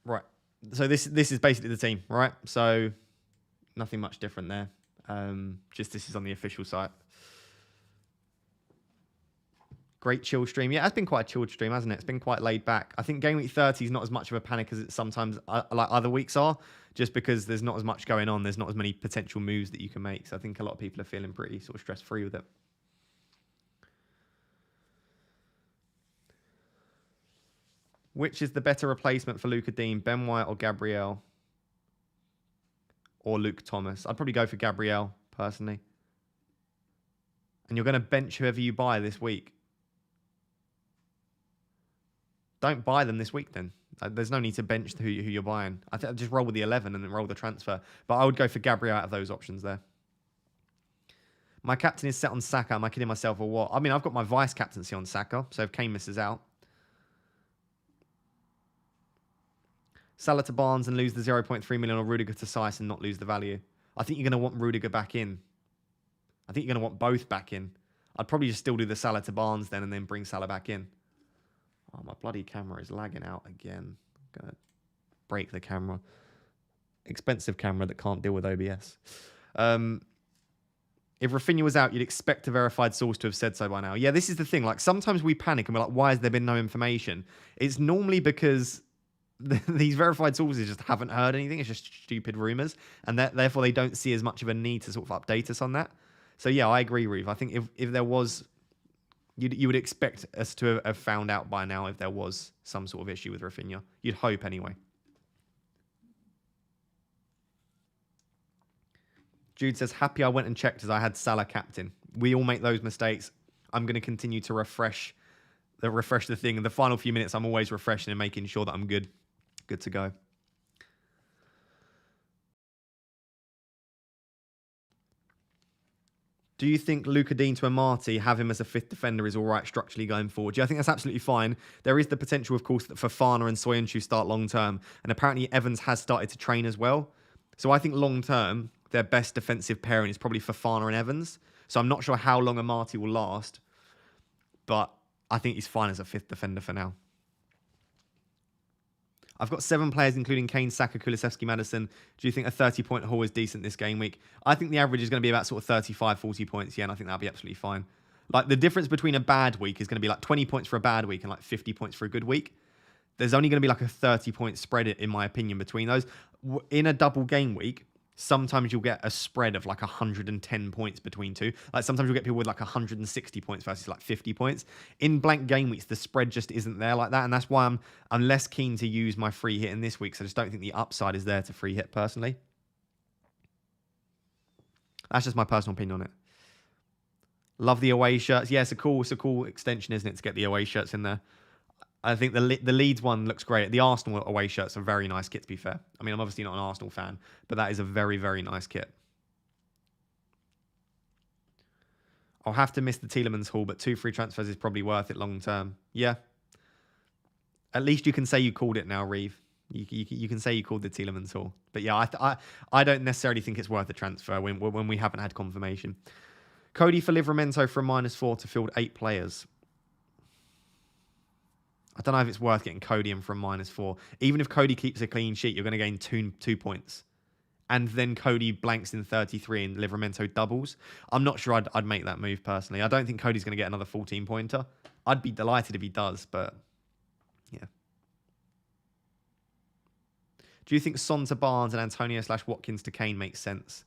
Right. So this is basically the team, right? So nothing much different there. Just this is on the official site. Great chill stream. Yeah, it's been quite a chilled stream, hasn't it? It's been quite laid back. I think Game Week 30 is not as much of a panic as it sometimes like other weeks are, just because there's not as much going on. There's not as many potential moves that you can make. So I think a lot of people are feeling pretty sort of stress-free with it. Which is the better replacement for Luca Dean, Ben White or Gabriel? Or Luke Thomas? I'd probably go for Gabriel, personally. And you're going to bench whoever you buy this week. Don't buy them this week then. There's no need to bench who you're buying. I think just roll with the 11 and then roll the transfer. But I would go for Gabriel out of those options there. My captain is set on Saka. Am I kidding myself or what? I mean, I've got my vice captaincy on Saka. So if Kane misses out. Salah to Barnes and lose the 0.3 million, or Rudiger to Sice and not lose the value. I think you're going to want Rudiger back in. I think you're going to want both back in. I'd probably just still do the Salah to Barnes then and then bring Salah back in. Oh, my bloody camera is lagging out again. I'm going to break the camera. Expensive camera that can't deal with OBS. If Rafinha was out, you'd expect a verified source to have said so by now. Yeah, this is the thing. Like, sometimes we panic and we're like, why has there been no information? It's normally because these verified sources just haven't heard anything. It's just stupid rumours. And therefore, they don't see as much of a need to sort of update us on that. So, yeah, I agree, Reeve. I think if there was... You would expect us to have found out by now if there was some sort of issue with Rafinha. You'd hope anyway. Jude says, happy I went and checked as I had Salah captain. We all make those mistakes. I'm going to continue to refresh the thing. In the final few minutes, I'm always refreshing and making sure that I'm good to go. Do you think Luca Dean to Amati, have him as a fifth defender, is all right structurally going forward? Yeah, I think that's absolutely fine. There is the potential, of course, that Fofana and Soyuncu start long term. And apparently Evans has started to train as well. So I think long term, their best defensive pairing is probably Fofana and Evans. So I'm not sure how long Amati will last. But I think he's fine as a fifth defender for now. I've got 7 players, including Kane, Saka, Kulusevski, Maddison. Do you think a 30-point haul is decent this game week? I think the average is going to be about sort of 35, 40 points. Yeah, and I think that'll be absolutely fine. Like, the difference between a bad week is going to be like 20 points for a bad week and like 50 points for a good week. There's only going to be like a 30-point spread, in my opinion, between those. In a double game week, sometimes you'll get a spread of like 110 points between two. Like, sometimes you'll get people with like 160 points versus like 50 points. In blank game weeks, the spread just isn't there like that. And that's why I'm less keen to use my free hit in this week. So I just don't think the upside is there to free hit personally. That's just my personal opinion on it. Love the away shirts. Yeah, it's a cool extension, isn't it, to get the away shirts in there. I think the Leeds one looks great. The Arsenal away shirt's a very nice kit, to be fair. I mean, I'm obviously not an Arsenal fan, but that is a very, very nice kit. I'll have to miss the Tielemans haul, but 2 free transfers is probably worth it long term. Yeah. At least you can say you called it now, Reeve. You can say you called the Tielemans haul. But yeah, I don't necessarily think it's worth a transfer when we haven't had confirmation. Cody for Livramento from -4 to field 8 players. I don't know if it's worth getting Cody in from -4. Even if Cody keeps a clean sheet, you're going to gain 2 points. And then Cody blanks in 33 and Livramento doubles. I'm not sure I'd make that move personally. I don't think Cody's going to get another 14-pointer. I'd be delighted if he does, but yeah. Do you think Son to Barnes and Antonio/Watkins to Kane makes sense?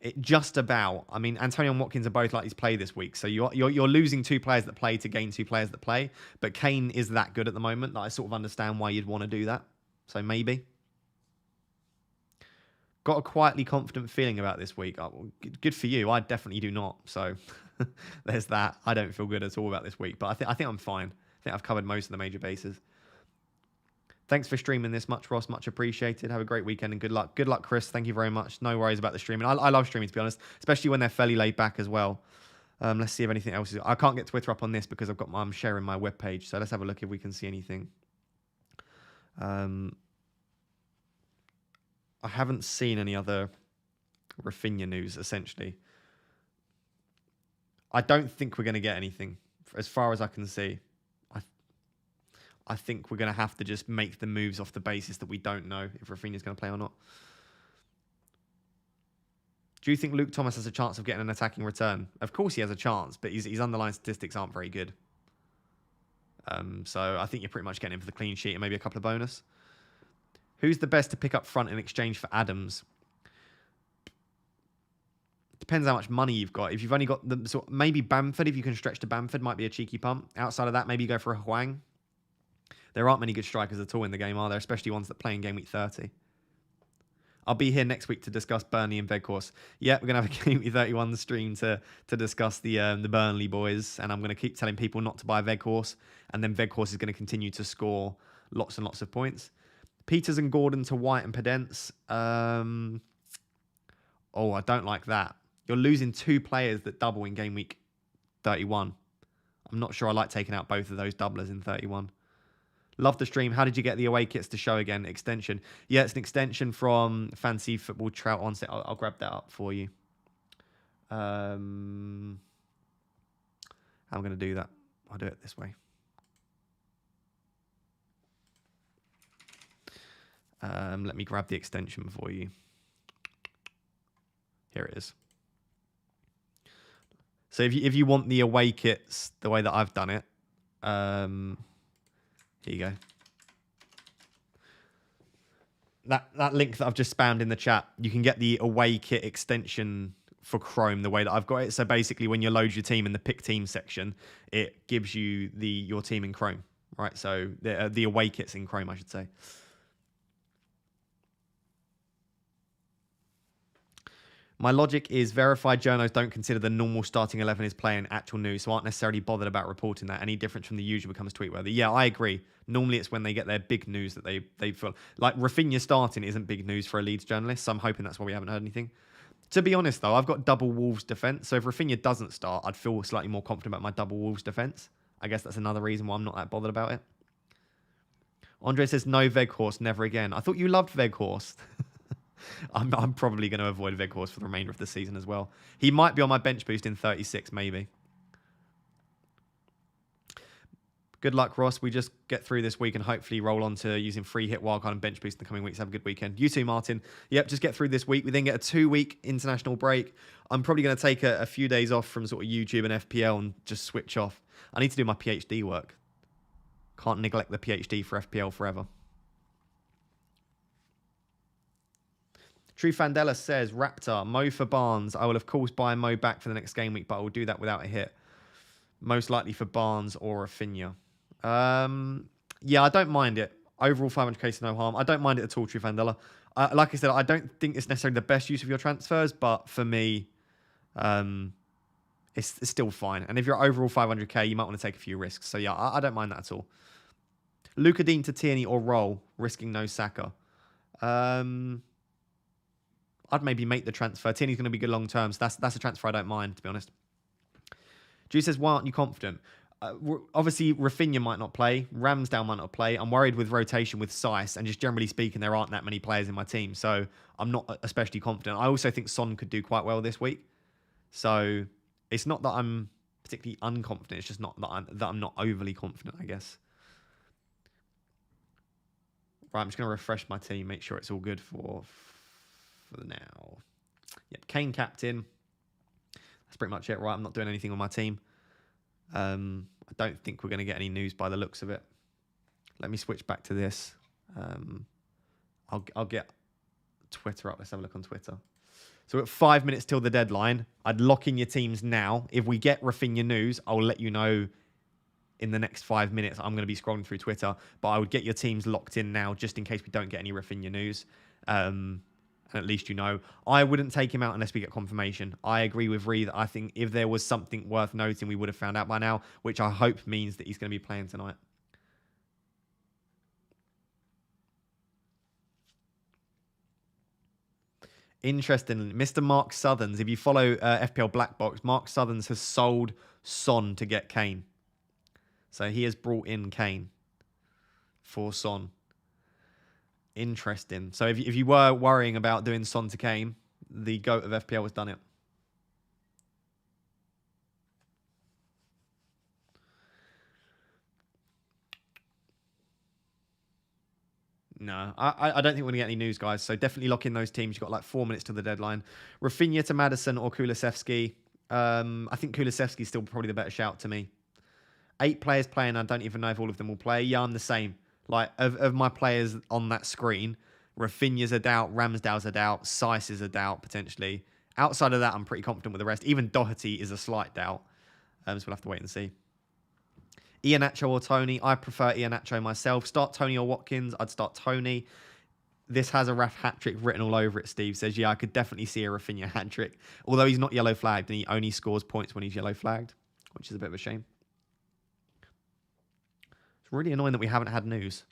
It just about. I mean, Antonio and Watkins are both likely to play this week, so you're losing 2 players that play to gain 2 players that play. But Kane is that good at the moment that I sort of understand why you'd want to do that. So maybe. Got a quietly confident feeling about this week. Oh, good for you. I definitely do not. So there's that. I don't feel good at all about this week, but I think I'm fine. I think I've covered most of the major bases. Thanks for streaming this much, Ross. Much appreciated. Have a great weekend and good luck. Good luck, Chris. Thank you very much. No worries about the streaming. I love streaming, to be honest, especially when they're fairly laid back as well. Let's see if anything else is... I can't get Twitter up on this because I'm sharing my webpage. So let's have a look if we can see anything. I haven't seen any other Rafinha news, essentially. I don't think we're going to get anything, as far as I can see. I think we're going to have to just make the moves off the basis that we don't know if Rafinha's going to play or not. Do you think Luke Thomas has a chance of getting an attacking return? Of course he has a chance, but his underlying statistics aren't very good. So I think you're pretty much getting him for the clean sheet and maybe a couple of bonus. Who's the best to pick up front in exchange for Adams? Depends how much money you've got. If you've only got the sort, maybe Bamford, if you can stretch to Bamford, might be a cheeky pump. Outside of that, maybe you go for a Hwang. There aren't many good strikers at all in the game, are there? Especially ones that play in game week 30. I'll be here next week to discuss Burnley and Weghorst. Yeah, we're going to have a game week 31 stream to discuss the Burnley boys. And I'm going to keep telling people not to buy Weghorst. And then Weghorst is going to continue to score lots and lots of points. Peters and Gordon to White and Pedence. Oh, I don't like that. You're losing 2 players that double in game week 31. I'm not sure I like taking out both of those doublers in 31. Love the stream. How did you get the away kits to show again? Extension. Yeah, it's an extension from Fancy Football Trout on set. I'll grab that up for you. How am I going to do that? I'll do it this way. Let me grab the extension for you. Here it is. So if you want the away kits the way that I've done it, here you go. That link that I've just spammed in the chat, you can get the away kit extension for Chrome the way that I've got it. So basically, when you load your team in the pick team section, it gives you your team in Chrome, right? So the away kits in Chrome, I should say. My logic is verified journos don't consider the normal starting 11 is playing actual news, so aren't necessarily bothered about reporting that. Any difference from the usual becomes tweet-worthy. Yeah, I agree. Normally it's when they get their big news that they feel... Like, Rafinha starting isn't big news for a Leeds journalist, so I'm hoping that's why we haven't heard anything. To be honest, though, I've got double Wolves defence, so if Rafinha doesn't start, I'd feel slightly more confident about my double Wolves defence. I guess that's another reason why I'm not that bothered about it. Andre says, no Weghorst, never again. I thought you loved Weghorst. I'm probably going to avoid Weghorst for the remainder of the season as well. He might be on my bench boost in 36, maybe. Good luck, Ross. We just get through this week and hopefully roll on to using free hit wildcard and bench boost in the coming weeks. Have a good weekend. You too, Martin. Yep, just get through this week. We then get a 2-week international break. I'm probably going to take a few days off from sort of YouTube and FPL and just switch off. I need to do my PhD work. Can't neglect the PhD for FPL forever. True Fandela says, Raptor, Mo for Barnes. I will, of course, buy Mo back for the next game week, but I will do that without a hit. Most likely for Barnes or Rafinha. Yeah, I don't mind it. Overall, 500k is no harm. I don't mind it at all, True Fandela. Like I said, I don't think it's necessarily the best use of your transfers, but for me, it's still fine. And if you're overall 500k, you might want to take a few risks. So yeah, I don't mind that at all. Luca Dean to Tierney or Roll, risking no Saka. I'd maybe make the transfer. Tierney's going to be good long term, so that's a transfer I don't mind, to be honest. Drew says, why aren't you confident? Obviously, Rafinha might not play. Ramsdale might not play. I'm worried with rotation with Sice, and just generally speaking, there aren't that many players in my team, so I'm not especially confident. I also think Son could do quite well this week. So it's not that I'm particularly unconfident. It's just not that I'm not overly confident, I guess. Right, I'm just going to refresh my team, make sure it's all good for the now. Yep, Kane captain. That's pretty much it, right? I'm not doing anything on my team. I don't think we're going to get any news by the looks of it. Let me switch back to this. I'll get Twitter up. Let's have a look on Twitter. So at 5 minutes till the deadline, I'd lock in your teams now. If we get Rafinha news, I'll let you know in the next 5 minutes. I'm going to be scrolling through Twitter, but I would get your teams locked in now just in case we don't get any Rafinha news. And at least you know. I wouldn't take him out unless we get confirmation. I agree with Ree that I think if there was something worth noting, we would have found out by now, which I hope means that he's going to be playing tonight. Interestingly, Mr. Mark Southerns, if you follow FPL Black Box, Mark Southerns has sold Son to get Kane. So he has brought in Kane for Son. Interesting. So if you were worrying about doing Son to Kane, the GOAT of FPL has done it. No, I don't think we're going to get any news, guys. So definitely lock in those teams. You've got like 4 minutes to the deadline. Rafinha to Maddison or Kulusevski. I think Kulusevski's still probably the better shout to me. 8 players playing. I don't even know if all of them will play. Yeah, I'm the same. Like, of my players on that screen, Rafinha's a doubt, Ramsdale's a doubt, Saiss is a doubt, potentially. Outside of that, I'm pretty confident with the rest. Even Doherty is a slight doubt. So we'll have to wait and see. Iheanacho or Tony. I prefer Iheanacho myself. Start Tony or Watkins. I'd start Tony. This has a Raf hat-trick written all over it, Steve says. Yeah, I could definitely see a Rafinha hat-trick. Although he's not yellow flagged and he only scores points when he's yellow flagged, which is a bit of a shame. It's really annoying that we haven't had news.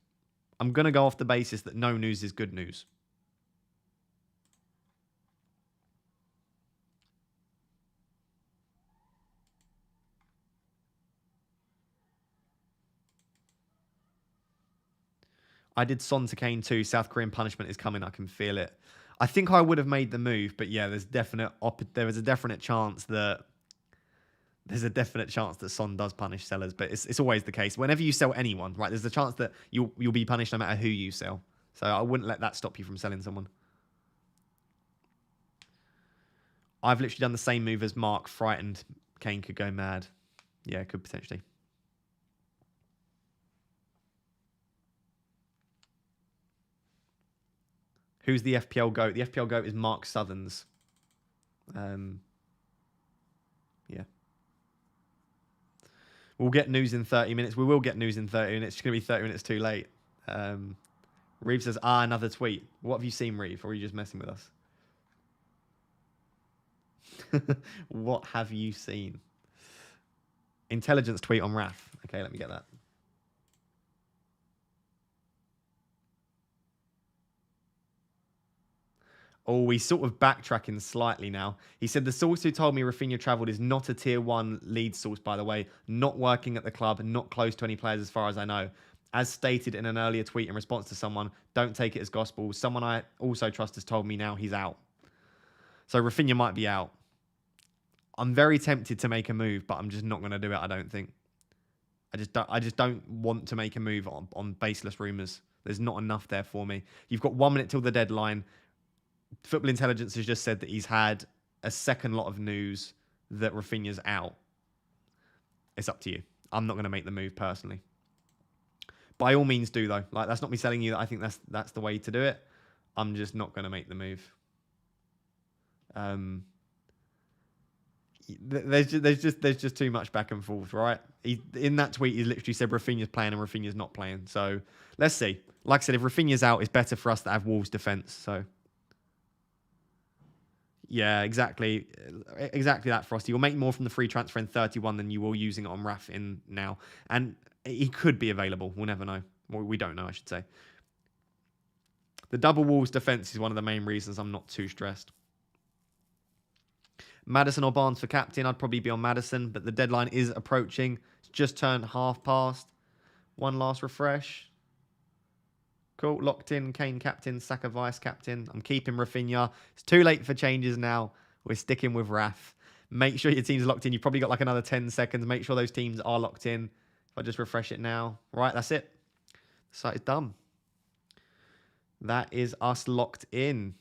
I'm going to go off the basis that no news is good news. I did Son to Kane too. South Korean punishment is coming. I can feel it. I think I would have made the move, but yeah, there is a definite chance that Son does punish sellers. But it's always the case. Whenever you sell anyone, right? There's a chance that you'll be punished no matter who you sell. So I wouldn't let that stop you from selling someone. I've literally done the same move as Mark. Frightened Kane could go mad. Yeah, could potentially. Who's the FPL GOAT? The FPL GOAT is Mark Southerns. Yeah. We'll get news in 30 minutes. We will get news in 30 minutes. It's going to be 30 minutes too late. Reeve says, another tweet. What have you seen, Reeve? Or are you just messing with us? What have you seen? Intelligence tweet on Raf. Okay, let me get that. Oh, he's sort of backtracking slightly now. He said, the source who told me Rafinha travelled is not a tier 1 lead source, by the way. Not working at the club, not close to any players as far as I know. As stated in an earlier tweet in response to someone, don't take it as gospel. Someone I also trust has told me now he's out. So Rafinha might be out. I'm very tempted to make a move, but I'm just not going to do it, I don't think. I just don't want to make a move on baseless rumours. There's not enough there for me. You've got 1 minute till the deadline. Football Intelligence has just said that he's had a second lot of news that Rafinha's out. It's up to you. I'm not going to make the move personally. By all means do, though. Like, that's not me telling you that I think that's the way to do it. I'm just not going to make the move. There's just too much back and forth, right? In that tweet, he literally said Rafinha's playing and Rafinha's not playing. So let's see. Like I said, if Rafinha's out, it's better for us to have Wolves' defence. So yeah, exactly that, Frosty. You'll make more from the free transfer in 31 than you will using it on Raf in now. And he could be available. We'll never know. Well, we don't know, I should say. The double Wolves defence is one of the main reasons I'm not too stressed. Maddison or Barnes for captain. I'd probably be on Maddison, but the deadline is approaching. It's just turned past. One last refresh. Cool. Locked in. Kane captain. Saka vice captain. I'm keeping Rafinha. It's too late for changes now. We're sticking with Raf. Make sure your team's locked in. You've probably got like another 10 seconds. Make sure those teams are locked in. If I just refresh it now. Right, that's it. The site is done. That is us locked in.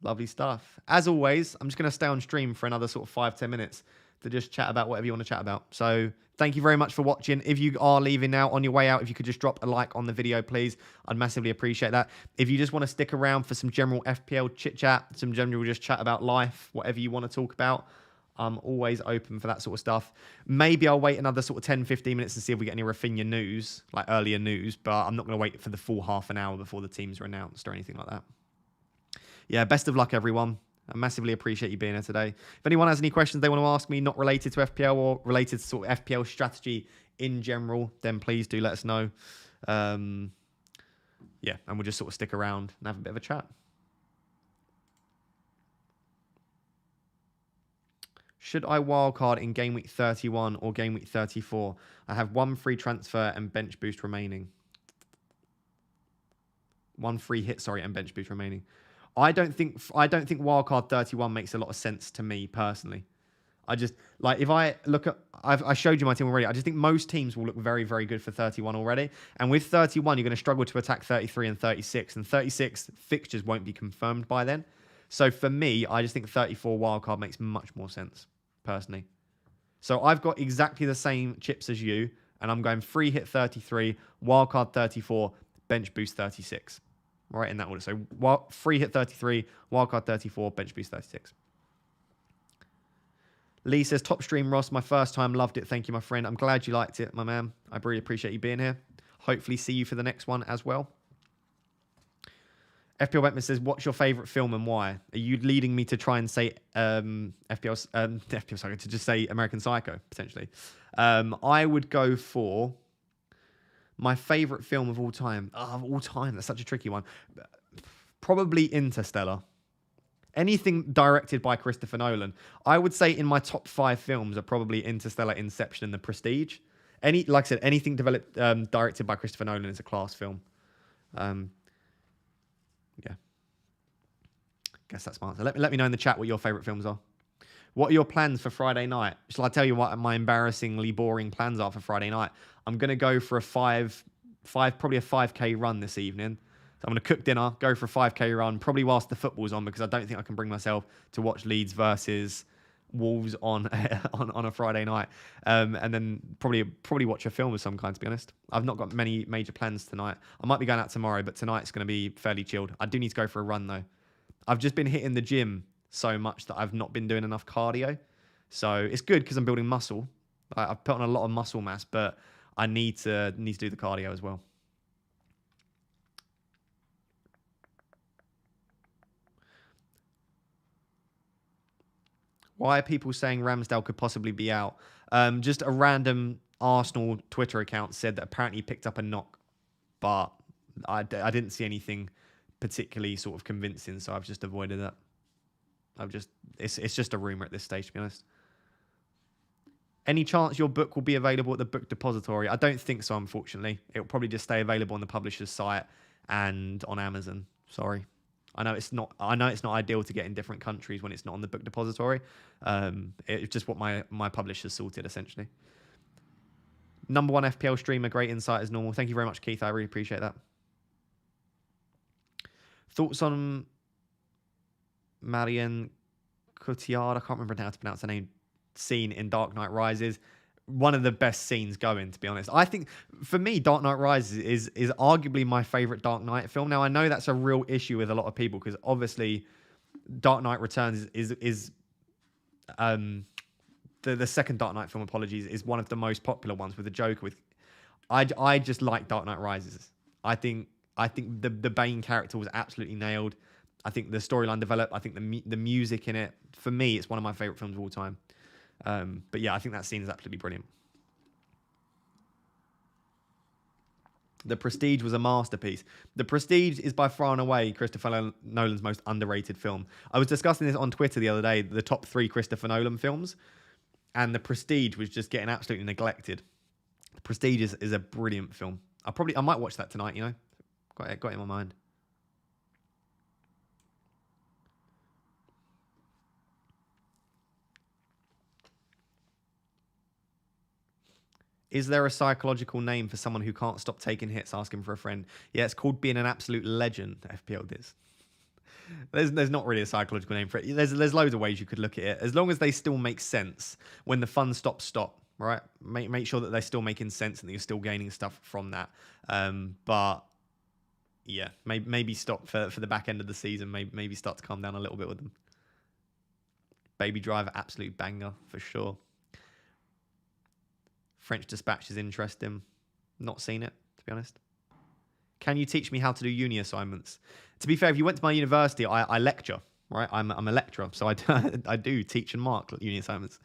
Lovely stuff. As always, I'm just going to stay on stream for another sort of 5-10 minutes to just chat about whatever you want to chat about. So thank you very much for watching. If you are leaving now, on your way out, if you could just drop a like on the video, please. I'd massively appreciate that. If you just want to stick around for some general FPL chit-chat, some general just chat about life, whatever you want to talk about, I'm always open for that sort of stuff. Maybe I'll wait another sort of 10-15 minutes and see if we get any Rafinha news, like earlier news, but I'm not going to wait for the full half an hour before the teams are announced or anything like that. Yeah, best of luck, everyone. I massively appreciate you being here today. If anyone has any questions they want to ask me, not related to FPL or related to sort of FPL strategy in general, then please do let us know. Yeah, and we'll just sort of stick around and have a bit of a chat. Should I wildcard in game week 31 or game week 34? I have 1 free transfer and bench boost remaining. 1 free hit, sorry, and bench boost remaining. I don't think wildcard 31 makes a lot of sense to me personally. I just, like, if I look at, I showed you my team already. I just think most teams will look very, very good for 31 already. And with 31, you're going to struggle to attack 33 and 36. And 36 fixtures won't be confirmed by then. So for me, I just think 34 wildcard makes much more sense, personally. So I've got exactly the same chips as you. And I'm going free hit 33, wildcard 34, bench boost 36. Right, in that order. So free hit 33, wildcard 34, bench boost 36. Lee says, top stream, Ross. My first time. Loved it. Thank you, my friend. I'm glad you liked it, my man. I really appreciate you being here. Hopefully see you for the next one as well. FPL Batman says, what's your favourite film and why? Are you leading me to try and say FPL Psycho, to just say American Psycho, potentially? I would go for my favourite film of all time. Oh, of all time, that's such a tricky one. Probably Interstellar. Anything directed by Christopher Nolan. I would say in my top 5 films are probably Interstellar, Inception, and The Prestige. Like I said, anything directed by Christopher Nolan is a class film. Yeah. Guess that's my answer. Let me know in the chat what your favourite films are. What are your plans for Friday night? Shall I tell you what my embarrassingly boring plans are for Friday night? I'm going to go for probably a 5K run this evening. So I'm going to cook dinner, go for a 5K run, probably whilst the football's on, because I don't think I can bring myself to watch Leeds versus Wolves on a Friday night. And then probably watch a film of some kind, to be honest. I've not got many major plans tonight. I might be going out tomorrow, but tonight's going to be fairly chilled. I do need to go for a run, though. I've just been hitting the gym so much that I've not been doing enough cardio. So it's good because I'm building muscle. I've put on a lot of muscle mass, but I need to do the cardio as well. Why are people saying Ramsdale could possibly be out? Just a random Arsenal Twitter account said that apparently he picked up a knock, but I didn't see anything particularly sort of convincing, so I've just avoided that. It's just a rumour at this stage, to be honest. Any chance your book will be available at the book depository? I don't think so, unfortunately. It'll probably just stay available on the publisher's site and on Amazon. Sorry. I know it's not ideal to get in different countries when it's not on the book depository. It's just what my publisher sorted, essentially. Number 1 FPL streamer, great insight as normal. Thank you very much, Keith. I really appreciate that. Thoughts on Marion Cotillard? I can't remember how to pronounce her name. Scene in Dark Knight Rises. One of the best scenes going, to be honest. I think, for me, Dark Knight Rises is arguably my favourite Dark Knight film. Now, I know that's a real issue with a lot of people, because obviously Dark Knight Returns is the second Dark Knight film, apologies, is one of the most popular ones with the Joker. I just like Dark Knight Rises. I think the Bane character was absolutely nailed. I think the storyline developed. I think the music in it, for me, it's one of my favourite films of all time. But yeah, I think that scene is absolutely brilliant. The Prestige was a masterpiece. The Prestige is by far and away Christopher Nolan's most underrated film. I was discussing this on Twitter the other day, the top 3 Christopher Nolan films, and The Prestige was just getting absolutely neglected. The Prestige is a brilliant film. I might watch that tonight, you know. Got it in my mind. Is there a psychological name for someone who can't stop taking hits, asking for a friend? Yeah, it's called being an absolute legend, FPL is. There's not really a psychological name for it. There's loads of ways you could look at it. As long as they still make sense when the fun stops, stop, right? Make sure that they're still making sense and that you're still gaining stuff from that. But yeah, maybe stop for the back end of the season. Maybe start to calm down a little bit with them. Baby Driver, absolute banger for sure. French Dispatch is interesting. Not seen it, to be honest. Can you teach me how to do uni assignments? To be fair, if you went to my university, I lecture, right? I'm a lecturer, so I do teach and mark uni assignments.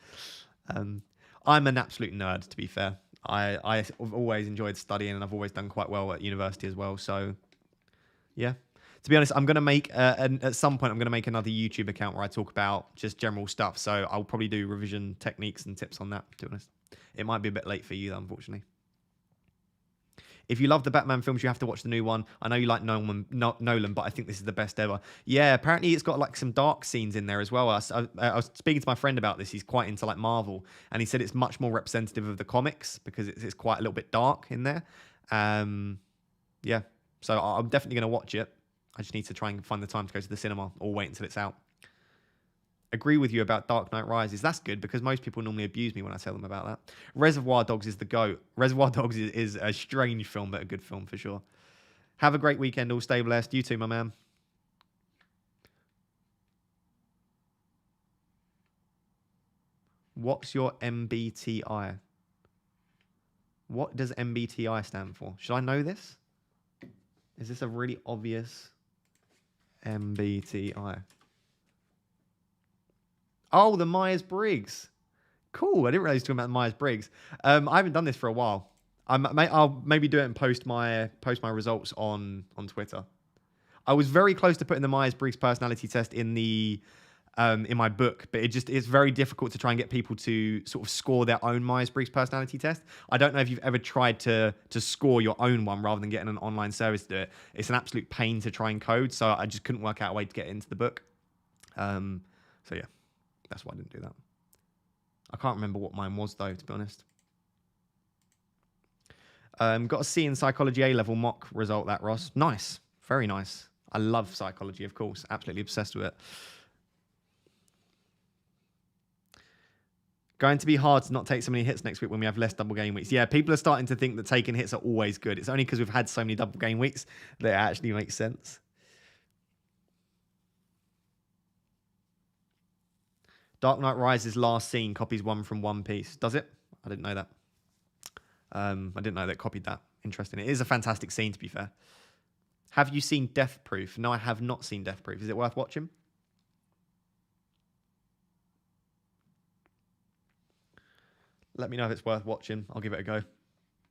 I'm an absolute nerd, to be fair. I've always enjoyed studying, and I've always done quite well at university as well. So, yeah. To be honest, I'm going to make, at some point, I'm going to make another YouTube account where I talk about just general stuff. So I'll probably do revision techniques and tips on that, to be honest. It might be a bit late for you, though, unfortunately. If you love the Batman films, you have to watch the new one. I know you like Nolan, but I think this is the best ever. Yeah, apparently it's got like some dark scenes in there as well. I was speaking to my friend about this. He's quite into like Marvel, and he said it's much more representative of the comics because it's quite a little bit dark in there. Yeah, so I'm definitely going to watch it. I just need to try and find the time to go to the cinema or wait until it's out. Agree with you about Dark Knight Rises. That's good because most people normally abuse me when I tell them about that. Reservoir Dogs is the GOAT. Reservoir Dogs is a strange film, but a good film for sure. Have a great weekend, all stay blessed. You too, my man. What's your MBTI? What does MBTI stand for? Should I know this? Is this a really obvious MBTI? Oh, the Myers-Briggs. Cool. I didn't realize you were talking about the Myers-Briggs. I haven't done this for a while. I'll maybe do it and post my results on Twitter. I was very close to putting the Myers-Briggs personality test in my book, but it's very difficult to try and get people to sort of score their own Myers-Briggs personality test. I don't know if you've ever tried to score your own one rather than getting an online service to do it. It's an absolute pain to try and code, so I just couldn't work out a way to get it into the book. So yeah. That's why I didn't do that. I can't remember what mine was, though, to be honest. Got a C in Psychology A-level mock result, that, Ross. Nice. Very nice. I love psychology, of course. Absolutely obsessed with it. Going to be hard to not take so many hits next week when we have less double game weeks. Yeah, people are starting to think that taking hits are always good. It's only because we've had so many double game weeks that it actually makes sense. Dark Knight Rises last scene copies one from One Piece. Does it? I didn't know that. I didn't know that it copied that. Interesting. It is a fantastic scene, to be fair. Have you seen Death Proof? No, I have not seen Death Proof. Is it worth watching? Let me know if it's worth watching. I'll give it a go.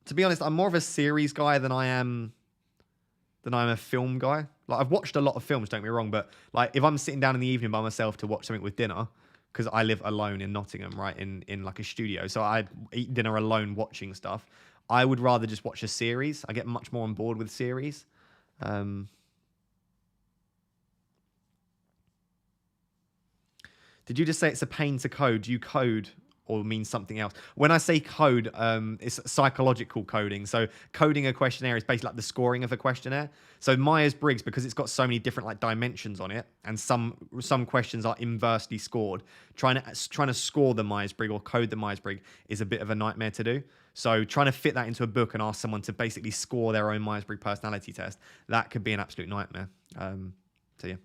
To be honest, I'm more of a series guy than I'm a film guy. Like, I've watched a lot of films, don't get me wrong, but like if I'm sitting down in the evening by myself to watch something with dinner, because I live alone in Nottingham, right, in like a studio. So I eat dinner alone watching stuff. I would rather just watch a series. I get much more on board with series. Did you just say it's a pain to code? Do you code or mean something else? When I say code, it's psychological coding. So coding a questionnaire is basically like the scoring of a questionnaire. So Myers-Briggs, because it's got so many different like dimensions on it, and some questions are inversely scored, trying to score the Myers-Briggs or code the Myers-Briggs is a bit of a nightmare to do. So trying to fit that into a book and ask someone to basically score their own Myers-Briggs personality test, that could be an absolute nightmare. So yeah.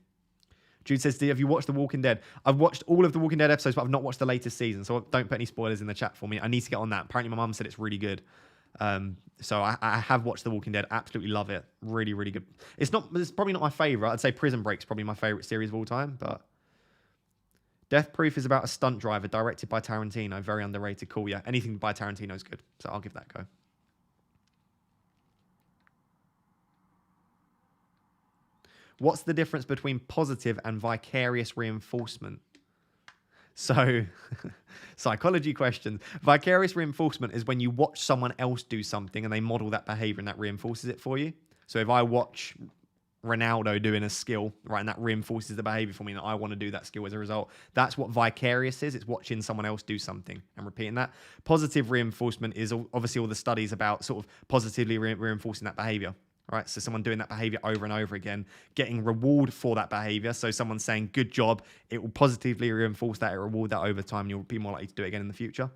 Jude says, have you watched The Walking Dead? I've watched all of The Walking Dead episodes, but I've not watched the latest season, so don't put any spoilers in the chat for me. I need to get on that. Apparently, my mum said it's really good. So I have watched The Walking Dead. Absolutely love it. Really, really good. It's probably not my favourite. I'd say Prison Break's probably my favourite series of all time, but Death Proof is about a stunt driver directed by Tarantino. Very underrated. Cool, yeah. Anything by Tarantino is good, so I'll give that a go. What's the difference between positive and vicarious reinforcement? So, psychology questions. Vicarious reinforcement is when you watch someone else do something and they model that behavior and that reinforces it for you. So if I watch Ronaldo doing a skill, right, and that reinforces the behavior for me and I want to do that skill as a result, that's what vicarious is. It's watching someone else do something and repeating that. Positive reinforcement is obviously all the studies about sort of positively reinforcing that behavior. Right, so someone doing that behavior over and over again, getting reward for that behavior. So someone saying, good job, it will positively reinforce that, it will reward that over time, and you'll be more likely to do it again in the future.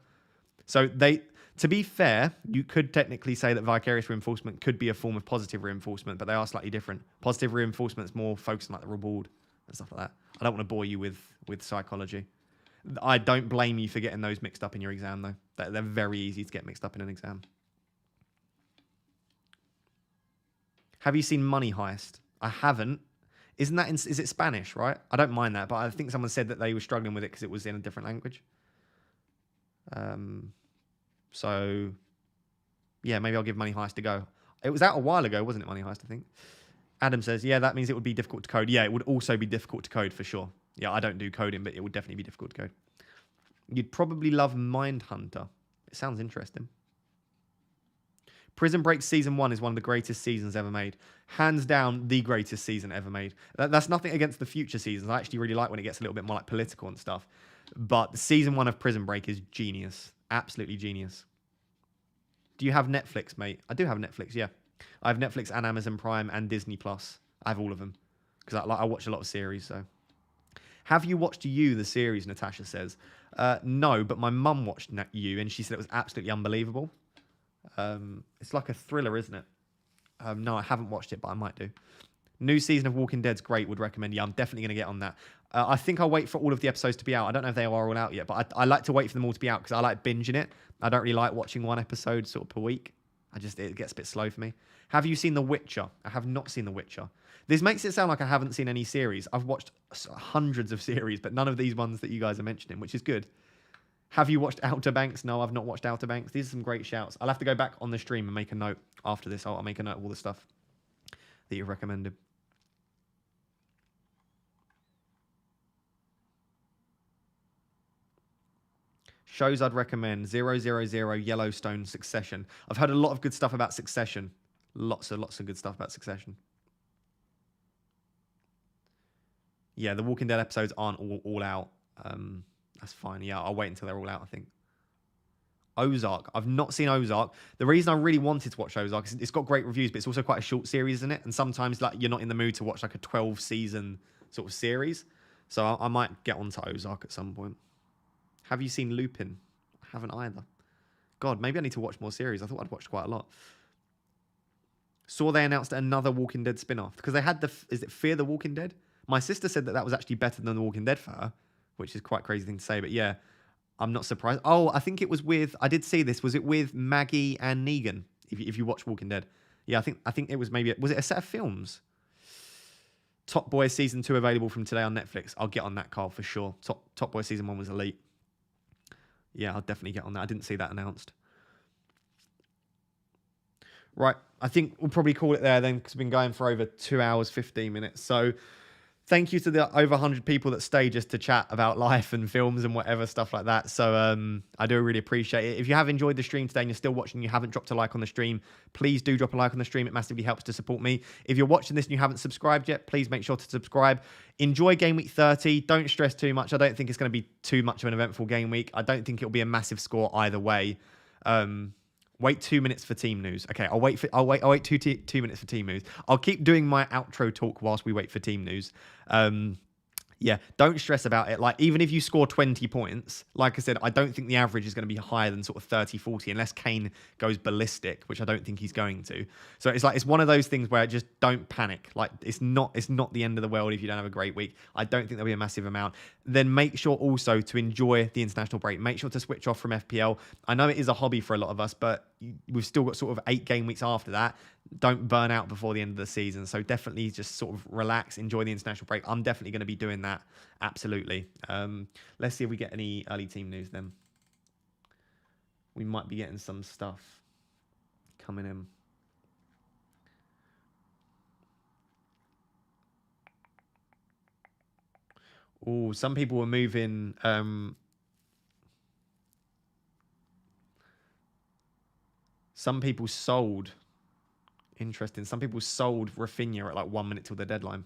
So to be fair, you could technically say that vicarious reinforcement could be a form of positive reinforcement, but they are slightly different. Positive reinforcement is more focused on like the reward and stuff like that. I don't want to bore you with psychology. I don't blame you for getting those mixed up in your exam, though. They're very easy to get mixed up in an exam. Have you seen Money Heist? I haven't. Is it Spanish, right? I don't mind that, but I think someone said that they were struggling with it because it was in a different language. So, yeah, maybe I'll give Money Heist a go. It was out a while ago, wasn't it, Money Heist, I think? Adam says, yeah, that means it would be difficult to code. Yeah, it would also be difficult to code for sure. Yeah, I don't do coding, but it would definitely be difficult to code. You'd probably love Mindhunter. It sounds interesting. Prison Break season 1 is one of the greatest seasons ever made. Hands down, the greatest season ever made. That's nothing against the future seasons. I actually really like when it gets a little bit more like political and stuff. But season 1 of Prison Break is genius. Absolutely genius. Do you have Netflix, mate? I do have Netflix, yeah. I have Netflix and Amazon Prime and Disney Plus. I have all of them because I watch a lot of series. So, have you watched You, the series? Natasha says, no, but my mum watched You and she said it was absolutely unbelievable. It's like a thriller, isn't it? No, I haven't watched it, but I might do. New season of Walking Dead's great. Would recommend. Yeah, I'm definitely going to get on that. I think I'll wait for all of the episodes to be out. I don't know if they are all out yet, but I like to wait for them all to be out because I like binging it. I don't really like watching one episode sort of per week. It gets a bit slow for me. Have you seen The Witcher? I have not seen The Witcher. This makes it sound like I haven't seen any series. I've watched hundreds of series, but none of these ones that you guys are mentioning, which is good. Have you watched Outer Banks? No, I've not watched Outer Banks. These are some great shouts. I'll have to go back on the stream and make a note after this. I'll make a note of all the stuff that you've recommended. Shows I'd recommend: 000, Yellowstone, Succession. I've heard a lot of good stuff about Succession. Lots of good stuff about Succession. Yeah, the Walking Dead episodes aren't all out. That's fine. Yeah, I'll wait until they're all out, I think. Ozark. I've not seen Ozark. The reason I really wanted to watch Ozark is it's got great reviews, but it's also quite a short series, isn't it? And sometimes like you're not in the mood to watch like a 12-season sort of series. So I might get onto Ozark at some point. Have you seen Lupin? I haven't either. God, maybe I need to watch more series. I thought I'd watched quite a lot. Saw they announced another Walking Dead spin-off because they had is it Fear the Walking Dead? My sister said that was actually better than The Walking Dead for her, which is quite a crazy thing to say, but yeah, I'm not surprised. Oh, I think it was with, I did see this. Was it with Maggie and Negan? If you watch Walking Dead. Yeah, I think it was maybe, was it a set of films? Top Boy Season 2 available from today on Netflix. I'll get on that, Carl, for sure. Top Boy Season 1 was elite. Yeah, I'll definitely get on that. I didn't see that announced. Right, I think we'll probably call it there then because we've been going for over 2 hours, 15 minutes. So thank you to the over 100 people that stay just to chat about life and films and whatever stuff like that. So I do really appreciate it. If you have enjoyed the stream today and you're still watching and you haven't dropped a like on the stream, please do drop a like on the stream. It massively helps to support me. If you're watching this and you haven't subscribed yet, please make sure to subscribe. Enjoy Game Week 30. Don't stress too much. I don't think it's going to be too much of an eventful game week. I don't think it'll be a massive score either way. Wait 2 minutes for team news. Okay, I'll wait 2 minutes for team news. I'll keep doing my outro talk whilst we wait for team news. Yeah, don't stress about it. Like, even if you score 20 points, like I said, I don't think the average is going to be higher than sort of 30, 40, unless Kane goes ballistic, which I don't think he's going to. So it's one of those things where just don't panic. Like, it's not the end of the world if you don't have a great week. I don't think there'll be a massive amount. Then make sure also to enjoy the international break. Make sure to switch off from FPL. I know it is a hobby for a lot of us, but we've still got sort of 8 game weeks after that. Don't burn out before the end of the season. So definitely just sort of relax, enjoy the international break. I'm definitely going to be doing that. Absolutely. Let's see if we get any early team news then. We might be getting some stuff coming in. Oh, some people were moving. Some people sold. Interesting. Some people sold Rafinha at like 1 minute till the deadline.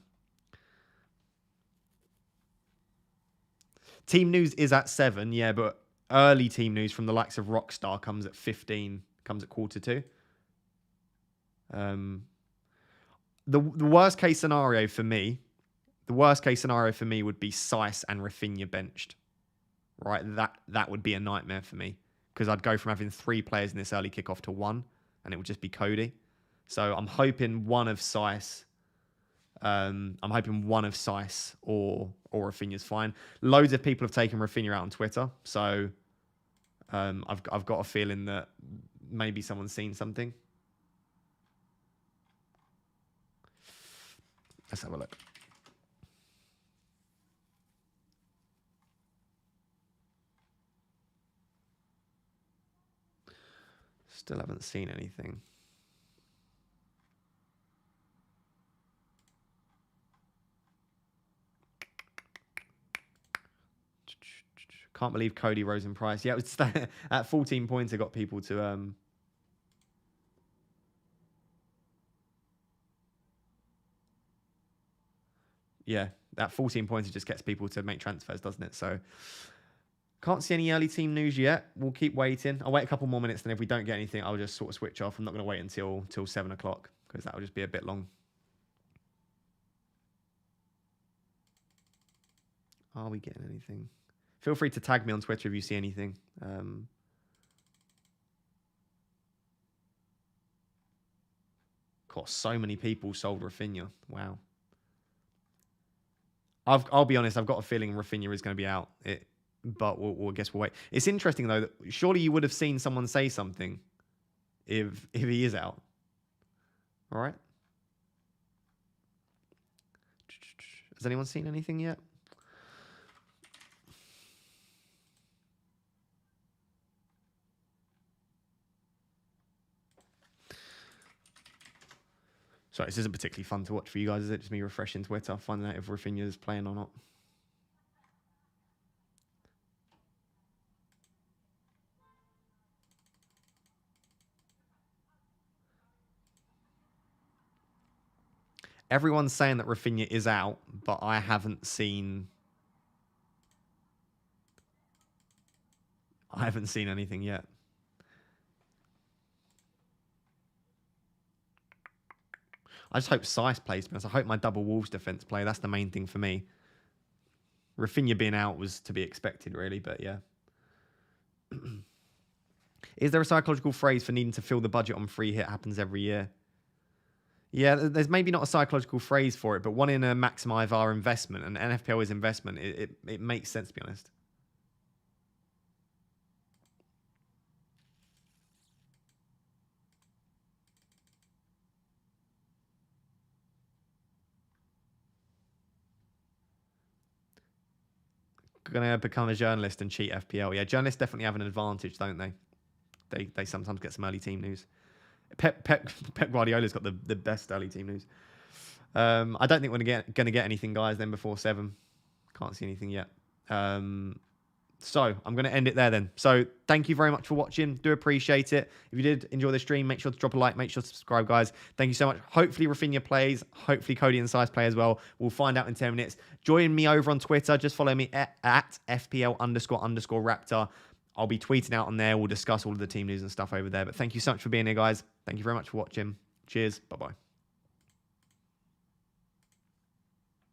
Team news is at 7, yeah, but early team news from the likes of Rockstar comes at 15, comes at 1:45. The worst case scenario for me, would be Sice and Rafinha benched. Right, that would be a nightmare for me because I'd go from having 3 players in this early kickoff to 1, and it would just be Cody. So I'm hoping one of Sice. I'm hoping one of Sice or Rafinha's fine. Loads of people have taken Rafinha out on Twitter, so I've got a feeling that maybe someone's seen something. Let's have a look. Still haven't seen anything. Can't believe Cody rose in price. Yeah, it was at 14 points. It got people to yeah, that 14 points just gets people to make transfers, doesn't it? So can't see any early team news yet. We'll keep waiting. I'll wait a couple more minutes, then if we don't get anything, I'll just sort of switch off. I'm not going to wait until 7 o'clock because that'll just be a bit long. Are we getting anything? Feel free to tag me on Twitter if you see anything. Got so many people sold Rafinha. Wow. I'll be honest. I've got a feeling Rafinha is going to be out. But we'll guess we'll wait. It's interesting though that surely you would have seen someone say something if he is out. All right. Has anyone seen anything yet? Sorry, this isn't particularly fun to watch for you guys, is it? Just me refreshing Twitter, finding out if Rafinha's playing or not. Everyone's saying that Rafinha is out, but I haven't seen anything yet. I just hope Seiss plays, because I hope my double Wolves defense play. That's the main thing for me. Rafinha being out was to be expected, really, but yeah. Is there a psychological phrase for needing to fill the budget on free hit happens every year? Yeah, there's maybe not a psychological phrase for it, but one in a maximize our investment, and NFPL is investment. It makes sense, to be honest. Gonna become a journalist and cheat FPL. Yeah, journalists definitely have an advantage, don't they? They sometimes get some early team news. Pep Guardiola's got the best early team news. I don't think we're gonna get anything, guys. Then before 7, can't see anything yet. So I'm going to end it there then. So thank you very much for watching. Do appreciate it. If you did enjoy the stream, make sure to drop a like. Make sure to subscribe, guys. Thank you so much. Hopefully Rafinha plays. Hopefully Cody and Seiss play as well. We'll find out in 10 minutes. Join me over on Twitter. Just follow me at FPL__Raptor. I'll be tweeting out on there. We'll discuss all of the team news and stuff over there. But thank you so much for being here, guys. Thank you very much for watching. Cheers. Bye-bye.